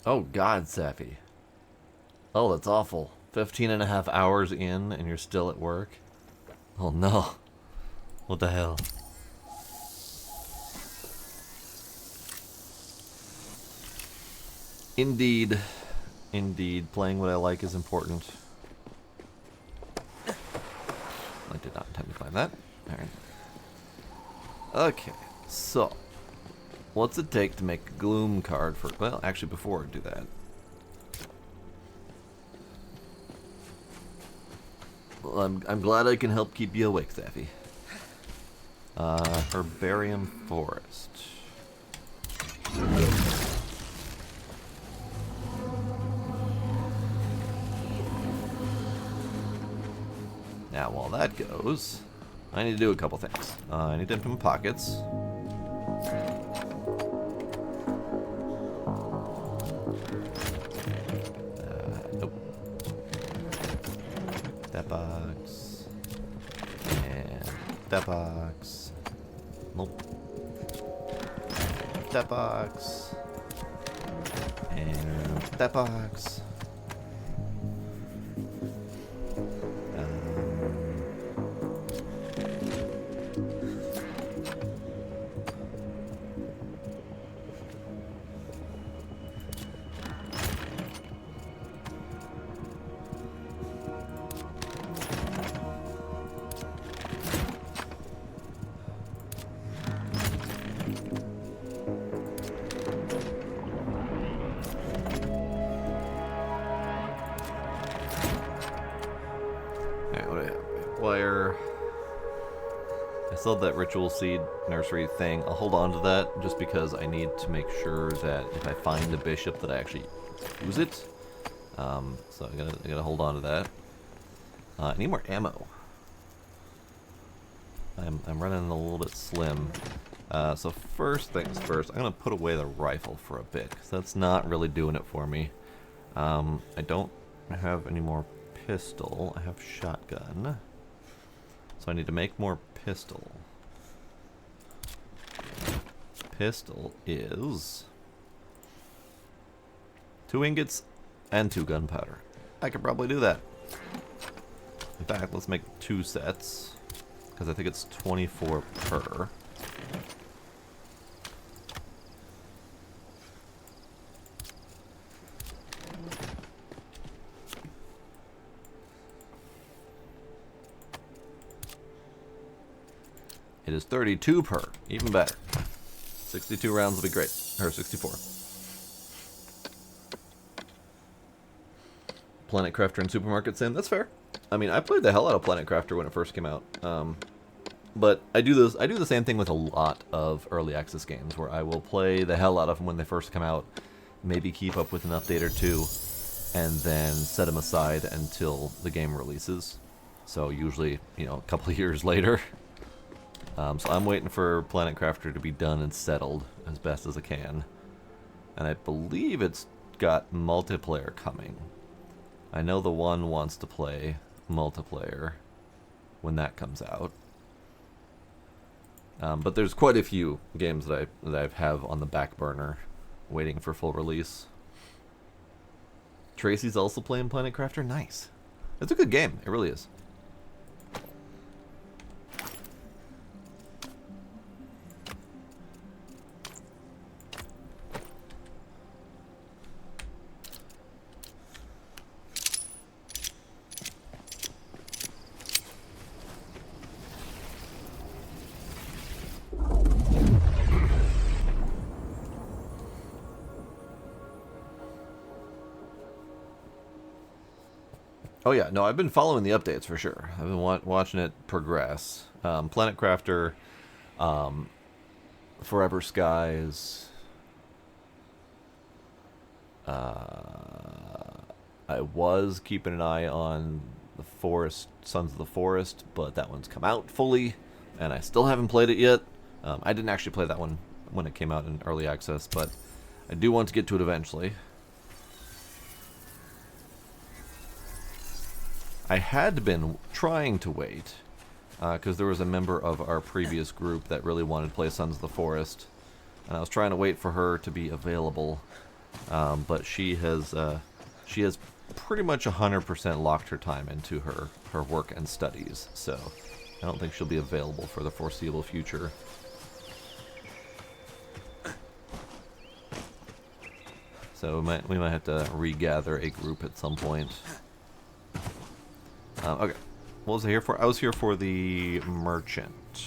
Oh God, Sappy. Oh, that's awful. 15.5 hours in and you're still at work? Oh no. What the hell? Indeed. Indeed. Playing what I like is important. I did not intend to climb that. Alright. Okay, so. What's it take to make a Gloom card for... Well, actually, before I do that. Well, I'm glad I can help keep you awake, Sappy. Herbarium Forest. Now, while that goes, I need to do a couple things. I need to empty my pockets. Nope. That box. And that box. Nope. That box. And that box. Wire. I still have that ritual seed nursery thing. I'll hold on to that just because I need to make sure that if I find a bishop that I actually use it. So I gotta hold on to that. I need more ammo. I'm running a little bit slim. So first things first, I'm gonna put away the rifle for a bit because that's not really doing it for me. I don't have any more pistol. I have shotgun. So I need to make more pistol. Pistol is 2 ingots and 2 gunpowder. I could probably do that. In fact, let's make 2 sets because I think it's 24 per. It is 32 per, even better. 62 rounds will be great, or 64. Planet Crafter and Supermarket Sim, that's fair. I mean, I played the hell out of Planet Crafter when it first came out. But I do the same thing with a lot of early access games, where I will play the hell out of them when they first come out, maybe keep up with an update or two, and then set them aside until the game releases. So usually, you know, a couple of years later. So I'm waiting for Planet Crafter to be done and settled as best as I can. And I believe it's got multiplayer coming. I know the one wants to play multiplayer when that comes out. But there's quite a few games that I have on the back burner waiting for full release. Tracy's also playing Planet Crafter? Nice. It's a good game. It really is. Oh yeah, no, I've been following the updates for sure. I've been watching it progress. Planet Crafter, Forever Skies. I was keeping an eye on the Forest, Sons of the Forest, but that one's come out fully, and I still haven't played it yet. I didn't actually play that one when it came out in early access, but I do want to get to it eventually. I had been trying to wait, because there was a member of our previous group that really wanted to play Sons of the Forest, and I was trying to wait for her to be available, but she has pretty much 100% locked her time into her work and studies, so I don't think she'll be available for the foreseeable future. So we might have to regather a group at some point. Okay, what was I here for? I was here for the merchant.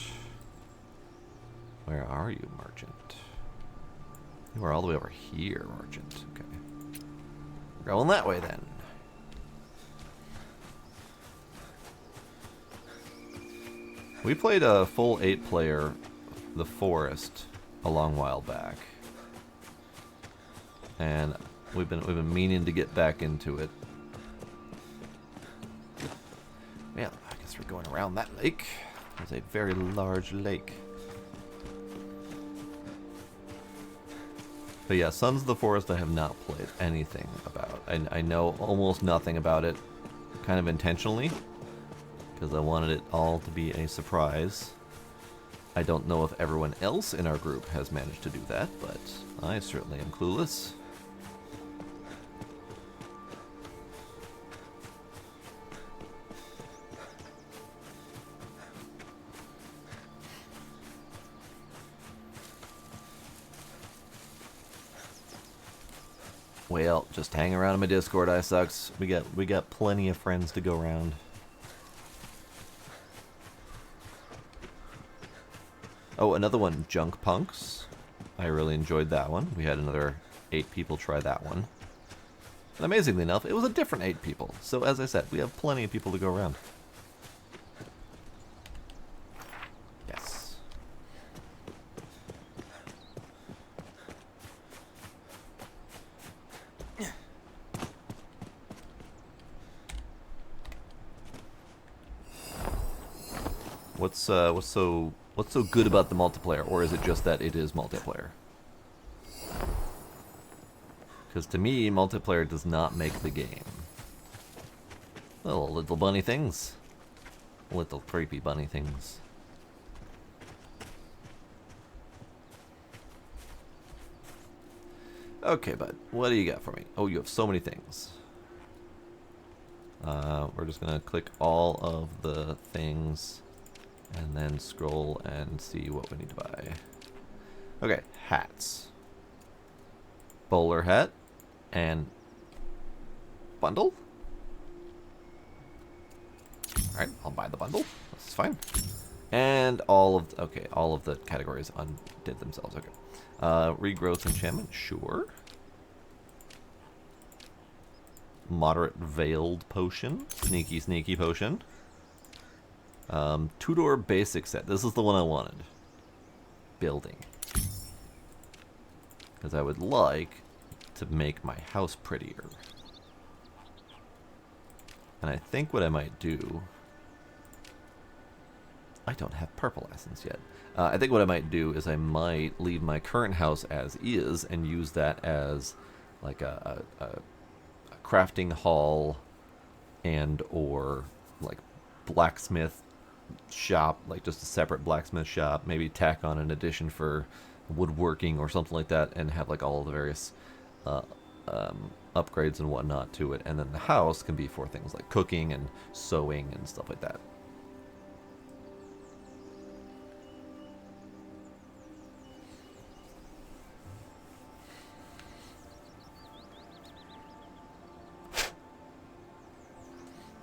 Where are you, merchant? You are all the way over here, merchant. Okay. We're going that way then. We played a full 8-player The Forest a long while back. And we've been meaning to get back into it. Yeah, I guess we're going around that lake. It's a very large lake. But yeah, Sons of the Forest I have not played anything about. I know almost nothing about it, kind of intentionally, because I wanted it all to be a surprise. I don't know if everyone else in our group has managed to do that, but I certainly am clueless. Well, just hang around in my Discord, I sucks. We got plenty of friends to go around. Oh, another one, Junk Punks. I really enjoyed that one. We had another 8 people try that one. And amazingly enough, it was a different 8 people. So as I said, we have plenty of people to go around. Yes. What's so good about the multiplayer, or is it just that it is multiplayer? Because to me, multiplayer does not make the game. Little bunny things. Little creepy bunny things. Okay, bud. What do you got for me? Oh, you have so many things. We're just gonna click all of the things and then scroll and see what we need to buy. Okay, hats. Bowler hat and bundle. Alright, I'll buy the bundle. This is fine. And all of the categories undid themselves. Okay. Regrowth enchantment, sure. Moderate veiled potion. Sneaky potion. Two-door basic set. This is the one I wanted. Building. Because I would like to make my house prettier. And I think what I might do... I don't have purple essence yet. I think what I might do is I might leave my current house as is and use that as like a crafting hall and or like blacksmith shop, like just a separate blacksmith shop, maybe tack on an addition for woodworking or something like that, and have like all of the various upgrades and whatnot to it, and then the house can be for things like cooking and sewing and stuff like that.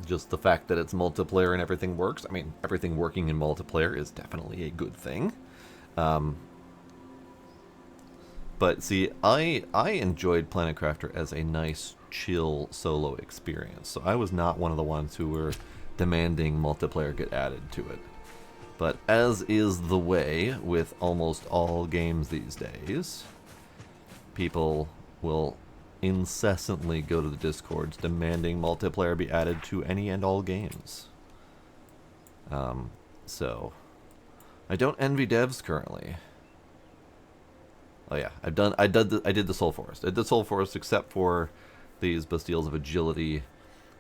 Just the fact that it's multiplayer and everything works. I mean, everything working in multiplayer is definitely a good thing. But see, I enjoyed Planet Crafter as a nice, chill solo experience. So I was not one of the ones who were demanding multiplayer get added to it. But as is the way with almost all games these days, people will incessantly go to the Discords demanding multiplayer be added to any and all games. So I don't envy devs currently. Oh yeah, I did the Soul Forest. I did Soul Forest except for these Bastilles of Agility,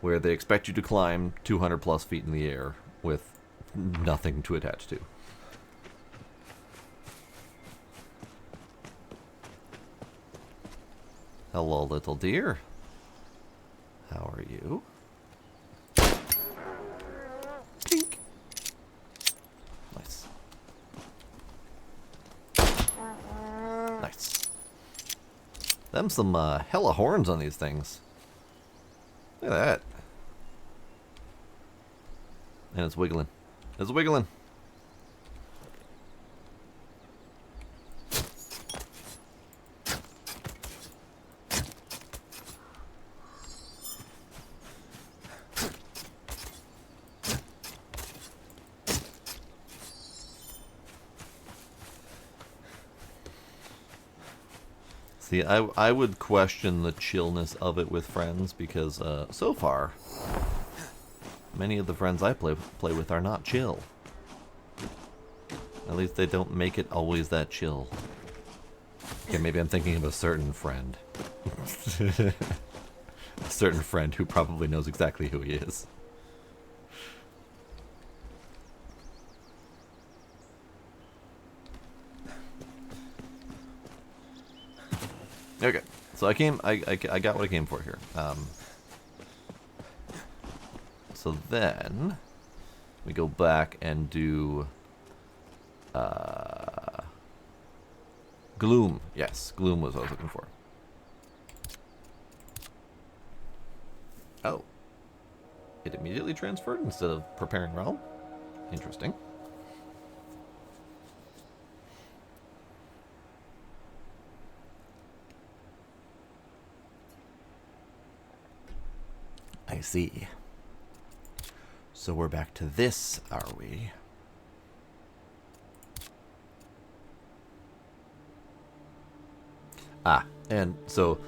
where they expect you to climb 200 plus feet in the air with nothing to attach to. Hello, little dear. How are you? Pink. Nice. Nice. Them some hella horns on these things. Look at that. And it's wiggling. It's wiggling. See, I would question the chillness of it with friends because so far, many of the friends I play with are not chill. At least they don't make it always that chill. Okay, maybe I'm thinking of a certain friend. A certain friend who probably knows exactly who he is. Okay, so I got what I came for here. So then we go back and do Gloom. Yes, Gloom was what I was looking for. Oh, it immediately transferred instead of preparing realm. Interesting. I see. So we're back to this, are we? Ah, and so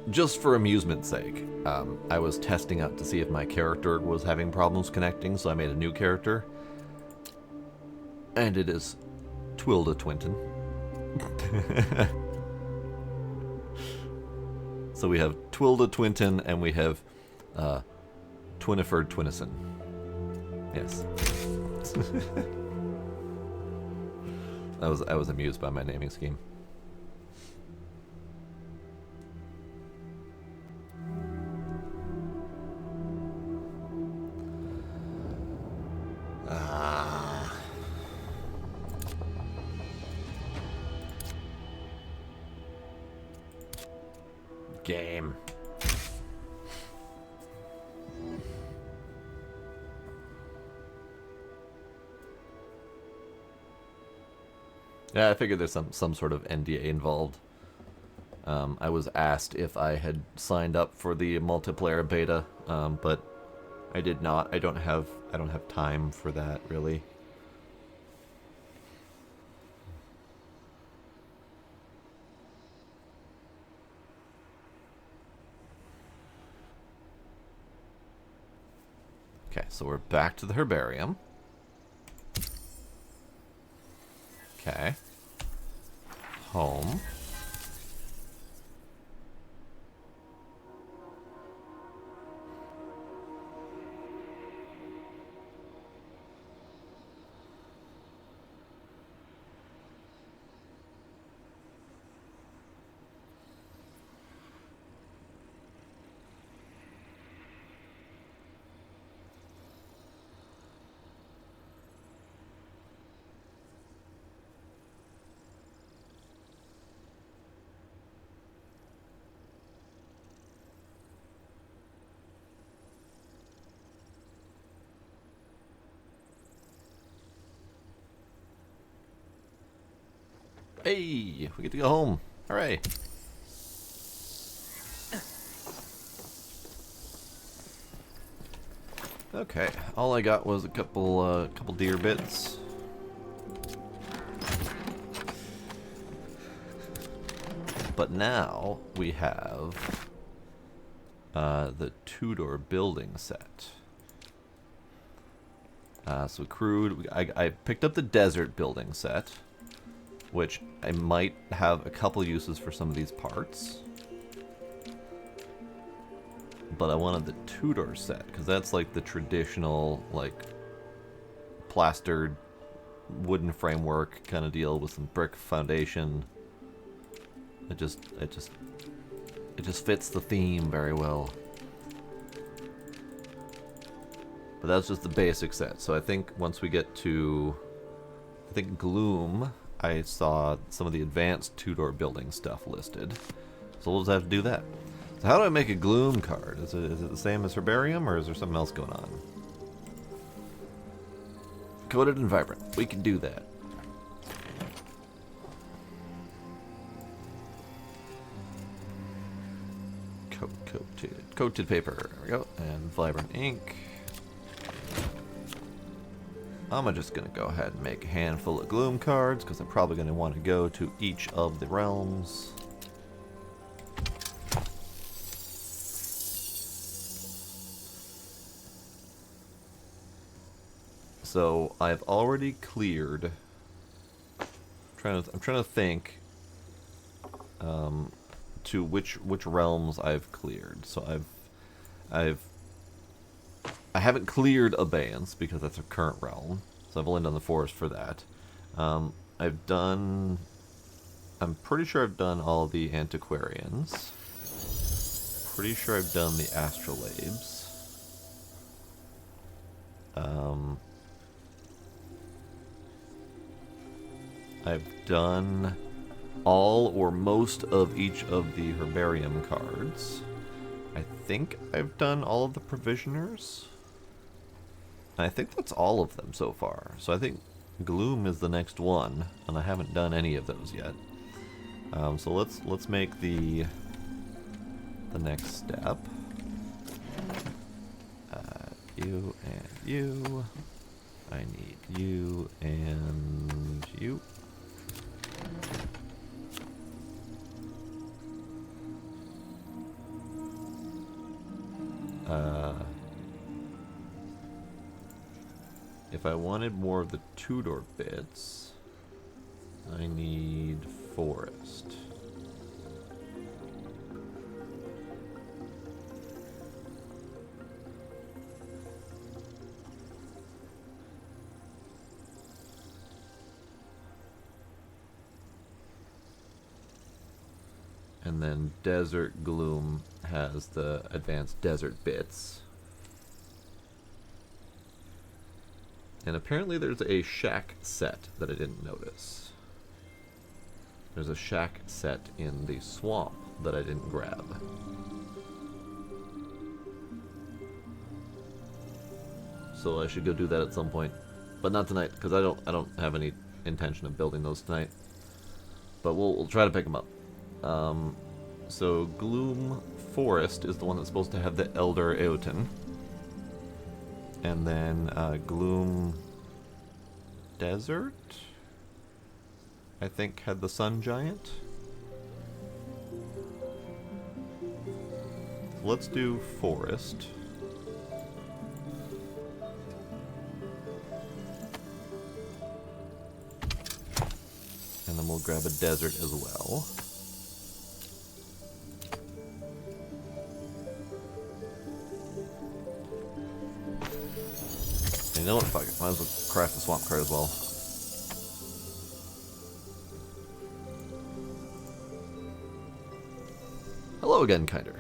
just for amusement's sake, I was testing out to see if my character was having problems connecting, so I made a new character. And it is Twilda Twinton. So we have Twilda Twinton and we have Twiniford Twinison. Yes. I was amused by my naming scheme. Game. Yeah, I figured there's some sort of NDA involved. I was asked if I had signed up for the multiplayer beta, but I did not. I don't have time for that really. Okay, so we're back to the herbarium. Okay. Home. Hey, we get to go home. Hooray. Okay, all I got was a couple deer bits. But now we have the two-door building set. So crude, I picked up the desert building set, which I might have a couple uses for some of these parts. But I wanted the two-door set, because that's like the traditional, like, plastered wooden framework kind of deal with some brick foundation. It just fits the theme very well. But that's just the basic set. So I think once we get to, I think Gloom, I saw some of the advanced two-door building stuff listed. So we'll just have to do that. So how do I make a Gloom card? Is it the same as Herbarium, or is there something else going on? Coated and vibrant. We can do that. Coated paper. There we go. And vibrant ink. I'm just going to go ahead and make a handful of Gloom cards, because I'm probably going to want to go to each of the realms. So I've already cleared. I'm trying to think to which realms I've cleared. So I haven't cleared Abeyance because that's a current realm. So I've only done the forest for that. I'm pretty sure I've done all the antiquarians. Pretty sure I've done the astrolabes. I've done all or most of each of the herbarium cards. I think I've done all of the provisioners. And I think that's all of them so far. So I think Gloom is the next one, and I haven't done any of those yet. So let's make the next step. You and you. I need you and you. If I wanted more of the two-door bits, I need forest. And then Desert Gloom has the advanced desert bits. And apparently there's a shack set that I didn't notice. There's a shack set in the swamp that I didn't grab. So I should go do that at some point. But not tonight, because I don't have any intention of building those tonight. But we'll try to pick them up. So Gloom Forest is the one that's supposed to have the Elder Eoten. And then Gloom Desert, I think, had the Sun Giant. Let's do Forest. And then we'll grab a Desert as well. You know what? Fuck it. Might as well craft the swamp card as well. Hello again, Kinder.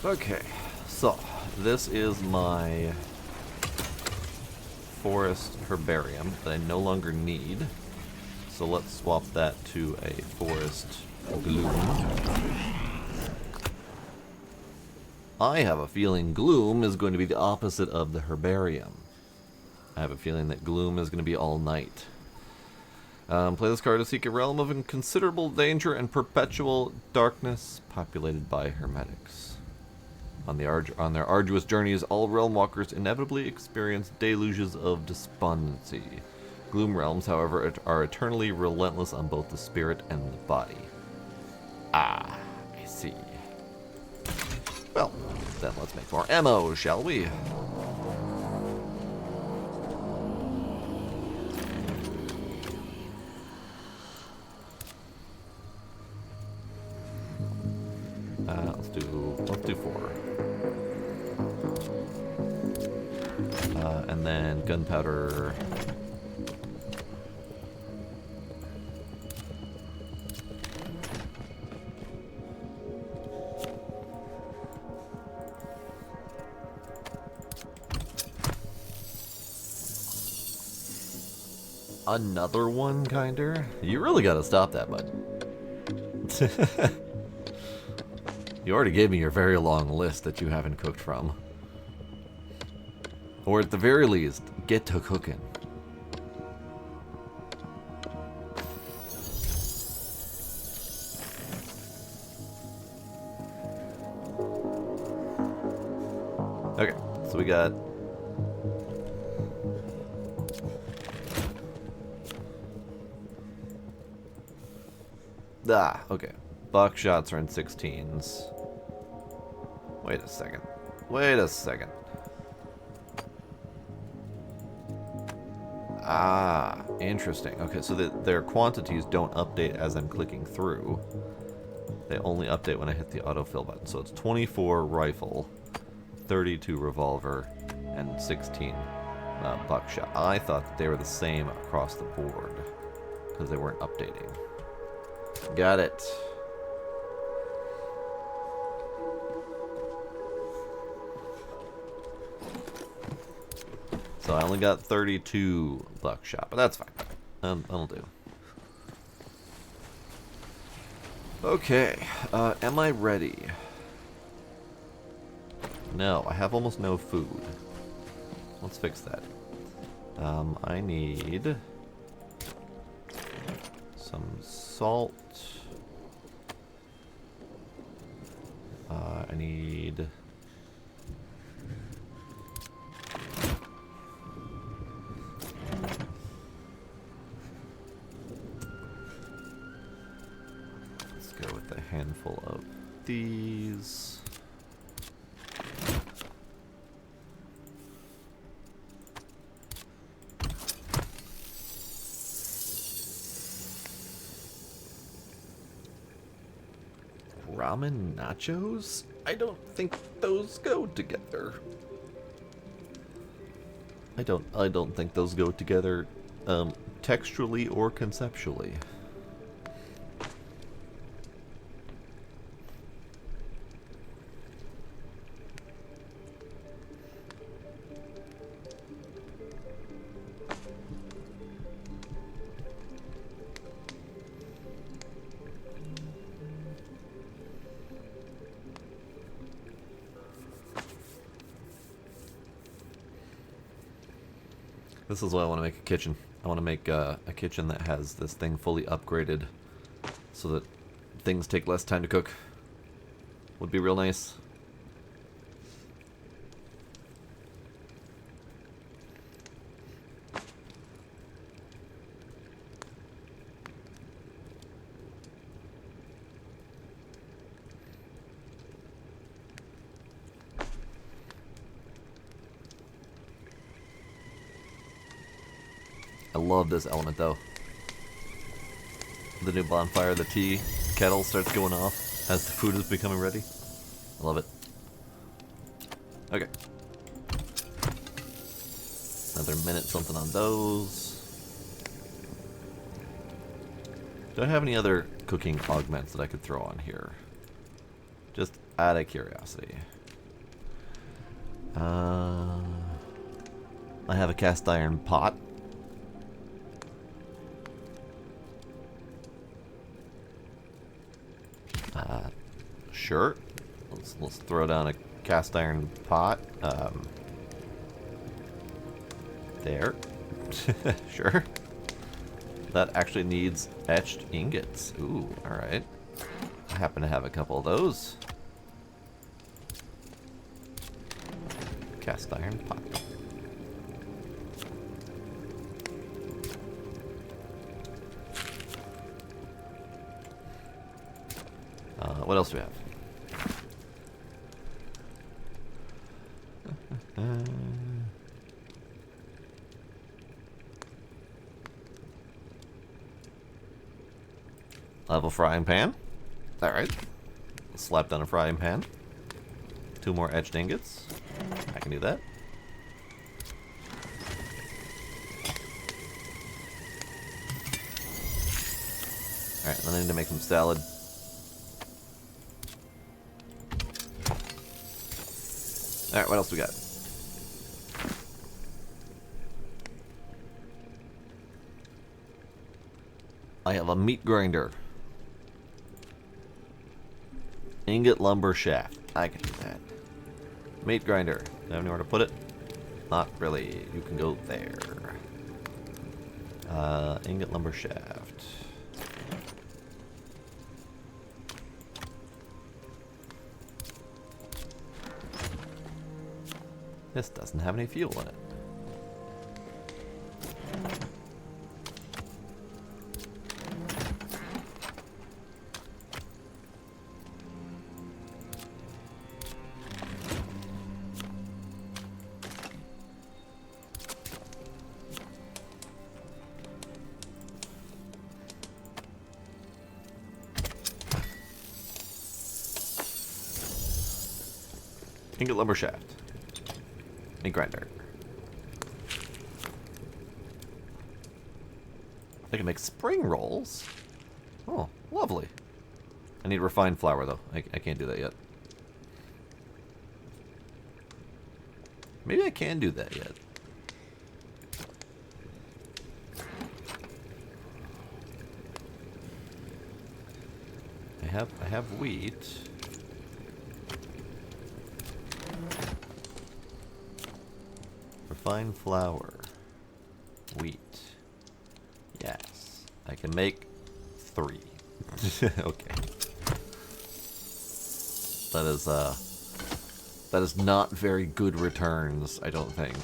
Okay, so this is my forest herbarium that I no longer need. So let's swap that to a forest gloom. I have a feeling gloom is going to be the opposite of the herbarium. I have a feeling that gloom is going to be all night. Play this card to seek a realm of considerable danger and perpetual darkness populated by hermetics. On their arduous journeys, all realm walkers inevitably experience deluges of despondency. Gloom realms, however, are eternally relentless on both the spirit and the body. Ah, I see. Well, then let's make more ammo, shall we? Let's do 4. And then gunpowder. Another one, kinder? You really gotta stop that, bud. You already gave me your very long list that you haven't cooked from. Or at the very least, get to cooking. Okay, so we got... okay. Buckshots are in 16s. Wait a second. Wait a second. Ah, interesting. Okay, so their quantities don't update as I'm clicking through. They only update when I hit the autofill button. So it's 24 rifle, 32 revolver, and 16 buckshot. I thought that they were the same across the board because they weren't updating. Got it. So I only got 32 buckshot, but that's fine. That'll do. Okay, am I ready? No, I have almost no food. Let's fix that. I need some salt. I need... Let's go with a handful of these. Ramen nachos? I don't think those go together. I don't think those go together textually or conceptually. This is why I want to make a kitchen. I want to make a kitchen that has this thing fully upgraded so that things take less time to cook. Would be real nice. I love this element though. The new bonfire, the tea kettle starts going off as the food is becoming ready. I love it. Okay. Another minute something on those. Do I have any other cooking augments that I could throw on here? Just out of curiosity. I have a cast iron pot. Sure. Let's throw down a cast iron pot. There. Sure. That actually needs etched ingots. Ooh, alright. I happen to have a couple of those. Cast iron pot. What else do we have? Level frying pan. Alright. slap down a frying pan. 2 more etched ingots. I can do that. Alright, then I need to make some salad. Alright, what else we got? I have a meat grinder. Ingot lumber shaft. I can do that. Meat grinder. Do I have anywhere to put it? Not really. You can go there. Ingot lumber shaft. This doesn't have any fuel in it. Ingot lumber shaft. Meat grinder. I can make spring rolls. Oh, lovely. I need refined flour, though. I can't do that yet. Maybe I can do that yet. I have wheat. Refined flour. Wheat. Yes. I can make 3. Okay. That is not very good returns, I don't think.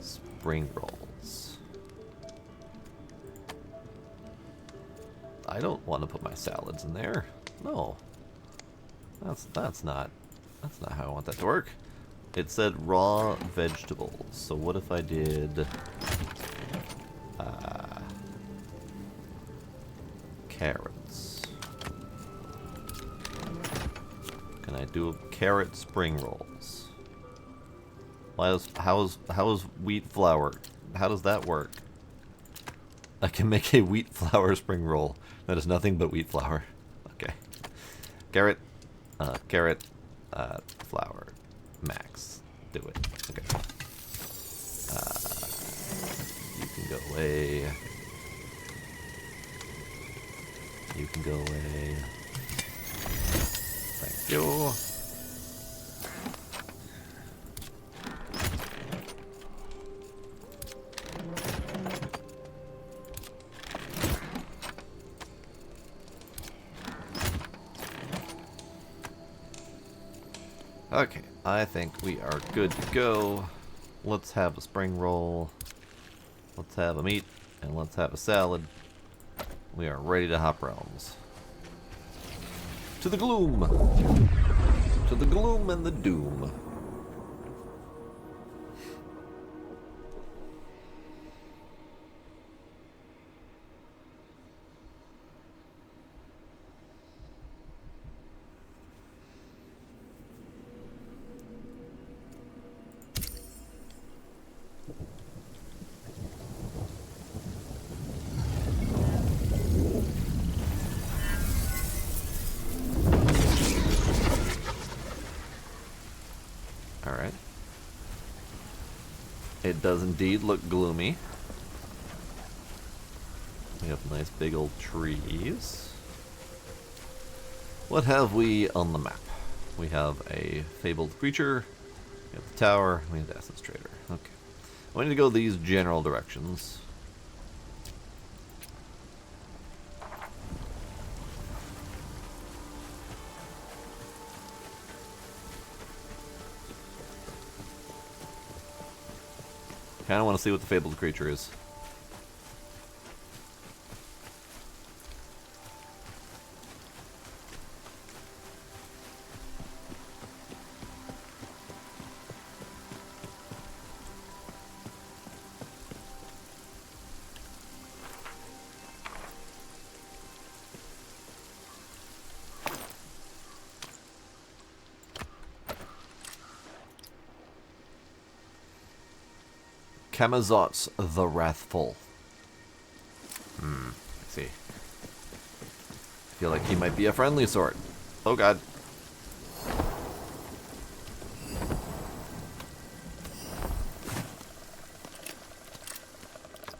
Spring rolls. I don't want to put my salads in there. No. That's not how I want that to work. It said raw vegetables. So what if I did carrots? Can I do carrot spring rolls? How is wheat flour? How does that work? I can make a wheat flour spring roll. That is nothing but wheat flour. Okay. Carrot, flour, max. Do it. Okay. You can go away. You can go away. Thank you. Okay, I think we are good to go. Let's have a spring roll. Let's have a meat, and let's have a salad. We are ready to hop realms. To the gloom! To the gloom and the doom. Alright. It does indeed look gloomy. We have nice big old trees. What have we on the map? We have a fabled creature, we have the tower, we have the essence trader. Okay. I need to go these general directions. Kind of want to see what the fabled creature is. Camazotz the Wrathful. Let's see. I feel like he might be a friendly sort. Oh god.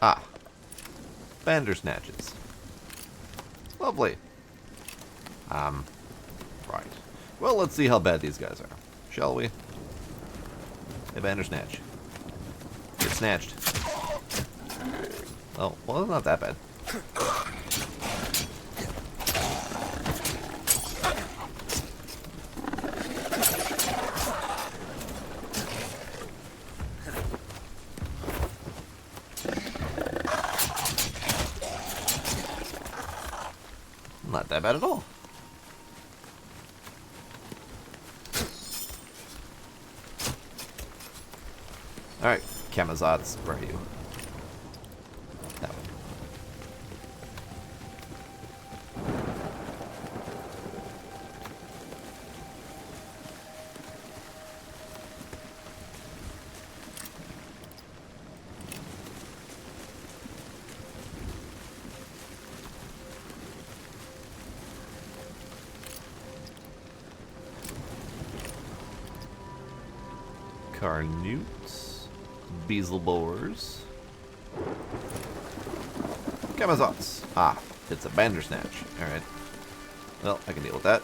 Ah. Bandersnatches. Lovely. Right. Well, let's see how bad these guys are. Shall we? Hey, Bandersnatch. Get snatched. Oh, well, it's not that bad. Not that bad at all. Alright, Camazotz, where are you? That one. Carnutes, Beelzebors, Camazotz. Ah, it's a Bandersnatch. Alright. Well, I can deal with that.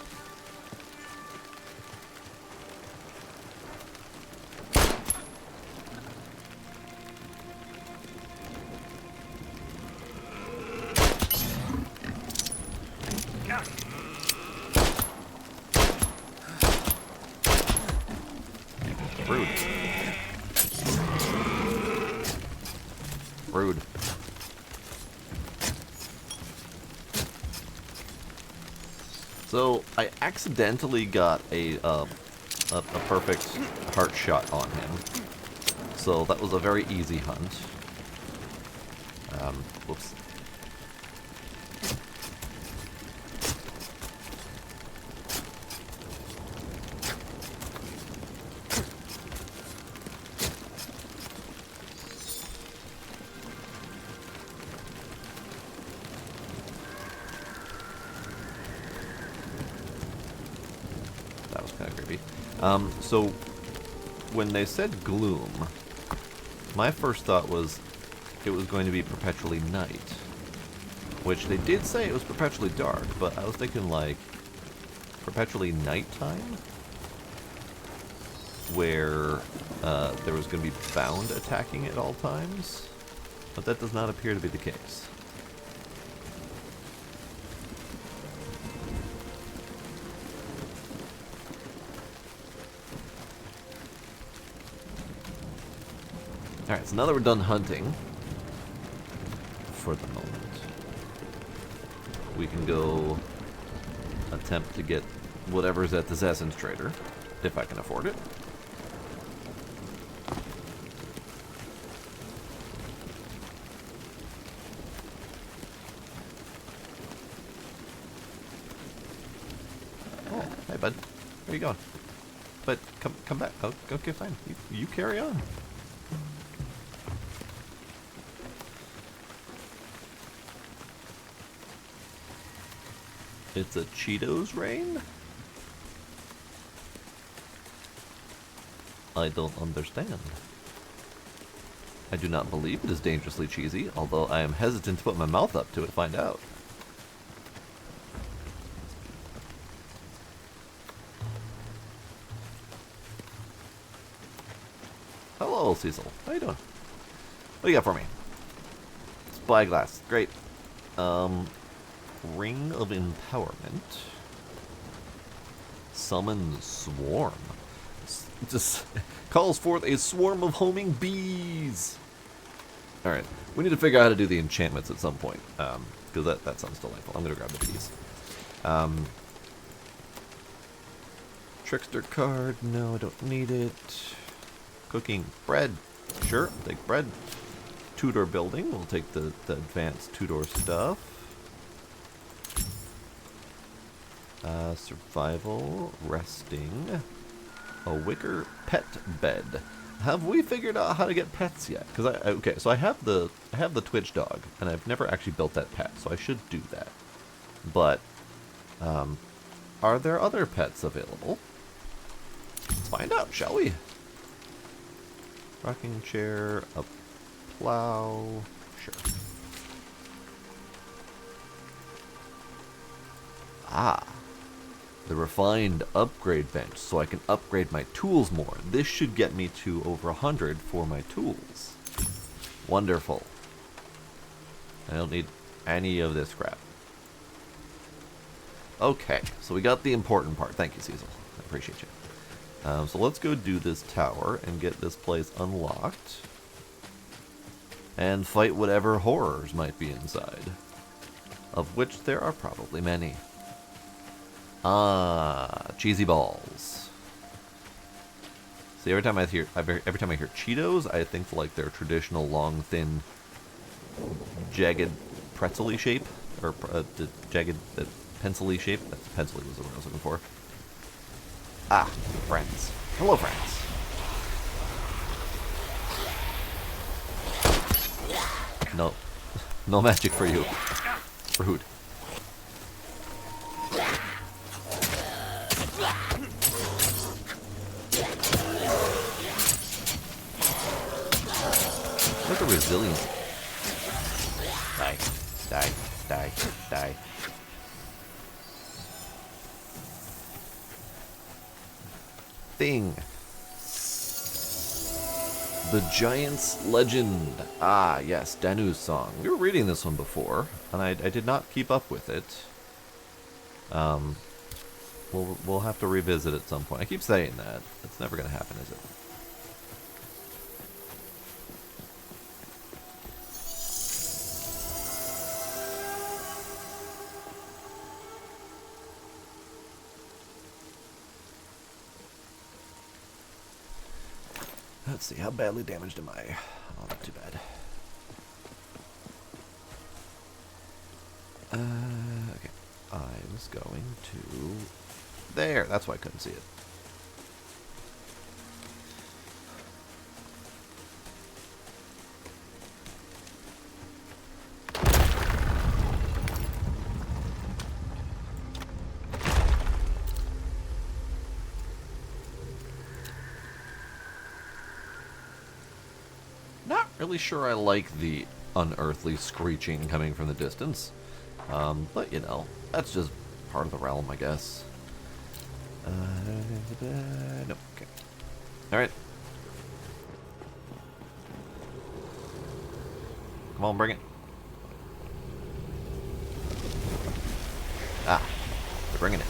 Rude. Rude. So I accidentally got a perfect heart shot on him. So that was a very easy hunt. Whoops. That was kind of creepy. So when they said gloom, my first thought was it was going to be perpetually night, which they did say it was perpetually dark, but I was thinking like perpetually nighttime, where there was going to be bound attacking at all times, but that does not appear to be the case. Alright, so now that we're done hunting, for the moment, we can go attempt to get whatever's at the Assassin's Trader, if I can afford it. Oh, hey bud, where you going? But come back. Oh, okay, fine. You carry on. It's a Cheetos rain? I don't understand. I do not believe it is dangerously cheesy, although I am hesitant to put my mouth up to it to find out. Hello, Cecil. How you doing? What do you got for me? Spyglass. Great. Ring of Empowerment. Summon Swarm. Just calls forth a swarm of homing bees. Alright, we need to figure out how to do the enchantments at some point. Because that sounds delightful. I'm going to grab the bees. Trickster card. No, I don't need it. Cooking. Bread. Sure, take bread. Tudor building. We'll take the advanced Tudor stuff. Survival, resting, a wicker pet bed. Have we figured out how to get pets yet? Because okay, so I have the Twitch dog, and I've never actually built that pet, so I should do that. But are there other pets available? Let's find out, shall we? Rocking chair, a plow, sure. Ah, the refined upgrade bench, so I can upgrade my tools more. This should get me to over 100 for my tools. Wonderful. I don't need any of this crap. Okay, so we got the important part. Thank you, Cecil. I appreciate you. So let's go do this tower and get this place unlocked. And fight whatever horrors might be inside. Of which there are probably many. Ah, cheesy balls. See, every time I hear Cheetos, I think like their traditional long, thin, jagged pretzel-y shape, or the jagged pencil-y shape. That's pencil-y was the word I was looking for. Ah, friends. Hello, friends. No, no magic for you. Rude. Look at resilience. Die, die, die, die. Thing. The Giant's Legend. Ah, yes, Danu's song. We were reading this one before, and I did not keep up with it. We'll have to revisit at some point. I keep saying that. It's never going to happen, is it? Let's see, how badly damaged am I? Oh, not too bad. Okay. I was going to... There! That's why I couldn't see it. Not really sure I like the unearthly screeching coming from the distance. But, you know, that's just part of the realm, I guess. Nope, okay. Alright. Come on, bring it. Ah, they're bringing it.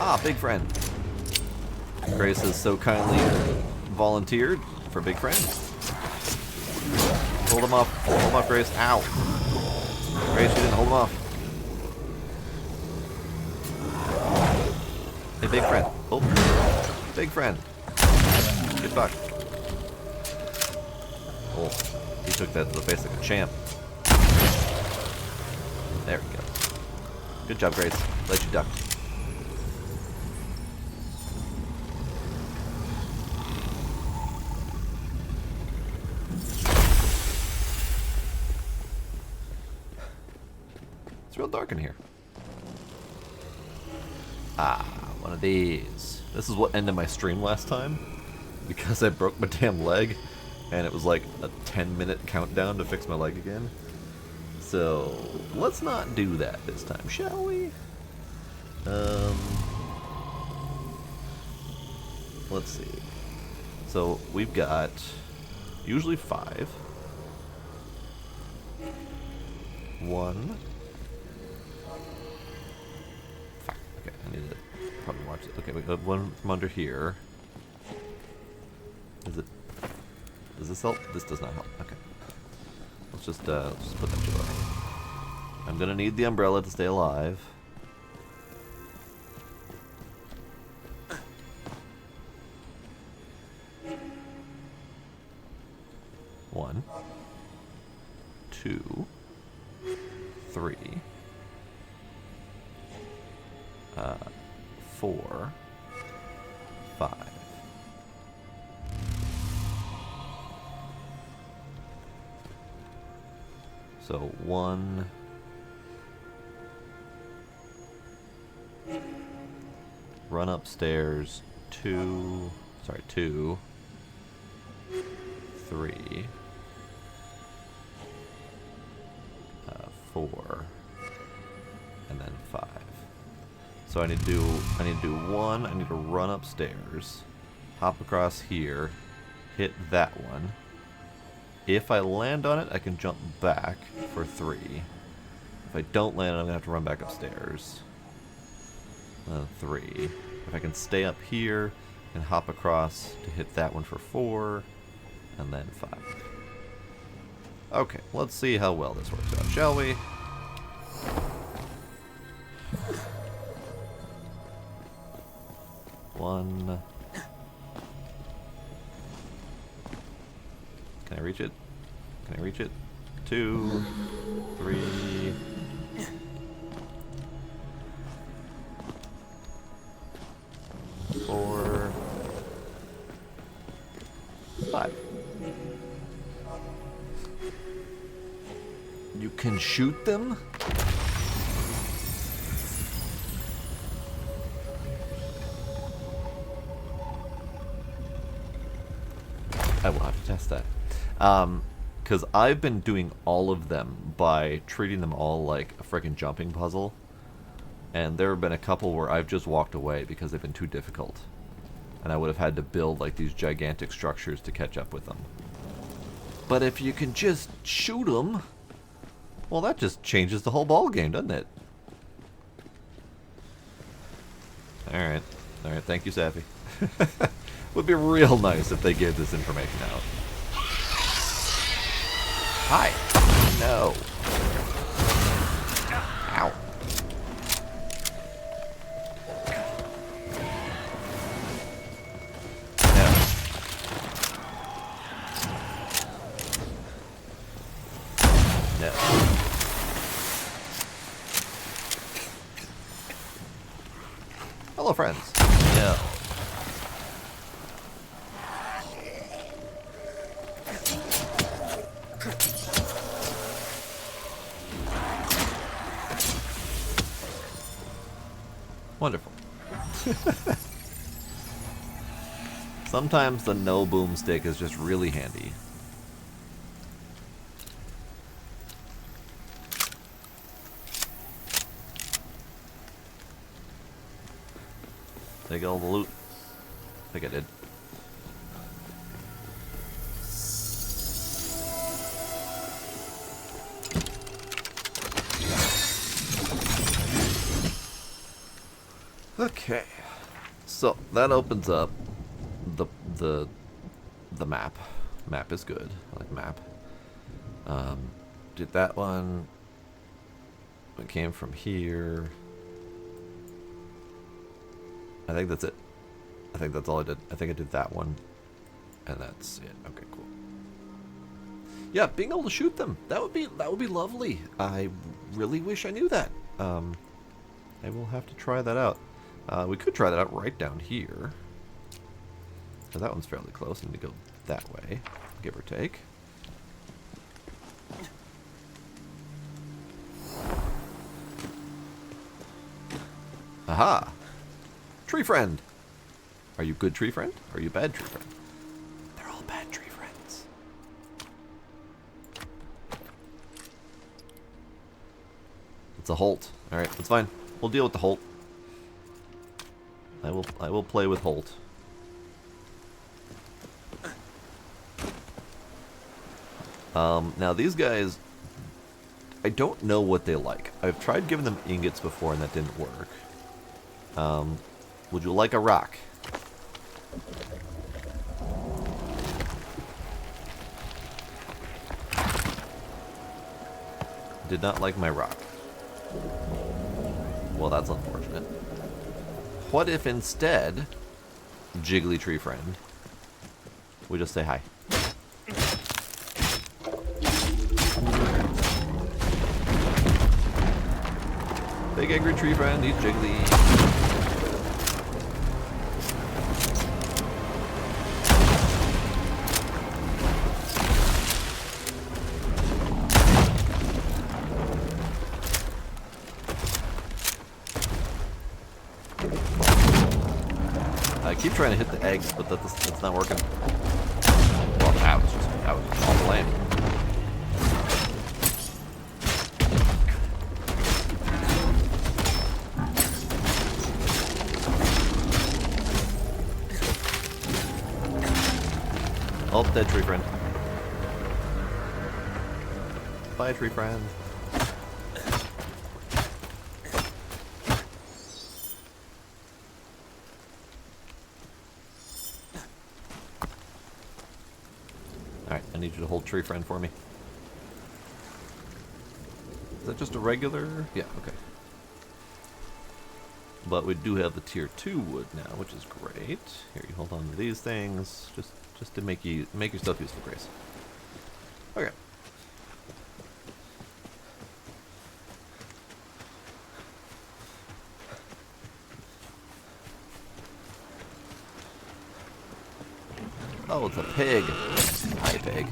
Ah, big friend. Grace has so kindly volunteered for big friend. Hold him off, Grace. Ow. Grace, you didn't hold him off. Hey, big friend. Oh, big friend. Get fucked. Oh, he took that to the face like a champ. There we go. Good job, Grace. Let you duck. It's real dark in here. Ah, one of these. This is what ended my stream last time, because I broke my damn leg, and it was like a 10-minute countdown to fix my leg again. So, let's not do that this time, shall we? Let's see. So, we've got usually 5. 1. Okay, I need to probably watch it. Okay, we got one from under here. Is it? Does this help? This does not help. Okay. Let's just put that shit away. I'm gonna need the umbrella to stay alive. One, 2, 3, 4, 5. So 1. Run upstairs. 2. 3. 4. And then 5. So I need to do 1. I need to run upstairs, hop across here, hit that one. If I land on it, I can jump back for 3. If I don't land, I'm gonna have to run back upstairs. 3. If I can stay up here and hop across to hit that one for 4, and then 5. Okay, let's see how well this works out, shall we? One. Can I reach it? Can I reach it? 2, 3. 4, 5. You can shoot them? I will have to test that. Because I've been doing all of them by treating them all like a freaking jumping puzzle. And there have been a couple where I've just walked away because they've been too difficult. And I would have had to build like these gigantic structures to catch up with them. But if you can just shoot them, well, that just changes the whole ball game, doesn't it? Alright. Alright, thank you, Safi. Would be real nice if they gave this information out. Hi! No. Ow. No. Hello, friends. No. Wonderful. Sometimes the no boomstick is just really handy. Take all the loot. I think I did. Okay, so that opens up the map. Map is good. I like map. Did that one. It came from here. I think that's it. I think that's all I did. I think I did that one, and that's it. Okay, cool. Yeah, being able to shoot them, that would be lovely. I really wish I knew that. I will have to try that out. We could try that out right down here. So that one's fairly close. I need to go that way, give or take. Aha! Tree friend! Are you good tree friend? Or are you bad tree friend? They're all bad tree friends. It's a Holt. Alright, that's fine. We'll deal with the Holt. I will play with Holt. Now these guys, I don't know what they like. I've tried giving them ingots before and that didn't work. Would you like a rock? Did not like my rock. Well, that's unfortunate. What if instead, Jiggly Tree Friend, we just say hi? Big angry tree friend, he's jiggly. I keep trying to hit the eggs, but that's not working. Well, that was just all lame. Oh, dead tree friend. Bye, tree friend. Alright, I need you to hold tree friend for me. Is that just a regular? Yeah, okay. But we do have the tier 2 wood now, which is great. Here, you hold on to these things, just to make your stuff useful, Grace. Okay. Oh, it's a pig. Hi, pig.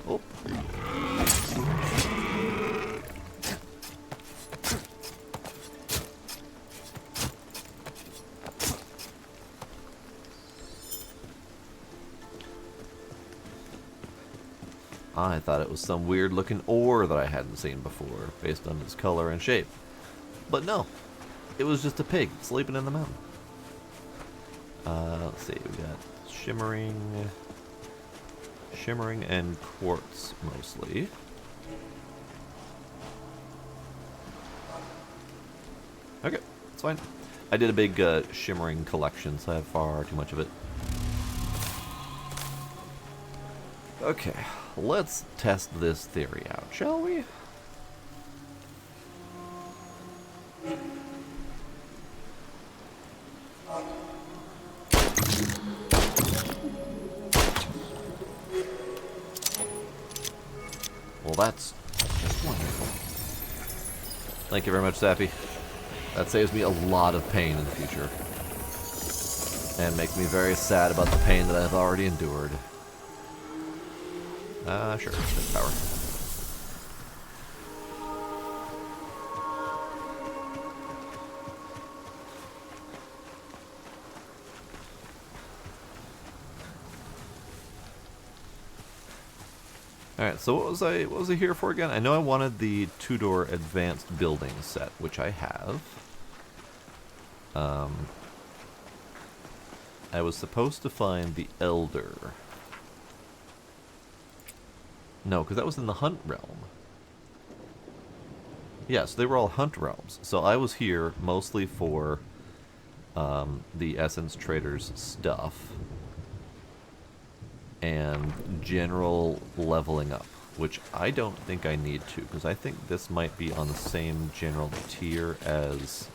Oh. I thought it was some weird looking ore that I hadn't seen before, based on its color and shape. But no, it was just a pig sleeping in the mountain. Let's see, we got shimmering and quartz mostly. Okay, that's fine. I did a big shimmering collection, so I have far too much of it. Okay, let's test this theory out, shall we? Well, that's just wonderful. Thank you very much, Sappy. That saves me a lot of pain in the future. And makes me very sad about the pain that I've already endured. Sure, good power. Alright, so what was I here for again? I know I wanted the two-door advanced building set, which I have. I was supposed to find the Elder. No, because that was in the Hunt realm. Yeah, so they were all Hunt realms. So I was here mostly for the Essence Traders stuff and general leveling up, which I don't think I need to, because I think this might be on the same general tier as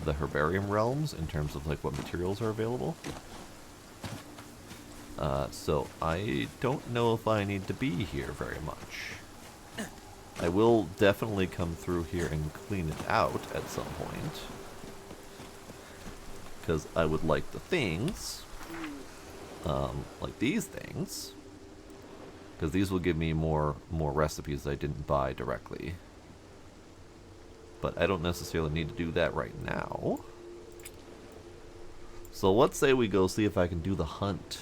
the Herbarium realms in terms of like what materials are available. So I don't know if I need to be here very much. I will definitely come through here and clean it out at some point, because I would like the things, like these things, because these will give me more recipes that I didn't buy directly. But I don't necessarily need to do that right now. So let's say we go see if I can do the hunt.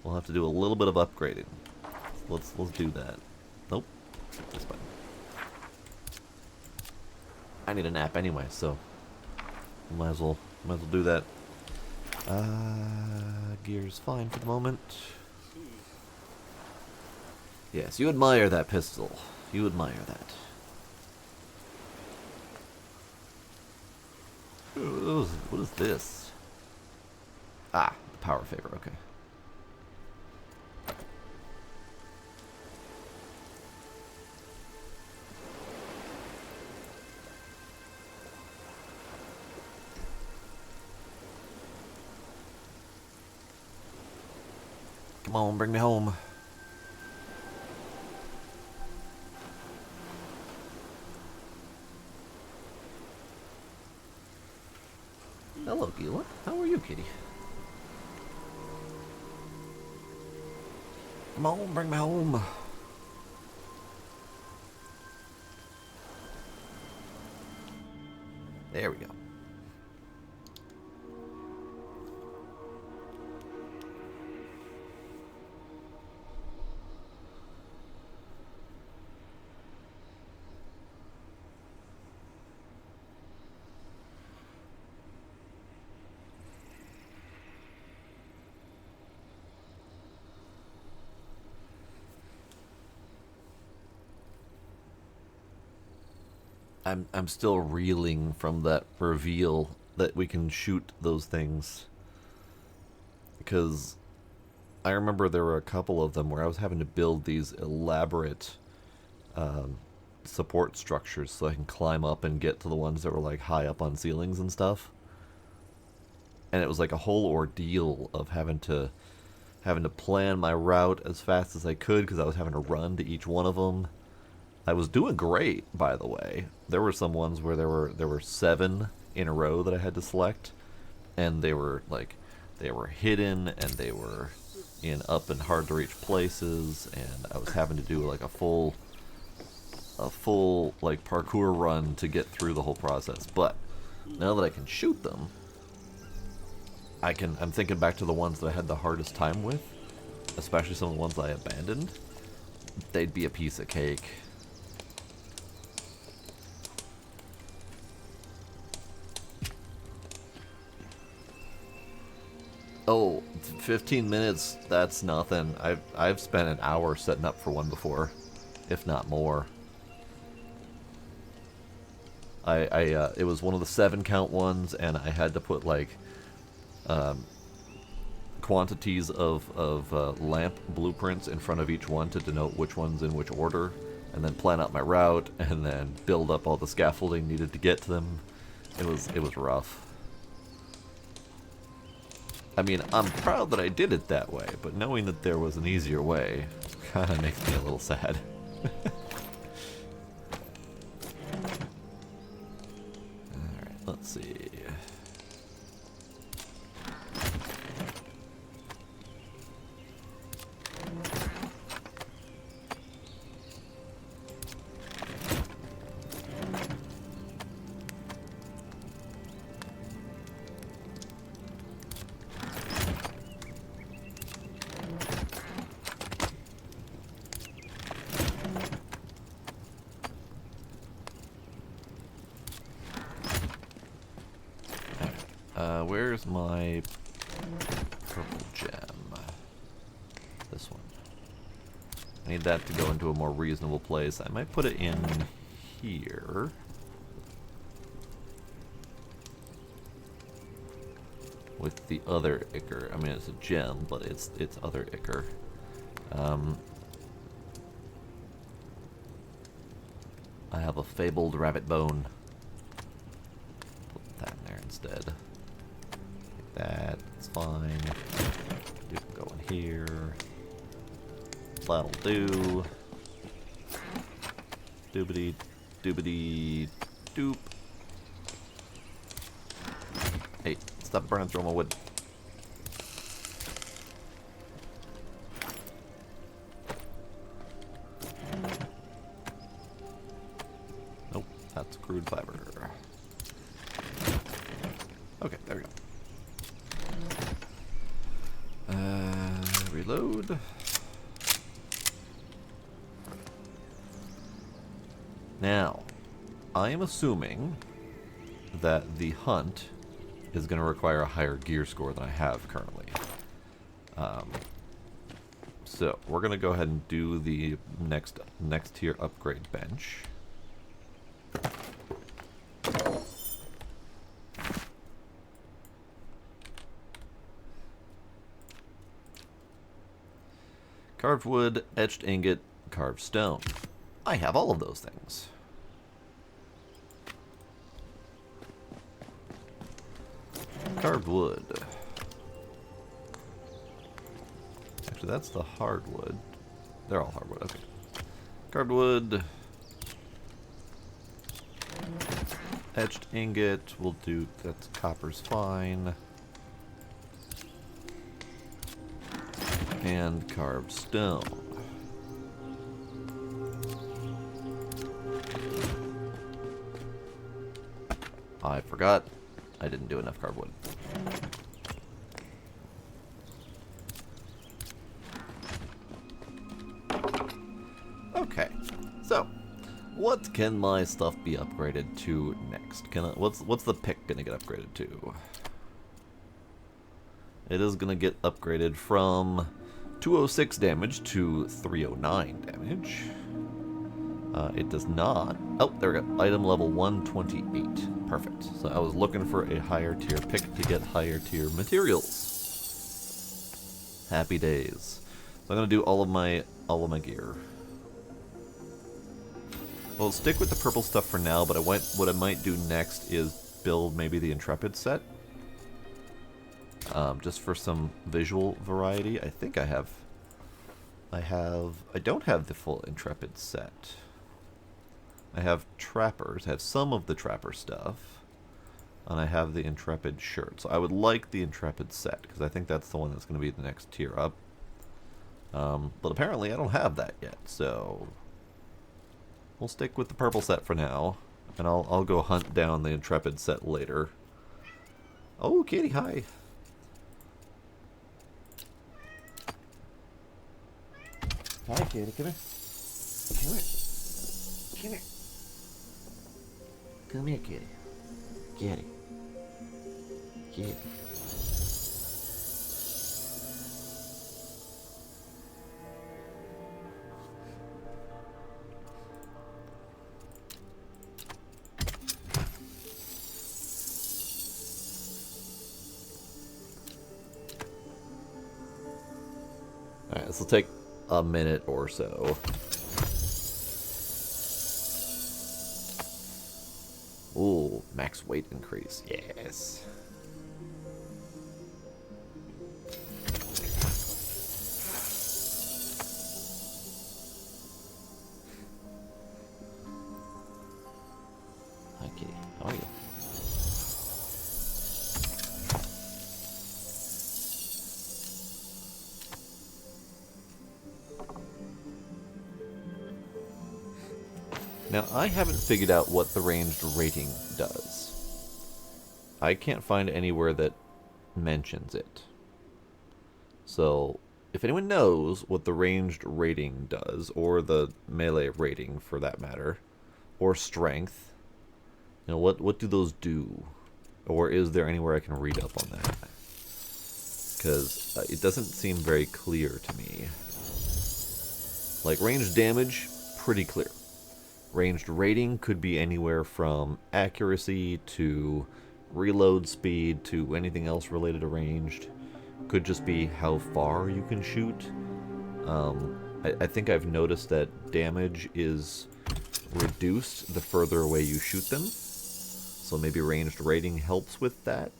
We'll have to do a little bit of upgrading. Let's do that. Nope. That's fine. I need a nap anyway, so might as well do that. Gear's fine for the moment. Yes, you admire that pistol. You admire that. Ooh, what is this? Ah, the power favor, okay. Come on, bring me home. How are you, kitty? Come on, bring me home. There we go. I'm still reeling from that reveal that we can shoot those things, because I remember there were a couple of them where I was having to build these elaborate support structures so I can climb up and get to the ones that were like high up on ceilings and stuff. And it was like a whole ordeal of having to plan my route as fast as I could because I was having to run to each one of them. I was doing great, by the way. There were some ones where there were 7 in a row that I had to select, and they were hidden, and they were in up and hard to reach places, and I was having to do like a full like parkour run to get through the whole process. But now that I can shoot them, I'm thinking back to the ones that I had the hardest time with, especially some of the ones that I abandoned. They'd be a piece of cake. Oh, 15 minutes, that's nothing. I've spent an hour setting up for one before, if not more. It was one of the 7 count ones, and I had to put like quantities of lamp blueprints in front of each one to denote which one's in which order, and then plan out my route, and then build up all the scaffolding needed to get to them. It was rough. I mean, I'm proud that I did it that way, but knowing that there was an easier way kind of makes me a little sad. Alright, let's see. Where's my purple gem? This one. I need that to go into a more reasonable place. I might put it in here. With the other ichor. I mean, it's a gem, but it's other ichor. I have a fabled rabbit bone. Put that in there instead. That's fine. You can go in here. That'll do. Doobity, doobity, doop. Hey, stop burning through my wood. Nope, that's crude fiber. Okay, there we go. Reload. Now, I am assuming that the hunt is going to require a higher gear score than I have currently. So, we're going to go ahead and do the next tier upgrade bench. Carved wood, etched ingot, carved stone. I have all of those things. Carved wood. Actually, that's the hardwood. They're all hardwood, okay. Carved wood. Etched ingot, we'll do, that's copper's fine. and carved stone. I forgot. I didn't do enough carved wood. Okay, so what can my stuff be upgraded to next? What's the pick gonna get upgraded to? It is gonna get upgraded from 206 damage to 309 damage. It does not. Oh, there we go. Item level 128. Perfect. So I was looking for a higher tier pick to get higher tier materials. Happy days. So I'm gonna do all of my gear. Well, stick with the purple stuff for now, but what I might do next is build maybe the Intrepid set. Just for some visual variety. I think I don't have the full Intrepid set. I have trappers. I have some of the trapper stuff. And I have the Intrepid shirt. So I would like the Intrepid set, because I think that's the one that's going to be the next tier up. But apparently I don't have that yet, so we'll stick with the purple set for now. And I'll go hunt down the Intrepid set later. Oh, kitty, hi. Hi, kitty. Come here. Come here. Come here. Come here, kitty. Kitty. Kitty. Alright, this will take a minute or so. Ooh, max weight increase. Yes. Hi, kitty. How are you? Now, I haven't figured out what the ranged rating does. I can't find anywhere that mentions it. So, if anyone knows what the ranged rating does, or the melee rating for that matter, or strength, you know, what do those do? Or is there anywhere I can read up on that? Because it doesn't seem very clear to me. Like, ranged damage, pretty clear. Ranged rating could be anywhere from accuracy to reload speed to anything else related to ranged. Could just be how far you can shoot. I think I've noticed that damage is reduced the further away you shoot them. So maybe ranged rating helps with that.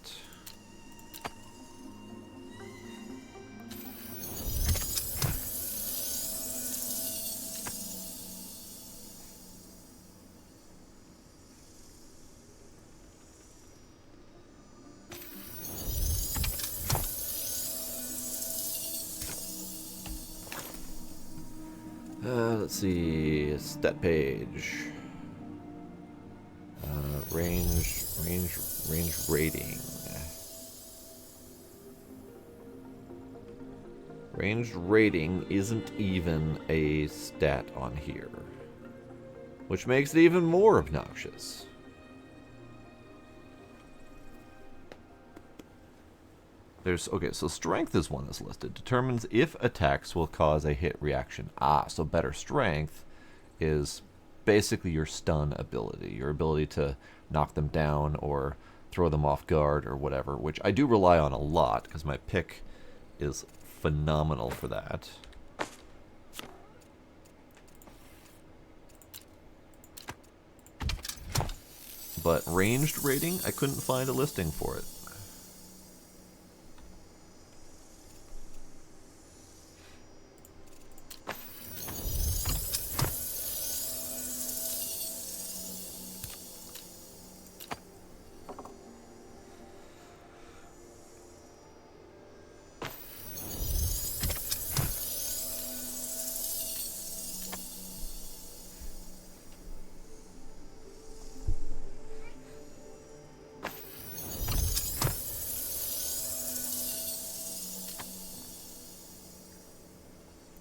Let's see, stat page. Range rating. Ranged rating isn't even a stat on here, which makes it even more obnoxious. Okay, so strength is one that's listed. Determines if attacks will cause a hit reaction. So better strength is basically your stun ability, your ability to knock them down or throw them off guard or whatever, which I do rely on a lot because my pick is phenomenal for that. But ranged rating, I couldn't find a listing for it.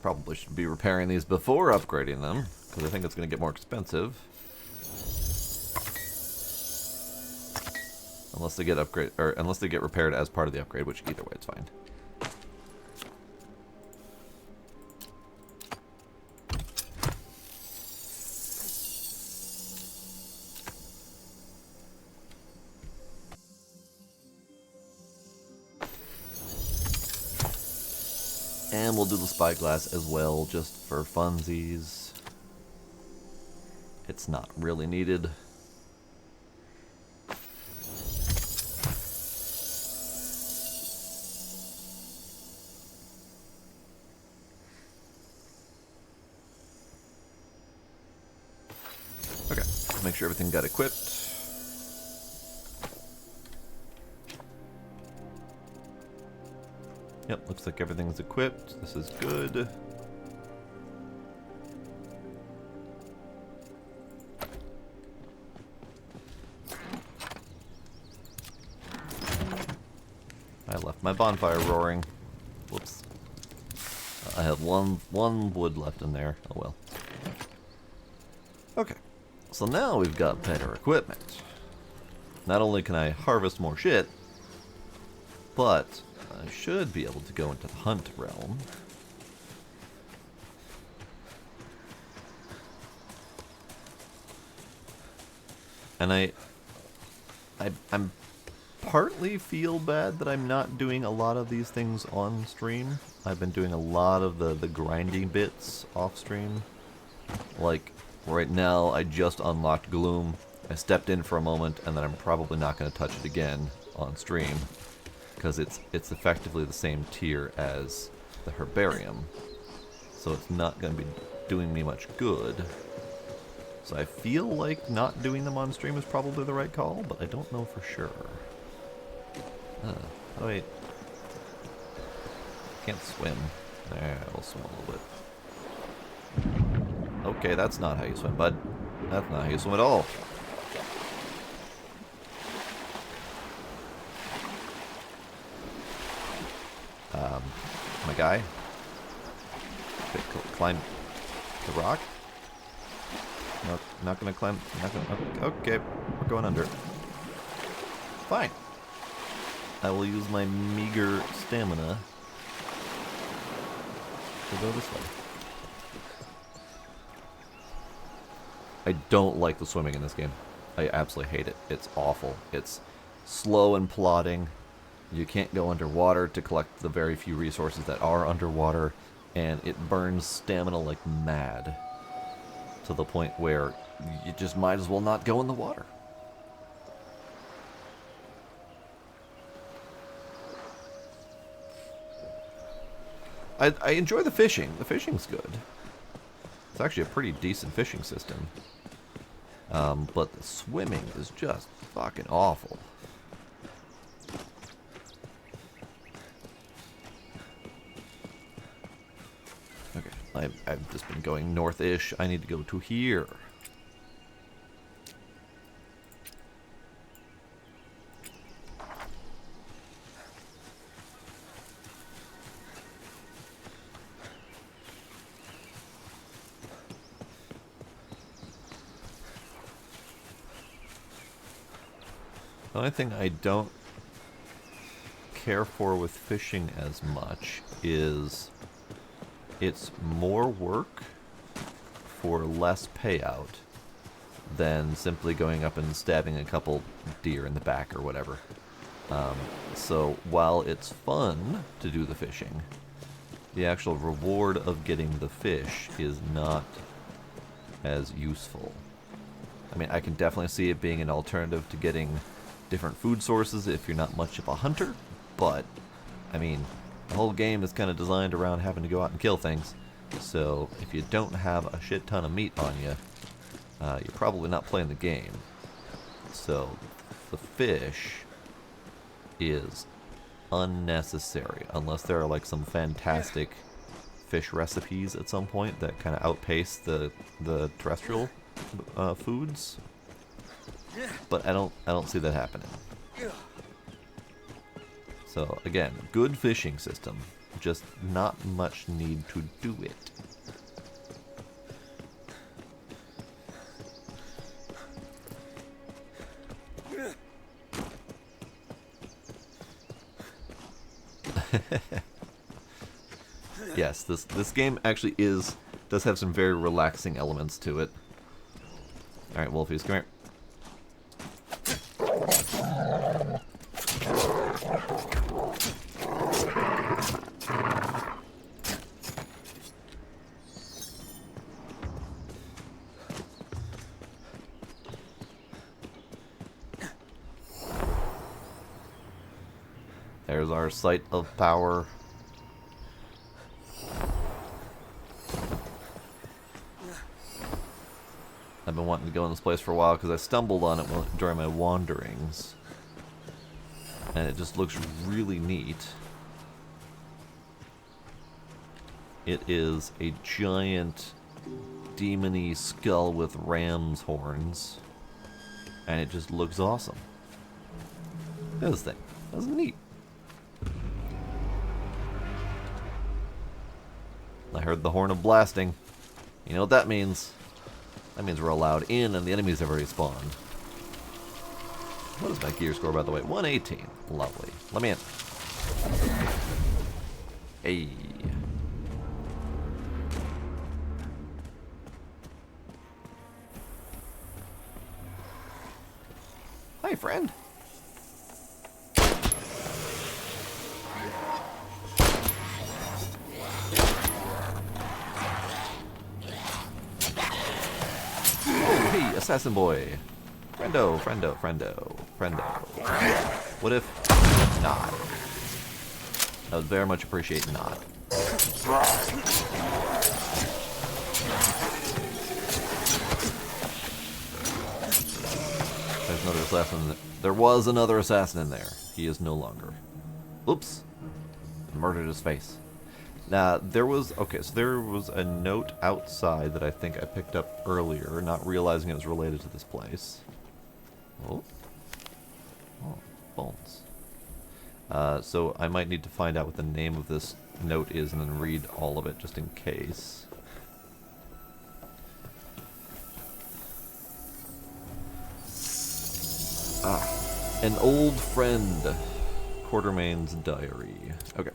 Probably should be repairing these before upgrading them, because I think it's going to get more expensive. Unless they get unless they get repaired as part of the upgrade, which either way it's fine. And we'll do the spyglass as well, just for funsies. It's not really needed. Okay, make sure everything got equipped. Yep, looks like everything's equipped. This is good. I left my bonfire roaring. Whoops. I have one wood left in there. Oh well. Okay. So now we've got better equipment. Not only can I harvest more shit, but I should be able to go into the hunt realm. And I'm partly feel bad that I'm not doing a lot of these things on stream. I've been doing a lot of the grinding bits off stream. Like right now I just unlocked Gloom. I stepped in for a moment and then I'm probably not going to touch it again on stream. Because it's effectively the same tier as the herbarium, so it's not going to be doing me much good. So I feel like not doing them on stream is probably the right call, but I don't know for sure. Oh wait, can't swim. There, we'll swim a little bit. Okay, that's not how you swim, bud. That's not how you swim at all. My guy. Okay, climb the rock. No, not gonna climb. Not gonna. Okay, we're going under. Fine. I will use my meager stamina to go this way. I don't like the swimming in this game. I absolutely hate it. It's awful. It's slow and plodding. You can't go underwater to collect the very few resources that are underwater, and it burns stamina like mad, to the point where you just might as well not go in the water. I enjoy the fishing. The fishing's good. It's actually a pretty decent fishing system. But the swimming is just fucking awful. Okay, I've just been going north-ish. I need to go to here. The only thing I don't care for with fishing as much is it's more work for less payout than simply going up and stabbing a couple deer in the back or whatever. So while it's fun to do the fishing, the actual reward of getting the fish is not as useful. I mean, I can definitely see it being an alternative to getting different food sources if you're not much of a hunter, but I mean, the whole game is kind of designed around having to go out and kill things. So if you don't have a shit ton of meat on you, you're probably not playing the game. So the fish is unnecessary unless there are like some fantastic fish recipes at some point that kind of outpace the terrestrial foods. But I don't see that happening. So again, good fishing system. Just not much need to do it. Yes, this game actually does have some very relaxing elements to it. Alright, Wolfies, come here. There's our site of power. I've been wanting to go in this place for a while because I stumbled on it during my wanderings. And it just looks really neat. It is a giant demon-y skull with ram's horns. And it just looks awesome. Look at this thing. That's neat. I heard the horn of blasting. You know what that means? That means we're allowed in and the enemies have already spawned. What is my gear score, by the way? 118. Lovely. Let me in. Hey. Hi, friend. Assassin boy. Friendo, friendo, friendo, friendo. What if not? I would very much appreciate not. There's another assassin. There was another assassin in there. He is no longer. Oops. Murdered his face. Now, there was a note outside that I think I picked up earlier, not realizing it was related to this place. Oh. Oh, bones. So I might need to find out what the name of this note is and then read all of it just in case. An old friend. Quartermain's diary. Okay.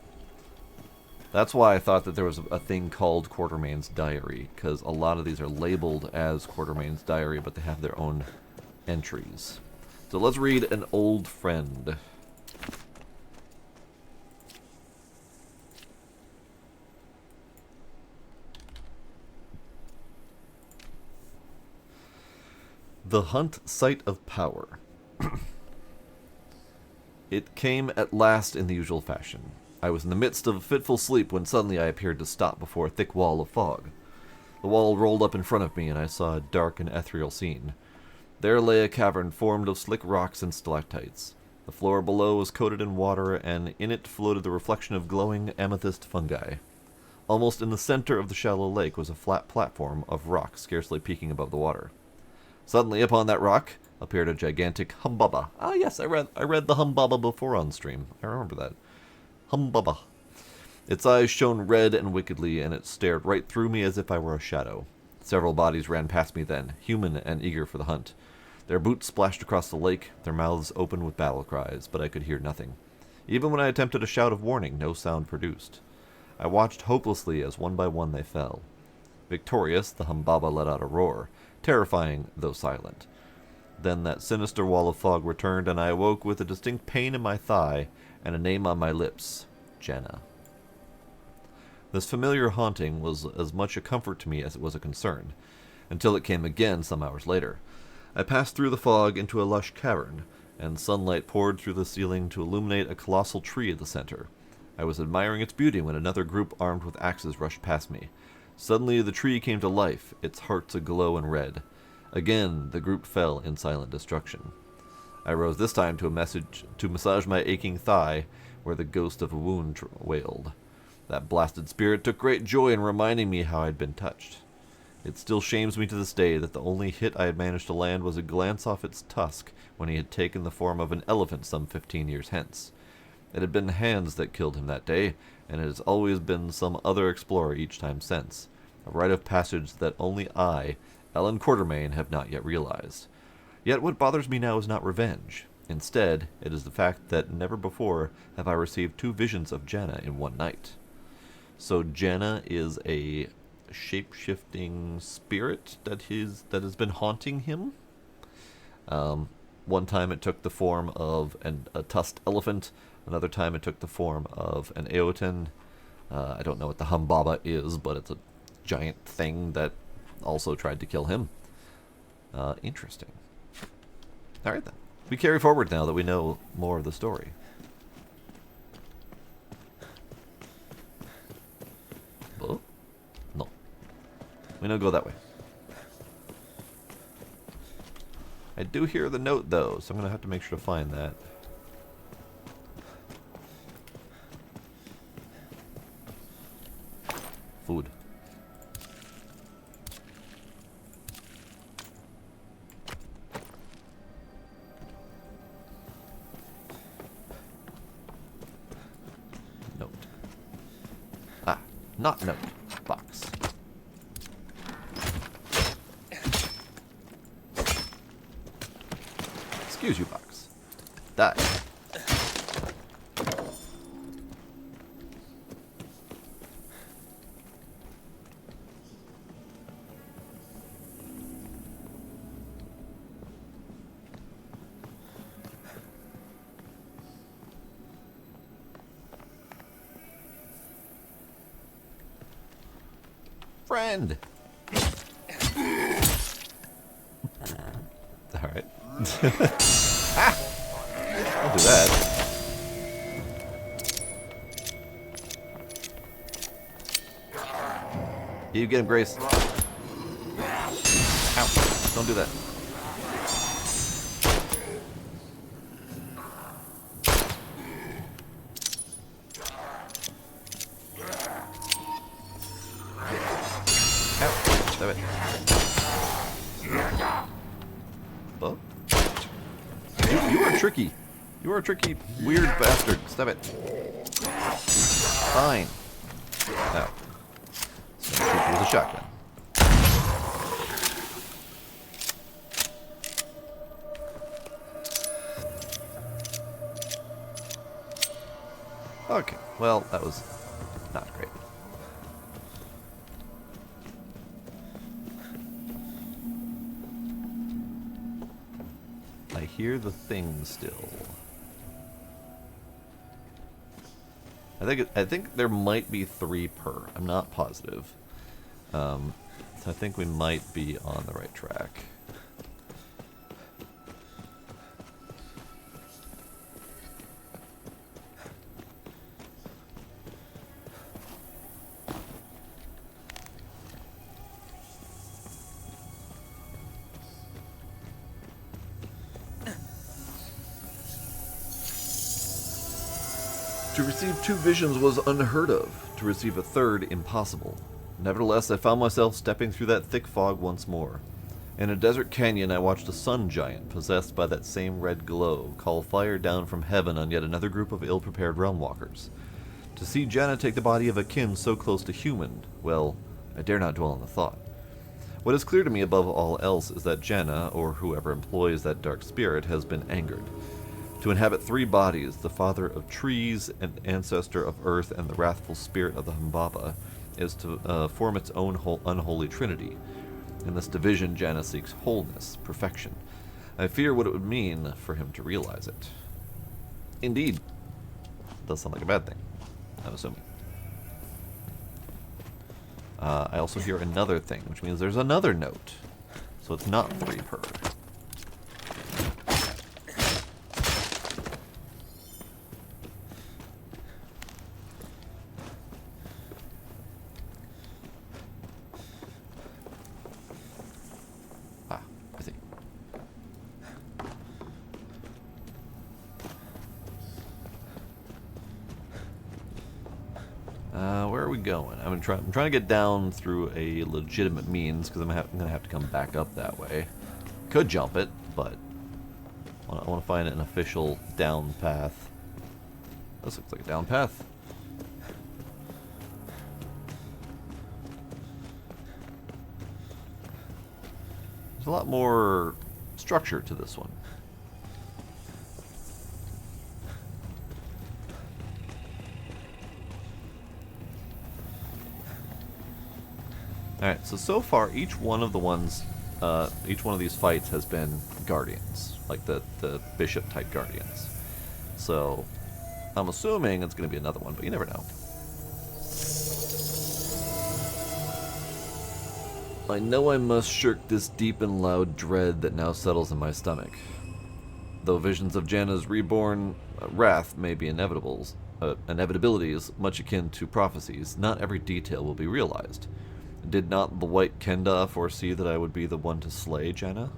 That's why I thought that there was a thing called Quartermain's Diary, because a lot of these are labeled as Quartermain's Diary, but they have their own entries. So let's read An Old Friend. The Hunt Site of Power. It came at last in the usual fashion. I was in the midst of a fitful sleep when suddenly I appeared to stop before a thick wall of fog. The wall rolled up in front of me, and I saw a dark and ethereal scene. There lay a cavern formed of slick rocks and stalactites. The floor below was coated in water, and in it floated the reflection of glowing amethyst fungi. Almost in the center of the shallow lake was a flat platform of rock scarcely peeking above the water. Suddenly, upon that rock appeared a gigantic humbaba. Ah, yes, I read the humbaba before on stream. I remember that. Humbaba. Its eyes shone red and wickedly, and it stared right through me as if I were a shadow. Several bodies ran past me then, human and eager for the hunt. Their boots splashed across the lake, their mouths open with battle cries, but I could hear nothing. Even when I attempted a shout of warning, no sound produced. I watched hopelessly as one by one they fell. Victorious, the humbaba let out a roar, terrifying though silent. Then that sinister wall of fog returned, and I awoke with a distinct pain in my thigh and a name on my lips, Jenna. This familiar haunting was as much a comfort to me as it was a concern, until it came again some hours later. I passed through the fog into a lush cavern, and sunlight poured through the ceiling to illuminate a colossal tree at the center. I was admiring its beauty when another group armed with axes rushed past me. Suddenly the tree came to life, its hearts aglow in red. Again the group fell in silent destruction. I rose this time to massage my aching thigh, where the ghost of a wound wailed. That blasted spirit took great joy in reminding me how I had been touched. It still shames me to this day that the only hit I had managed to land was a glance off its tusk when he had taken the form of an elephant some 15 years hence. It had been hands that killed him that day, and it has always been some other explorer each time since. A rite of passage that only I, Ellen Quartermain, have not yet realized. Yet what bothers me now is not revenge. Instead, it is the fact that never before have I received 2 visions of Janna in one night. So Janna is a shape-shifting spirit that has been haunting him. One time it took the form of a tusked elephant. Another time it took the form of an Eoten. I don't know what the Humbaba is, but it's a giant thing that also tried to kill him. Interesting. Alright then. We carry forward now that we know more of the story. Oh? No. We don't go that way. I do hear the note though, so I'm going to have to make sure to find that. Food. Note. Ah, not note. Box. Excuse you, box. Die. Friend. All right. Ah! Don't do that. You get him, Grace. Ow! Don't do that. Stop it. Oh. You are tricky. You are a tricky, weird bastard. Stop it. Fine. Now. Shoot you with a shotgun. Okay. Well, that was not great. I hear the thing still. I think there might be 3 per. I'm not positive. So I think we might be on the right track. To receive 2 visions was unheard of. To receive a 3rd, impossible. Nevertheless, I found myself stepping through that thick fog once more. In a desert canyon, I watched a sun giant, possessed by that same red glow, call fire down from heaven on yet another group of ill-prepared realm walkers. To see Janna take the body of a kin so close to human, well, I dare not dwell on the thought. What is clear to me above all else is that Janna, or whoever employs that dark spirit, has been angered. To inhabit 3 bodies, the father of trees, and ancestor of earth, and the wrathful spirit of the Humbaba, is to form its own unholy trinity. In this division, Janna seeks wholeness, perfection. I fear what it would mean for him to realize it. Indeed. Does sound like a bad thing, I'm assuming. I also hear another thing, which means there's another note. So it's not 3 per. Where are we going? I'm trying to get down through a legitimate means because I'm gonna have to come back up that way. Could jump it, but I want to find an official down path. This looks like a down path. There's a lot more structure to this one. Alright, so far each one of these fights has been guardians, like the bishop type guardians. So I'm assuming it's going to be another one, but you never know. I know I must shirk this deep and loud dread that now settles in my stomach. Though visions of Janna's reborn wrath may be inevitables, inevitabilities much akin to prophecies, not every detail will be realized. Did not the White Kenda foresee that I would be the one to slay Janna?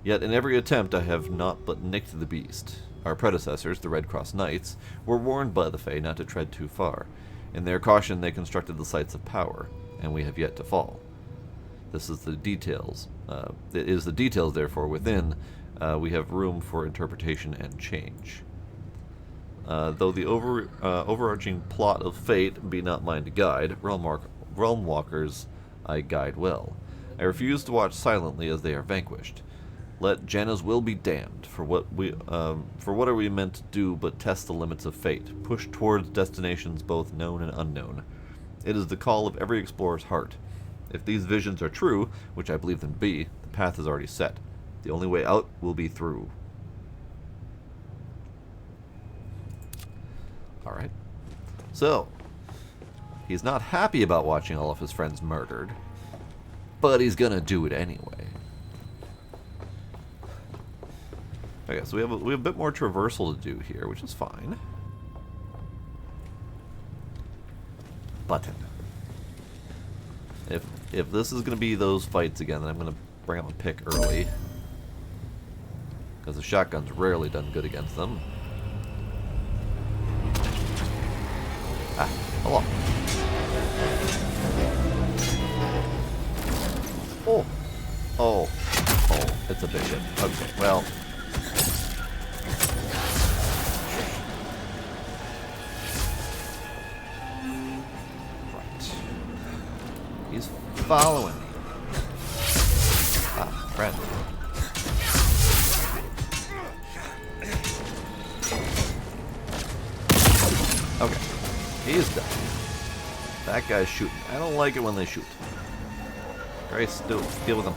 Yet in every attempt I have not but nicked the beast. Our predecessors, the Red Cross Knights, were warned by the Fae not to tread too far. In their caution they constructed the sites of power, and we have yet to fall. This is the details. It is the details, therefore, within we have room for interpretation and change. Though the overarching plot of fate be not mine to guide, realm walkers I guide well. I refuse to watch silently as they are vanquished. Let Janna's will be damned. For what are we meant to do but test the limits of fate, push towards destinations both known and unknown? It is the call of every explorer's heart. If these visions are true, which I believe them to be, the path is already set. The only way out will be through. Alright. So, he's not happy about watching all of his friends murdered, but he's gonna do it anyway. Okay, so we have a bit more traversal to do here, which is fine. Button. If this is gonna be those fights again, then I'm gonna bring up a pick early, because the shotgun's rarely done good against them. Ah, hello. Oh. Oh. Oh, it's a bishop. Okay, well. Right. He's following me. Ah, friend. Okay. He's done. That guy's shooting. I don't like it when they shoot. Grace, deal with him.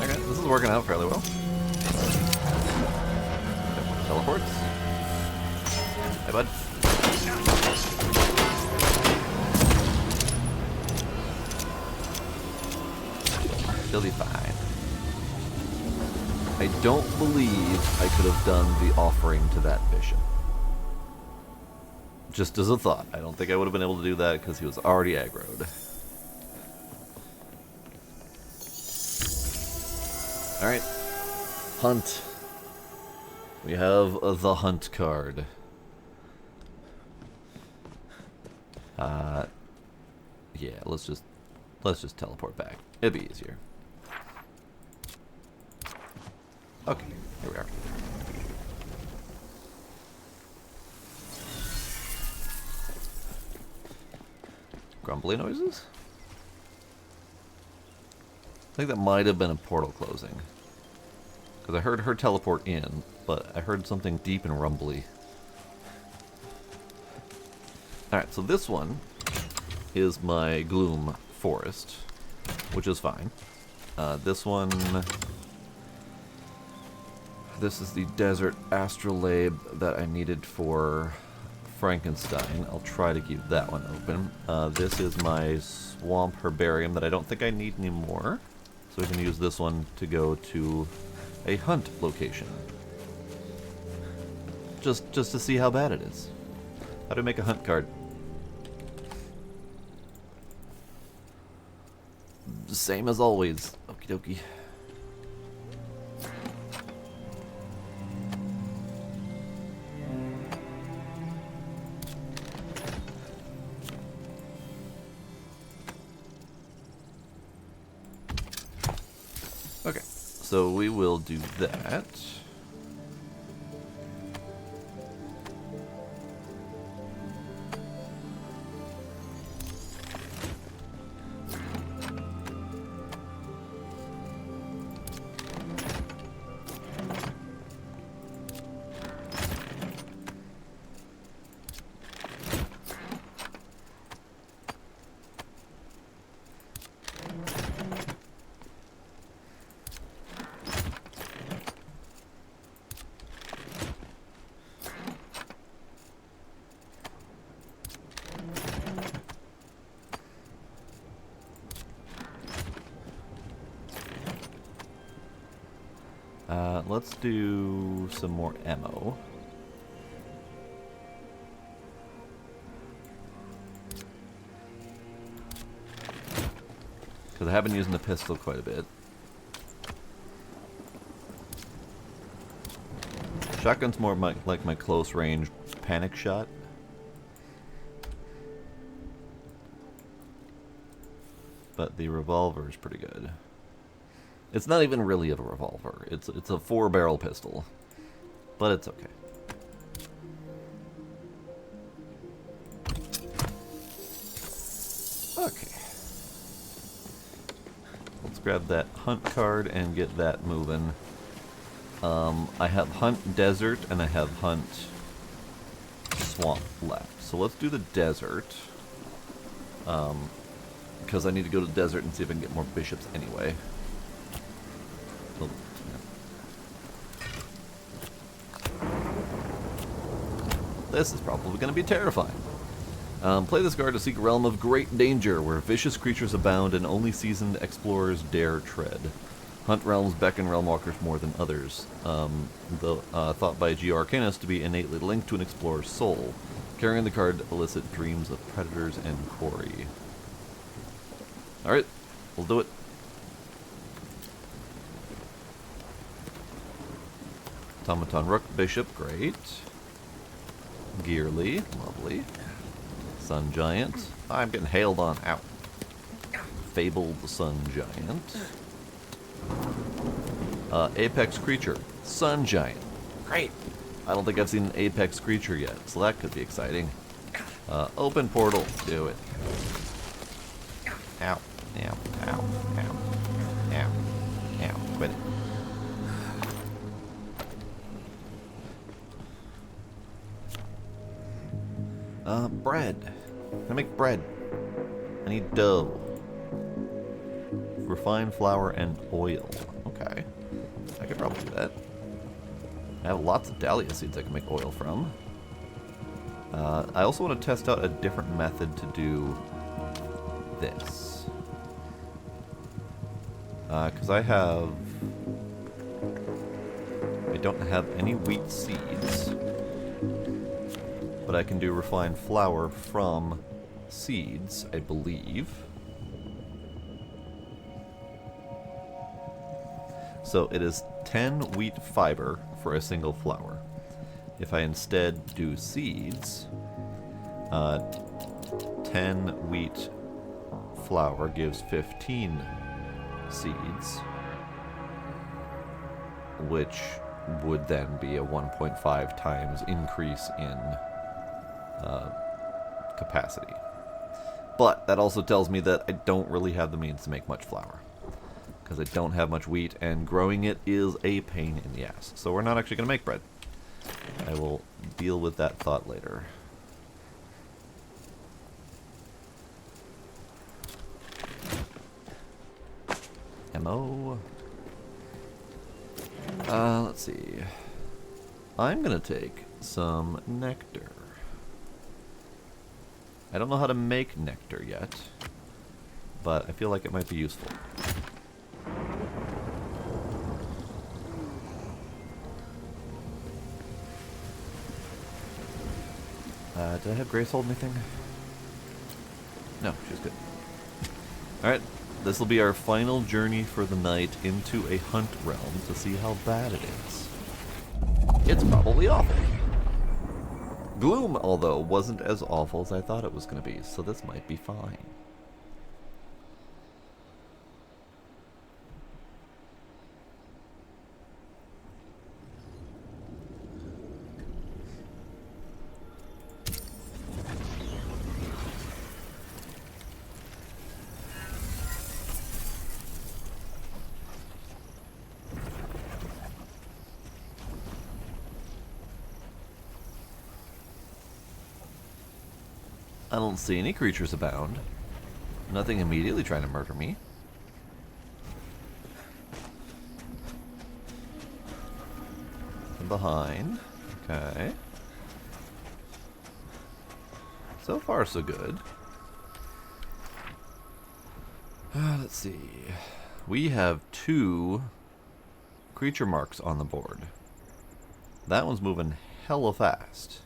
Okay. This is working out fairly well. Teleports. Hey, bud. He'll be fine. I don't believe I could have done the offering to that bishop. Just as a thought. I don't think I would have been able to do that because he was already aggroed. Alright. Hunt. We have the hunt card. Yeah, let's just teleport back. It'd be easier. Okay, here we are. Grumbly noises? I think that might have been a portal closing. Because I heard her teleport in, but I heard something deep and rumbly. Alright, so this one is my Gloom Forest, which is fine. This one... This is the Desert Astrolabe that I needed for Frankenstein. I'll try to keep that one open. This is my Swamp Herbarium that I don't think I need anymore. So we can use this one to go to a hunt location. Just to see how bad it is. How do I make a hunt card? Same as always. Okie dokie. Okay, so we will do that. Let's do some more ammo. Because I have been using the pistol quite a bit. Shotgun's more like my close range panic shot. But the revolver is pretty good. It's not even really a revolver. It's a 4-barrel pistol. But it's okay. Okay. Let's grab that hunt card and get that moving. I have hunt desert and I have hunt swamp left. So let's do the desert. Because I need to go to the desert and see if I can get more bishops anyway. This is probably going to be terrifying. Play this card to seek a realm of great danger, where vicious creatures abound and only seasoned explorers dare tread. Hunt realms beckon realm walkers more than others, thought by G. Arcanus to be innately linked to an explorer's soul. Carrying the card elicit dreams of predators and quarry. Alright, we'll do it. Automaton Rook Bishop, great. Gearly, lovely. Sun Giant. I'm getting hailed on. Ow. Fabled Sun Giant. Apex Creature. Sun Giant. Great. I don't think I've seen an Apex Creature yet, so that could be exciting. Open Portal. Do it. Ow. Ow. Ow. Ow. Ow. Ow. Quit it. Bread. I make bread. I need dough. Refined flour and oil. Okay. I could probably do that. I have lots of dahlia seeds I can make oil from. I also want to test out a different method to do this. Because I don't have any wheat seeds. But I can do refined flour from seeds, I believe. So it is 10 wheat fiber for a single flour. If I instead do seeds, 10 wheat flour gives 15 seeds, which would then be a 1.5 times increase in capacity. But that also tells me that I don't really have the means to make much flour, because I don't have much wheat, and growing it is a pain in the ass. So we're not actually going to make bread. I will deal with that thought later. MO. Let's see. I'm going to take some nectar. I don't know how to make nectar yet, but I feel like it might be useful. Did I have Grace hold anything? No, she's good. Alright, this will be our final journey for the night into a hunt realm to see how bad it is. It's probably awful. Gloom, although, wasn't as awful as I thought it was going to be, so this might be fine. I don't see any creatures abound. Nothing immediately trying to murder me. From behind. Okay. So far, so good. Let's see. We have 2 creature marks on the board. That one's moving hella fast.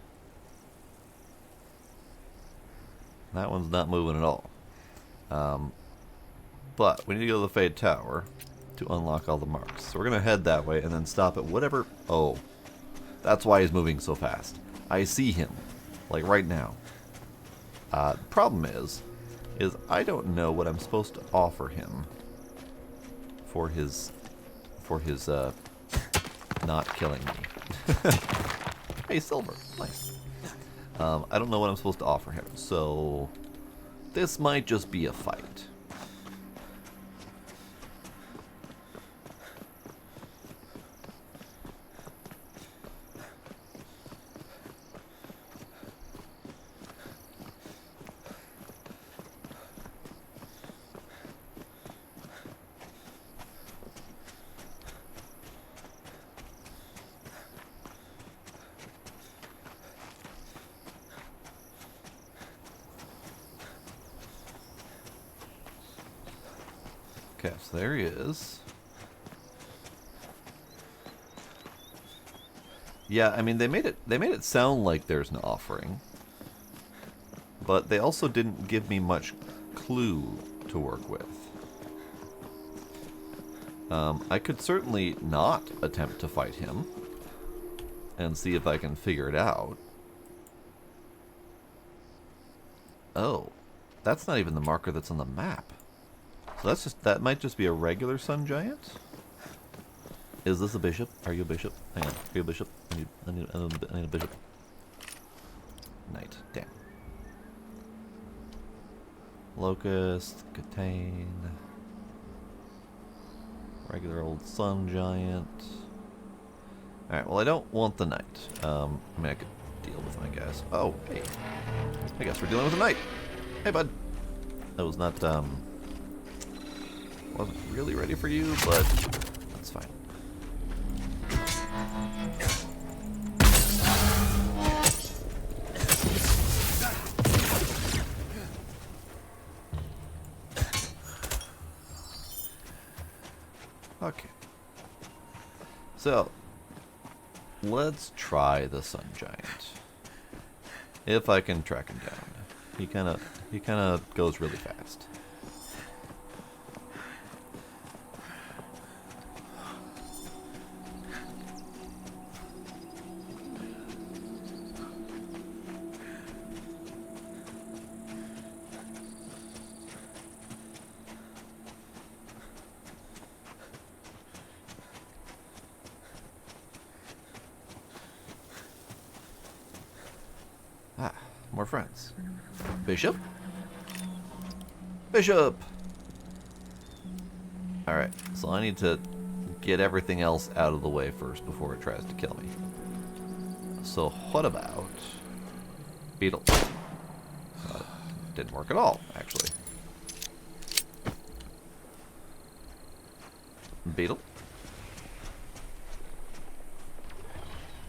That one's not moving at all. But we need to go to the Fade Tower to unlock all the marks. So we're going to head that way and then stop at whatever... Oh, that's why he's moving so fast. I see him, like right now. The problem is I don't know what I'm supposed to offer him for his not killing me. Hey, silver, nice. I don't know what I'm supposed to offer him, so this might just be a fight. Okay, so there he is. Yeah, I mean they made it sound like there's an offering. But they also didn't give me much clue to work with. I could certainly not attempt to fight him and see if I can figure it out. Oh, that's not even the marker that's on the map. So that might just be a regular sun giant. Is this a bishop? Are you a bishop? Hang on, are you a bishop? I need a bishop. Knight, damn. Locust, Catane. Regular old sun giant. Alright, well I don't want the knight. I mean I could deal with my guess. Oh, hey. I guess we're dealing with a knight. Hey bud. That was not wasn't really ready for you, but that's fine. Okay. So, let's try the sun giant. If I can track him down. He kind of goes really fast. Ah, more friends. Bishop? Bishop! Alright, so I need to get everything else out of the way first before it tries to kill me. So what about beetle? Didn't work at all, actually. Beetle?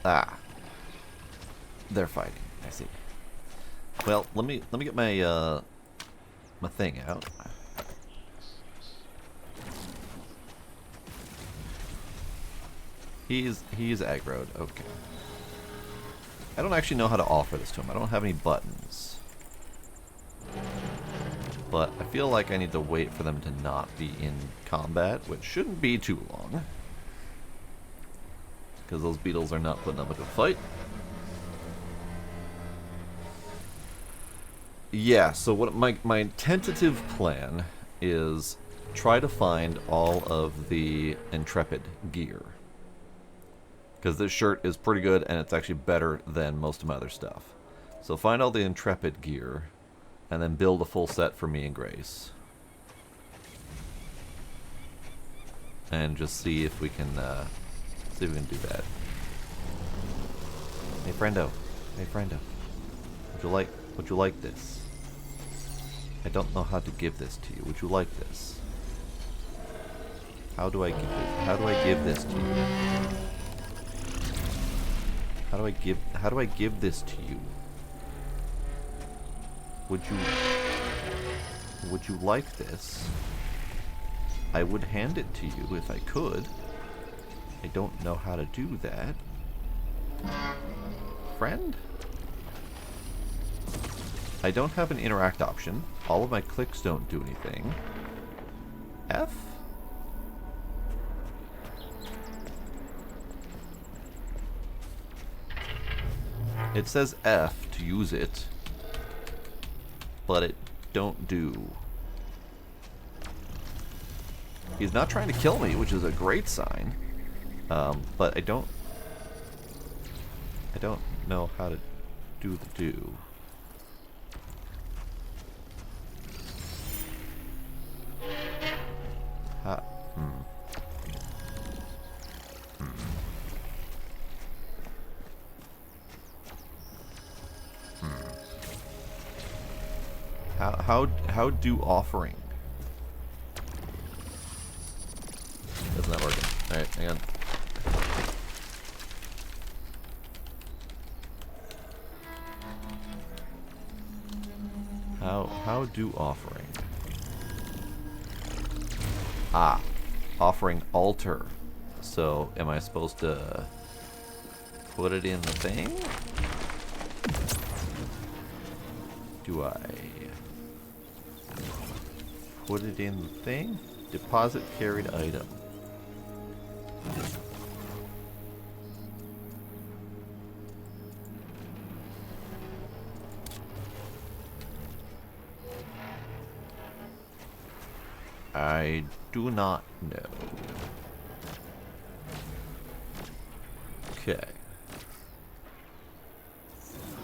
Ah. They're fighting. I see. Well, let me get my my thing out. He's aggroed. Okay. I don't actually know how to offer this to him. I don't have any buttons. But I feel like I need to wait for them to not be in combat, which shouldn't be too long. Because those beetles are not putting up a good fight. Yeah, so what my tentative plan is try to find all of the Intrepid gear. Because this shirt is pretty good and it's actually better than most of my other stuff. So find all the Intrepid gear and then build a full set for me and Grace. And just see if we can do that. Hey friendo. Hey friendo. Would you like this? I don't know how to give this to you. Would you like this? How do I give this? How do I give this to you? How do I give this to you? Would you like this? I would hand it to you if I could. I don't know how to do that. Friend? I don't have an interact option. All of my clicks don't do anything. F? It says F to use it, but it don't do. He's not trying to kill me, which is a great sign. But I don't know how to do the do. How do offering? That's not working. Alright, hang on. How do offering? Ah, offering altar. So am I supposed to put it in the thing? Do I put it in the thing? Deposit carried item. I do not know. Okay.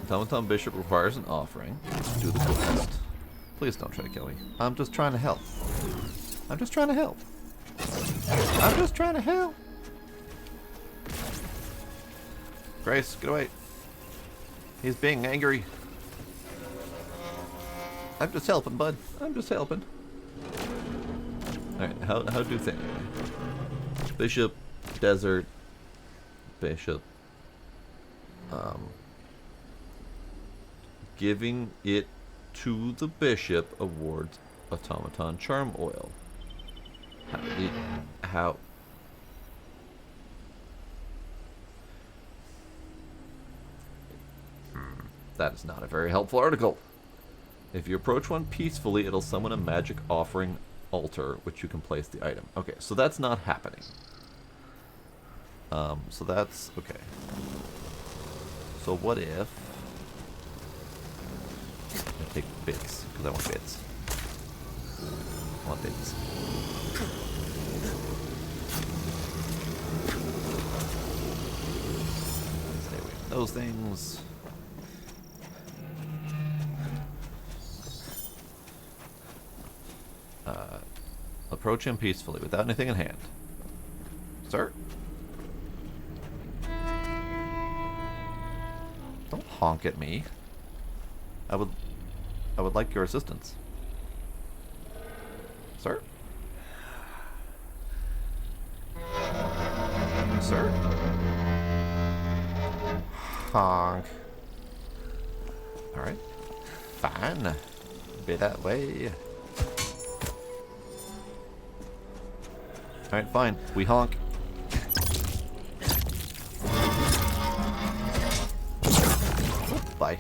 Automaton Bishop requires an offering. Do the quest. Please don't try to kill me. I'm just trying to help. I'm just trying to help. I'm just trying to help. Grace, get away. He's being angry. I'm just helping, bud. I'm just helping. Alright, how do things? Bishop, desert, bishop. Giving it to the bishop awards automaton charm oil. How? That is not a very helpful article. If you approach one peacefully, it'll summon a magic offering altar, which you can place the item. Okay, so that's not happening. So that's okay. So what if I take bits, because I want bits. I want bits. Stay away from those things. Approach him peacefully, without anything in hand. Sir? Don't honk at me. I would like your assistance. Sir? Sir? Honk. Alright. Fine. Be that way. Alright, fine. We honk. Bye.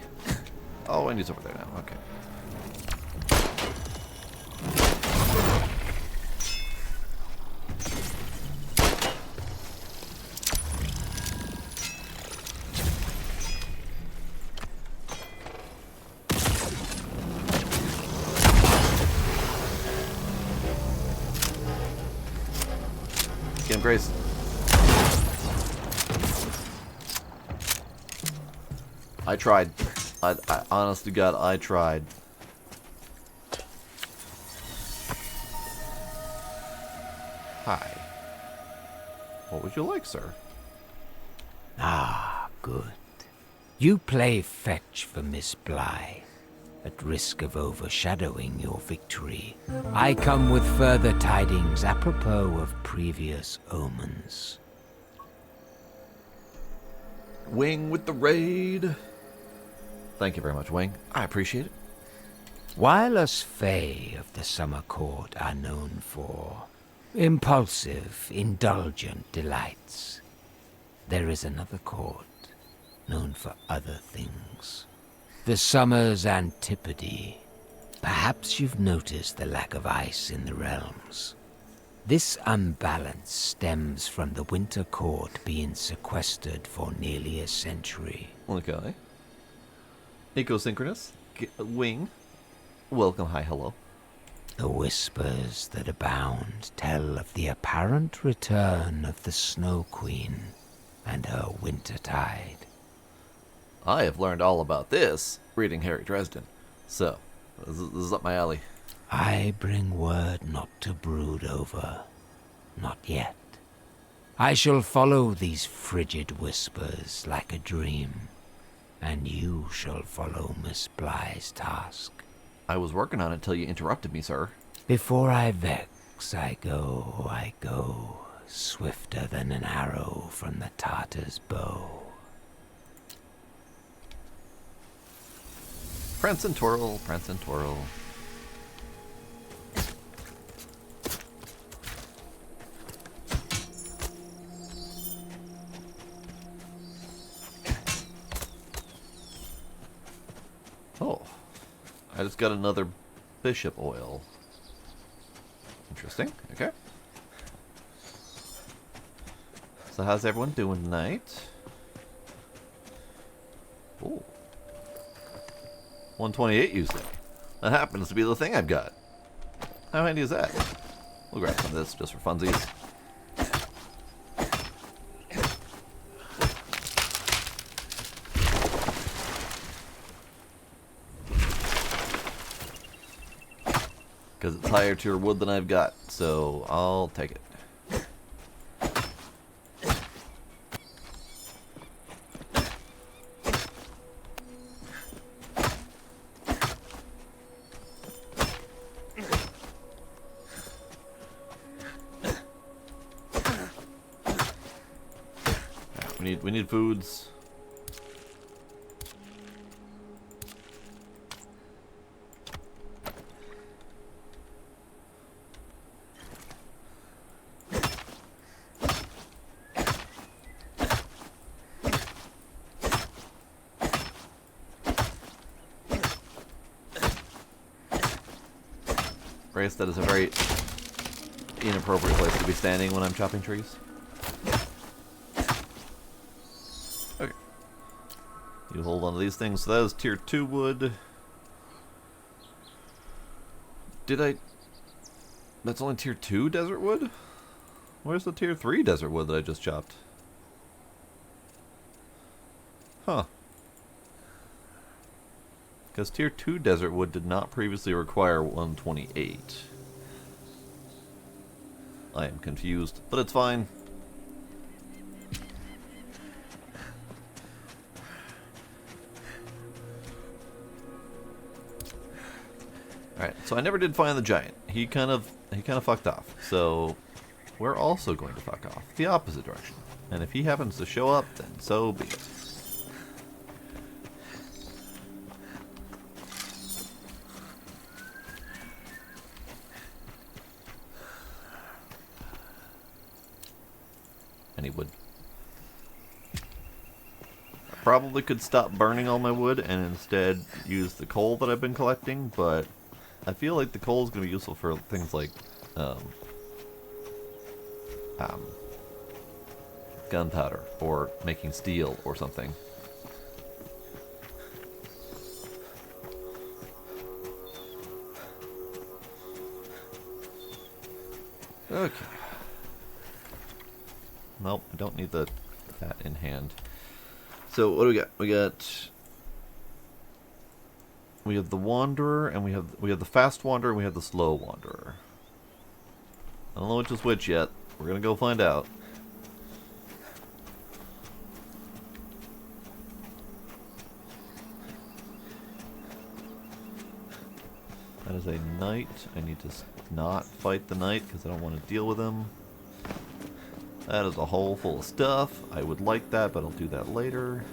Oh, and he's over there now. Okay. Get him, Grace. I tried. I honest to God, I tried. Hi. What would you like, sir? Ah, good. You play fetch for Miss Bly. At risk of overshadowing your victory, I come with further tidings apropos of previous omens. Wing with the raid. Thank you very much, Wing. I appreciate it. While us Fae of the Summer Court are known for impulsive, indulgent delights, there is another court known for other things. The summer's antipode. Perhaps you've noticed the lack of ice in the realms. This unbalance stems from the winter court being sequestered for nearly a century. Okay. Ecosynchronous. Wing. Welcome, hi, hello. The whispers that abound tell of the apparent return of the Snow Queen and her winter tide. I have learned all about this reading Harry Dresden. So, this is up my alley. I bring word not to brood over. Not yet. I shall follow these frigid whispers like a dream, and you shall follow Miss Bly's task. I was working on it till you interrupted me, sir. Before I vex, I go, swifter than an arrow from the Tartar's bow. Prance and twirl, prance and twirl. Oh, I just got another bishop oil. Interesting, okay. So how's everyone doing tonight? Ooh. 128 used it. That happens to be the thing I've got. How handy is that? We'll grab some of this just for funsies. Because it's higher tier wood than I've got, so I'll take it. We need foods. Grace, that is a very inappropriate place to be standing when I'm chopping trees. Okay. You hold on to these things. So that is tier 2 wood. Did I... That's only tier 2 desert wood? Where's the tier 3 desert wood that I just chopped? Huh. Because tier 2 desert wood did not previously require 128. I am confused, but it's fine. Alright, so I never did find the giant. He kind of fucked off. So we're also going to fuck off the opposite direction. And if he happens to show up, then so be it. Any wood. I probably could stop burning all my wood and instead use the coal that I've been collecting, but I feel like the coal is going to be useful for things like gunpowder or making steel or something. Okay. Nope, I don't need that in hand. So what do we got? We have the Wanderer, and we have the Fast Wanderer, and we have the Slow Wanderer. I don't know which is which yet. We're gonna go find out. That is a knight. I need to not fight the knight because I don't want to deal with him. That is a hole full of stuff. I would like that, but I'll do that later.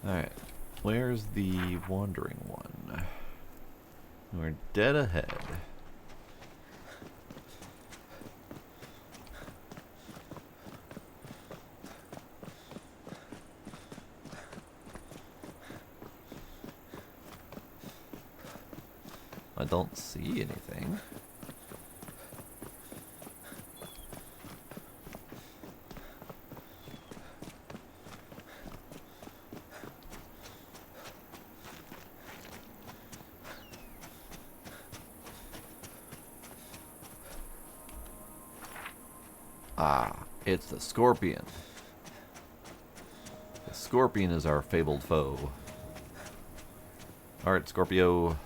Alright, where's the wandering one? We're dead ahead. I don't see anything. Ah, it's the scorpion. The scorpion is our fabled foe. Alright, Scorpio.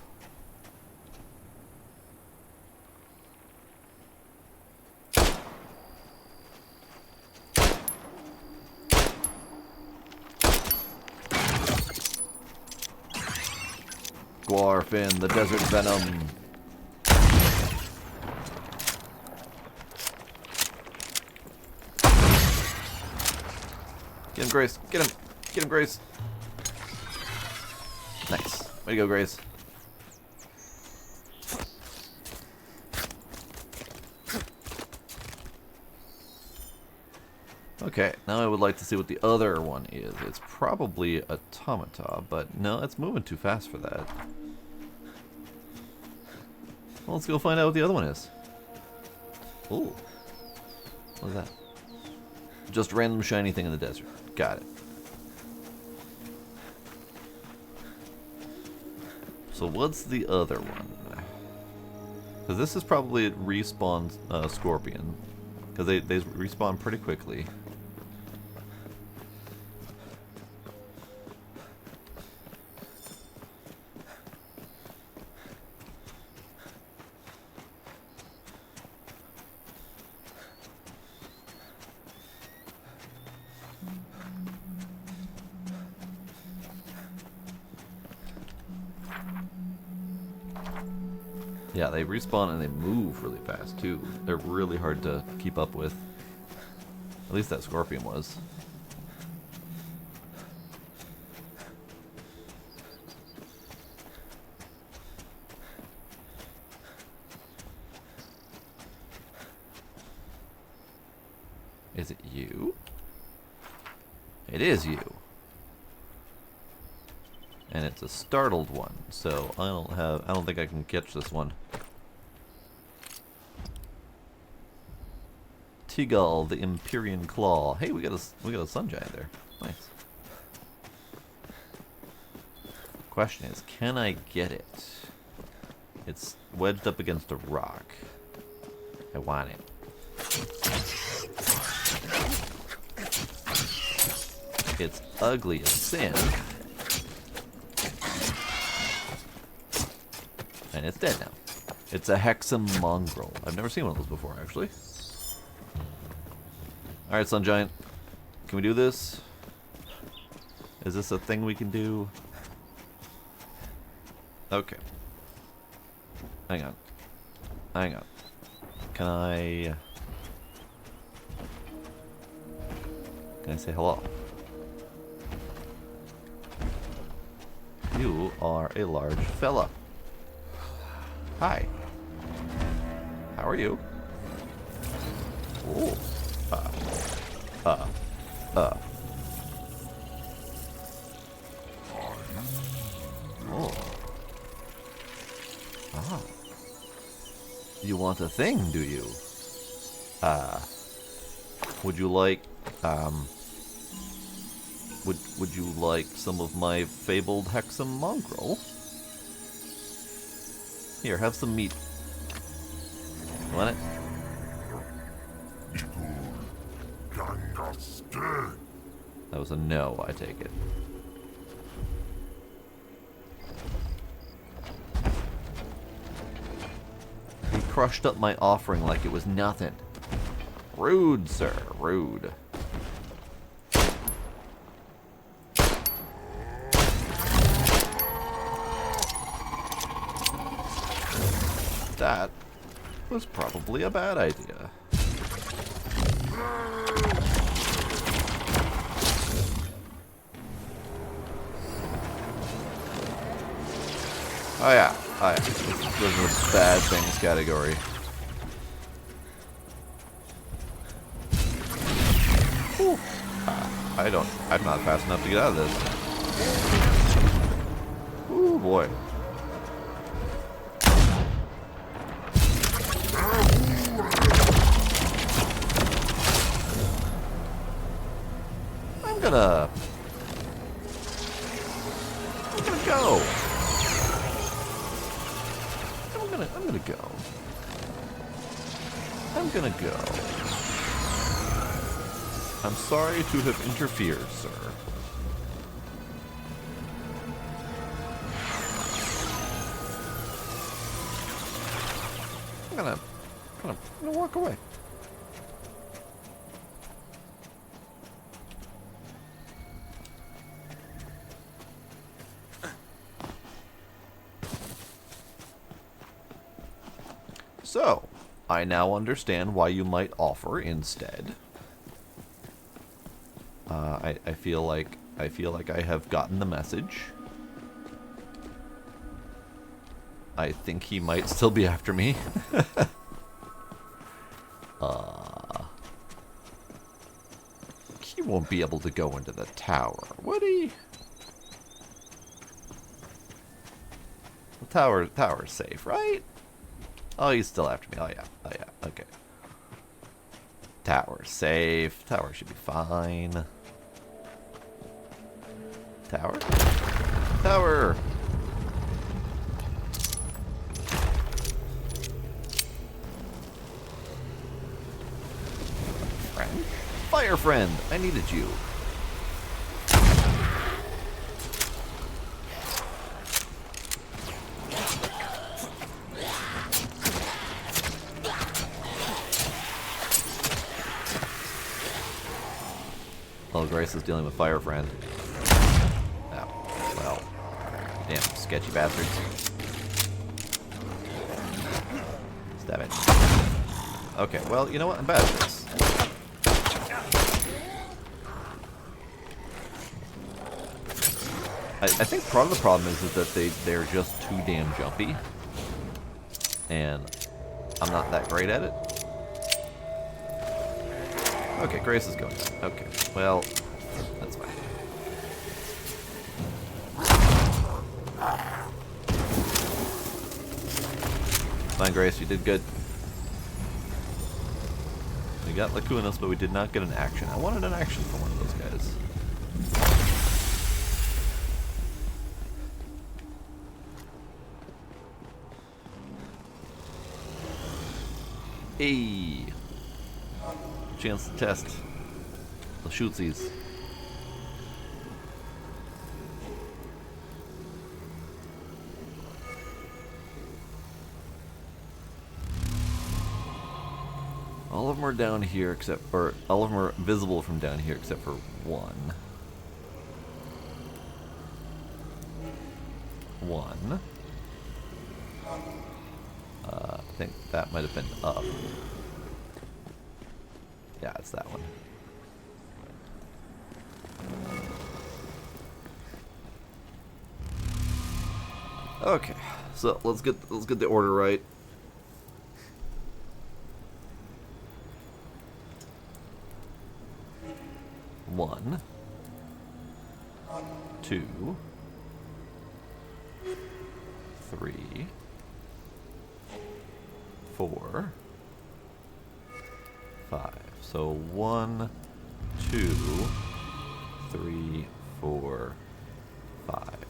Gwarfin, the desert venom. Get him, Grace. Get him. Get him, Grace. Nice. Way to go, Grace. Okay, now I would like to see what the other one is. It's probably Automata, but no, it's moving too fast for that. Well, let's go find out what the other one is. Ooh. What is that? Just random shiny thing in the desert. Got it. So what's the other one? Because this is probably a respawn scorpion. Because they respawn pretty quickly. Yeah, they respawn and they move really fast too. They're really hard to keep up with. At least that scorpion was. Is it you? It is you. And it's a startled one, so I don't think I can catch this one. Tigal, the Empyrean Claw. Hey, we got a sun giant there. Nice. Question is, can I get it? It's wedged up against a rock. I want it. It's ugly as sin. And it's dead now. It's a Hexam Mongrel. I've never seen one of those before, actually. Alright, Sun Giant. Can we do this? Is this a thing we can do? Okay. Hang on. Hang on. Can I say hello? You are a large fella. Hi. How are you? Oh. Oh. Ah. You want a thing, do you? Would you like, would you like some of my fabled Hexam Mongrel? Here, have some meat. You want it? That was a no, I take it. crushed up my offering like it was nothing. Rude, sir. Rude. That was probably a bad idea. Oh yeah, oh yeah. This is the bad things category. Whew. I'm not fast enough to get out of this. Ooh boy. I'm gonna go. I'm gonna go. I'm gonna go. I'm sorry to have interfered, sir. I'm gonna walk away. So, I now understand why you might offer instead. I feel like I have gotten the message. I think he might still be after me. He won't be able to go into the tower, would he? The tower's safe, right? Oh, he's still after me. Oh yeah, okay. Tower safe. Tower should be fine. Tower? Tower! Friend? Fire friend! I needed you. Oh, Grace is dealing with fire friend. Oh, well. Damn, sketchy bastards. Stab it. Okay, well, you know what? I'm bad at this. I think part of the problem is that they're just too damn jumpy. And I'm not that great at it. Okay, Grace is going down. Okay, well, that's fine. Fine, Grace, you did good. We got Lacunas, but we did not get an action. I wanted an action from one of those guys. Hey! Chance to test the shootsies. All of them are down here or all of them are visible from down here except for one. I think that might have been up. Yeah, it's that one. Okay, so let's get the order right. One, two, three, 4, 5. So 1, 2, 3, 4, 5.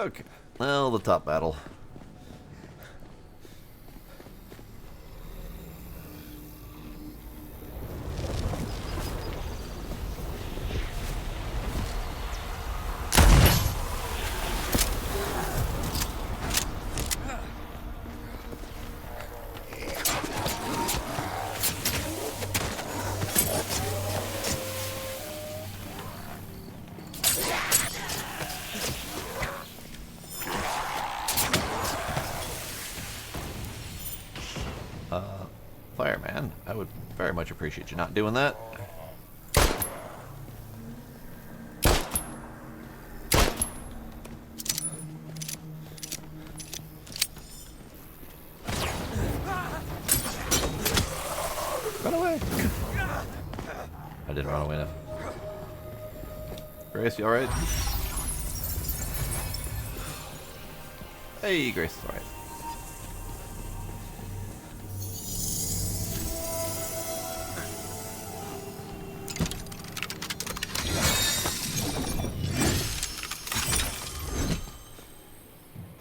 Okay. Well, the top battle. Fireman, I would very much appreciate you not doing that. Run away! I didn't run away enough. Grace, you alright? Hey, Grace is alright.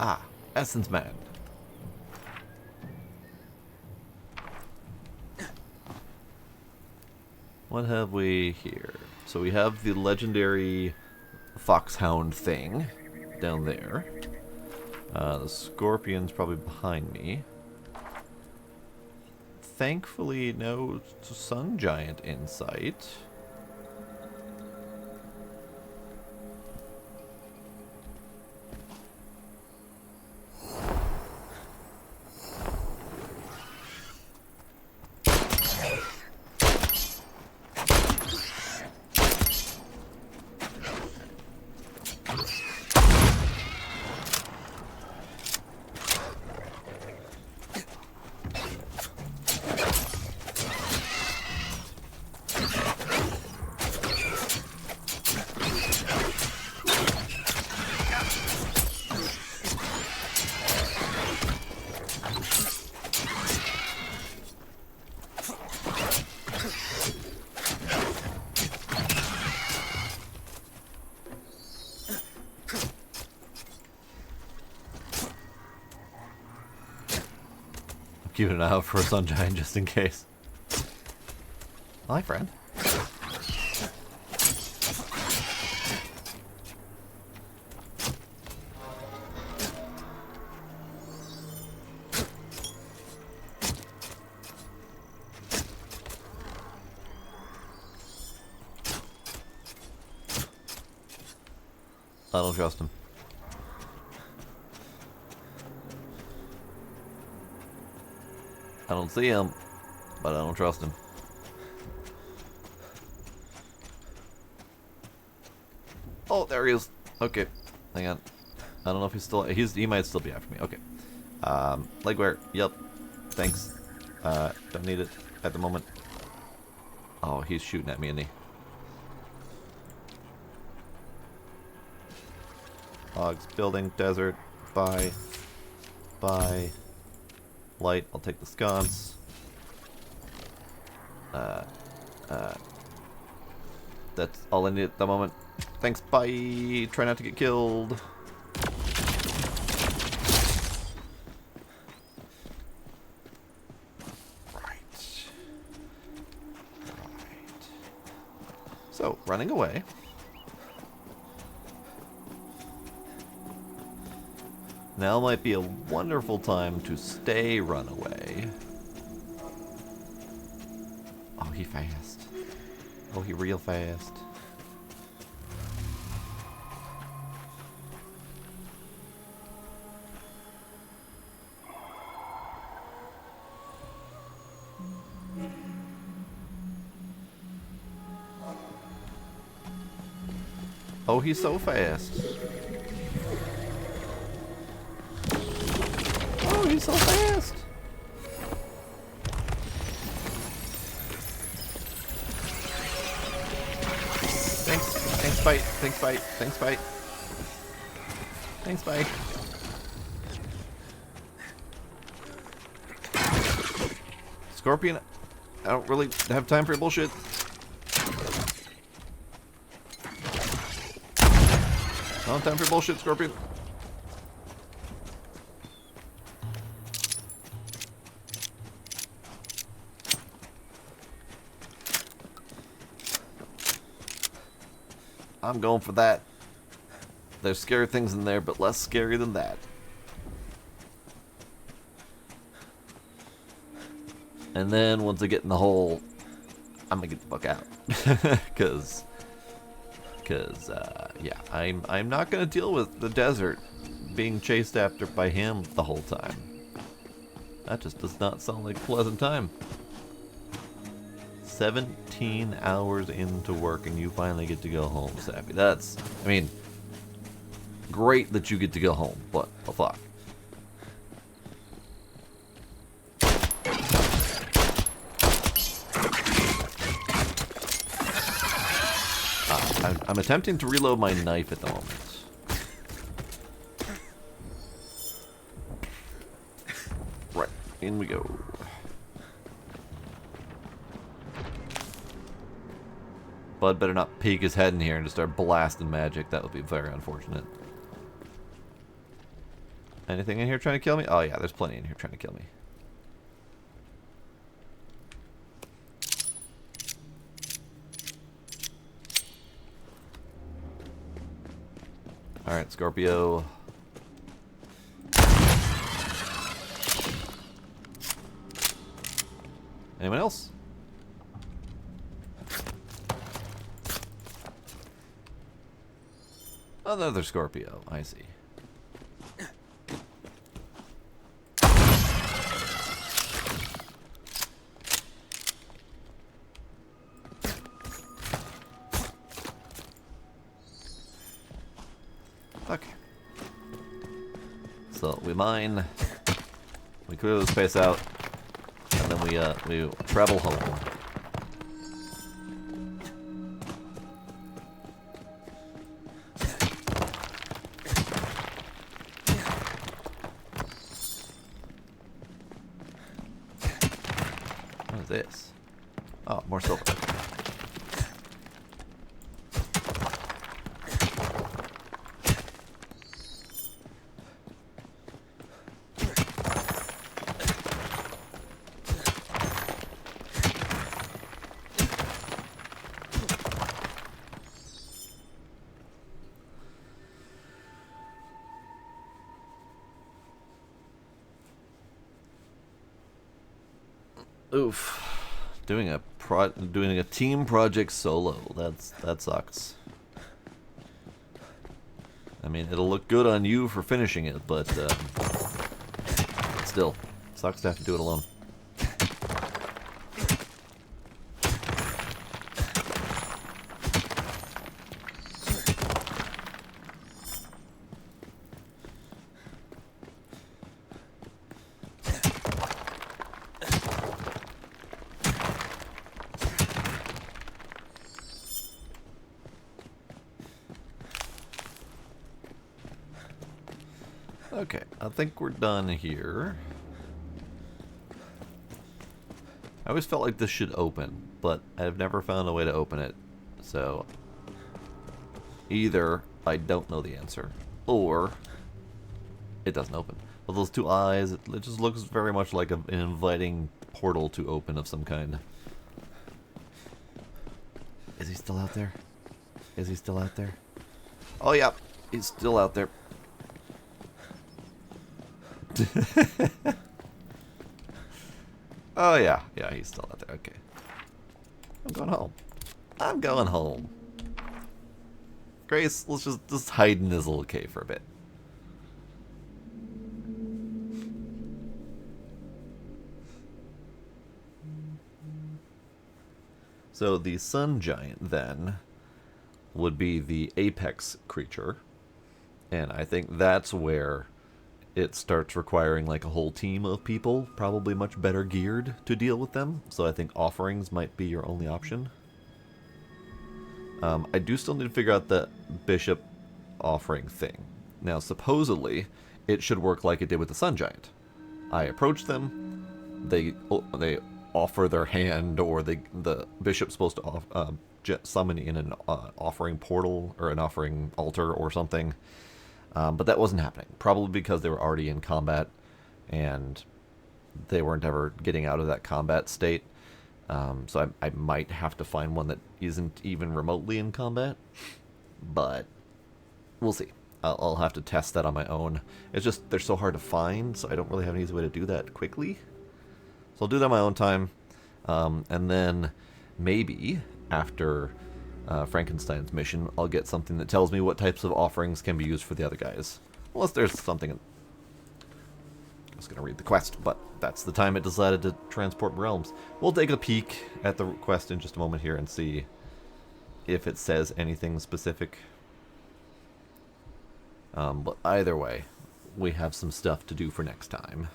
Ah, Essence Man. What have we here? So we have the legendary foxhound thing down there. The scorpion's probably behind me. Thankfully, no sun giant in sight. Keep an eye out for a sun giant just in case. Hi, friend. I don't trust him. I don't see him, but I don't trust him. Oh, there he is. Okay, hang on. I don't know if he's still. He might still be after me. Okay. Legwear. Yep. Thanks. Don't need it at the moment. Oh, he's shooting at me, isn't he? Logs, building, desert. Bye. Bye. Light, I'll take the sconce. That's all I need at the moment. Thanks, bye. Try not to get killed. Right. So, running away. Now might be a wonderful time to stay runaway. Oh, he fast. Oh, he real fast. Oh, he's so fast. Oh, he's so fast! Thanks, bite. Thanks, bite. Thanks, bite. Thanks, bite. Scorpion, I don't really have time for your bullshit. I don't have time for bullshit, Scorpion. I'm going for that. There's scary things in there, but less scary than that. And then once I get in the hole, I'm gonna get the fuck out. Cause yeah, I'm not gonna deal with the desert being chased after by him the whole time. That just does not sound like a pleasant time. 17 hours into work and you finally get to go home, Sappy. That's, I mean, great that you get to go home, but the fuck. I'm attempting to reload my knife at the moment. Right, in we go. Bud better not peek his head in here and just start blasting magic. That would be very unfortunate. Anything in here trying to kill me? Oh yeah, there's plenty in here trying to kill me. Alright, Scorpio. Anyone else? Another Scorpio, I see. Okay. So we mine, we clear the space out, and then we travel home. What is this? Oh, more silver. Oof. Doing a team project solo. That sucks. I mean, it'll look good on you for finishing it, but still, sucks to have to do it alone. Okay, I think we're done here. I always felt like this should open, but I've never found a way to open it. So, either I don't know the answer, or it doesn't open. With those two eyes, it just looks very much like an inviting portal to open of some kind. Is he still out there? Is he still out there? Oh yeah, he's still out there. Oh yeah, he's still out there. Okay, I'm going home. I'm going home. Grace, let's just hide in this little cave for a bit. So the sun giant then would be the apex creature, and I think that's where it starts requiring like a whole team of people, probably much better geared to deal with them. So I think offerings might be your only option. I do still need to figure out the bishop offering thing. Now, supposedly, it should work like it did with the sun giant. I approach them, they offer their hand, or the bishop's supposed to summon in an offering portal or an offering altar or something. But that wasn't happening, probably because they were already in combat, and they weren't ever getting out of that combat state. So I might have to find one that isn't even remotely in combat. but we'll see. I'll have to test that on my own. It's just they're so hard to find, so I don't really have an easy way to do that quickly. So I'll do that on my own time, and then maybe after Frankenstein's mission, I'll get something that tells me what types of offerings can be used for the other guys. Unless there's something... I was going to read the quest, but that's the time it decided to transport realms. We'll take a peek at the quest in just a moment here and see if it says anything specific. But either way, we have some stuff to do for next time.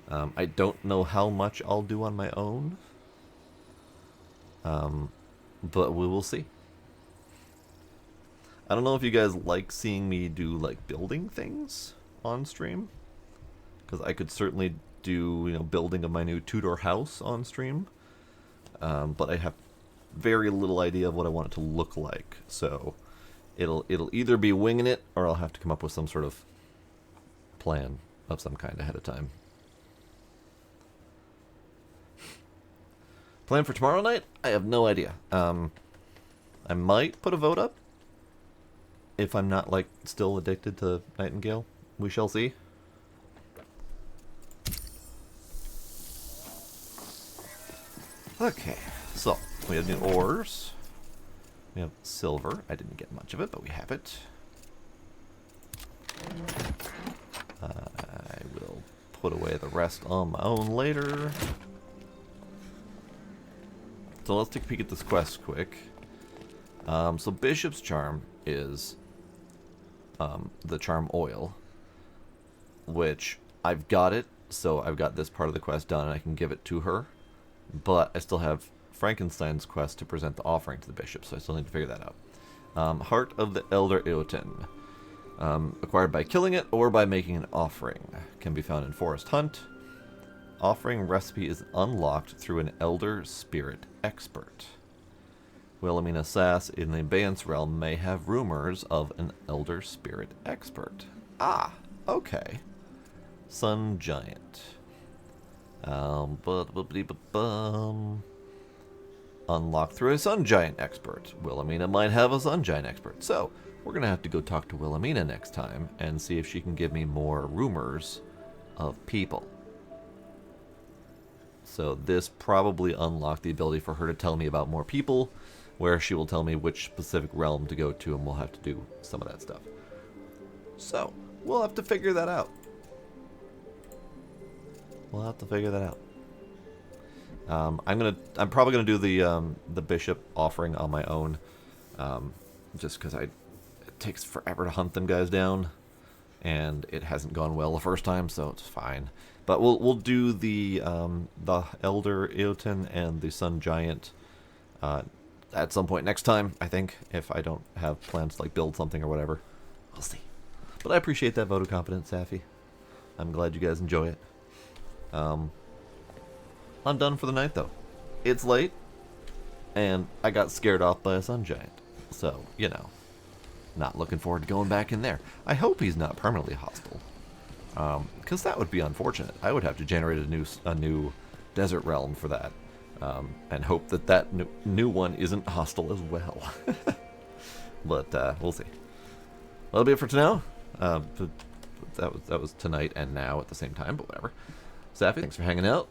I don't know how much I'll do on my own, but we will see. I don't know if you guys like seeing me do like building things on stream, because I could certainly do building of my new two-door house on stream, but I have very little idea of what I want it to look like, so it'll either be winging it or I'll have to come up with some sort of plan of some kind ahead of time. Plan for tomorrow night? I have no idea. I might put a vote up if I'm not like still addicted to Nightingale. We shall see. Okay, so we have new ores. We have silver. I didn't get much of it, but we have it. I will put away the rest on my own later. So let's take a peek at this quest quick. So Bishop's Charm is the charm oil, which I've got it, so I've got this part of the quest done and I can give it to her. But I still have Frankenstein's quest to present the offering to the bishop, so I still need to figure that out. Heart of the Elder Eoten. Acquired by killing it or by making an offering. Can be found in Forest Hunt. Offering recipe is unlocked through an Elder Spirit Expert. Wilhelmina Sass in the Abeyance Realm may have rumors of an Elder Spirit Expert. Ah, okay. Sun Giant. Unlocked through a Sun Giant Expert. Wilhelmina might have a Sun Giant Expert. So, we're going to have to go talk to Wilhelmina next time and see if she can give me more rumors of people. So this probably unlocked the ability for her to tell me about more people, where she will tell me which specific realm to go to, and we'll have to do some of that stuff. So, we'll have to figure that out. We'll have to figure that out. I'm probably gonna do the bishop offering on my own, just because it takes forever to hunt them guys down, and it hasn't gone well the first time, so it's fine. But we'll do the Elder Eoten and the Sun Giant at some point next time, I think, if I don't have plans to like build something or whatever. We'll see. But I appreciate that vote of confidence, Safi. I'm glad you guys enjoy it. I'm done for the night, though. It's late, and I got scared off by a Sun Giant. So, not looking forward to going back in there. I hope he's not permanently hostile, because that would be unfortunate. I would have to generate a new desert realm for that, and hope that new one isn't hostile as well. But we'll see. That'll be it for now. That was tonight and now at the same time, but whatever. Safi, thanks for hanging out.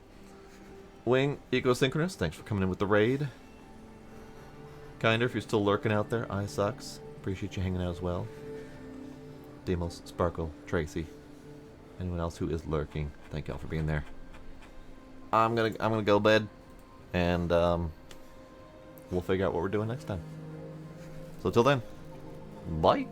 Wing, Ecosynchronous, thanks for coming in with the raid. Kinder, if you're still lurking out there, I sucks. Appreciate you hanging out as well. Demos, Sparkle, Tracy, anyone else who is lurking, thank y'all for being there. I'm gonna go to bed, and we'll figure out what we're doing next time. So till then, bye.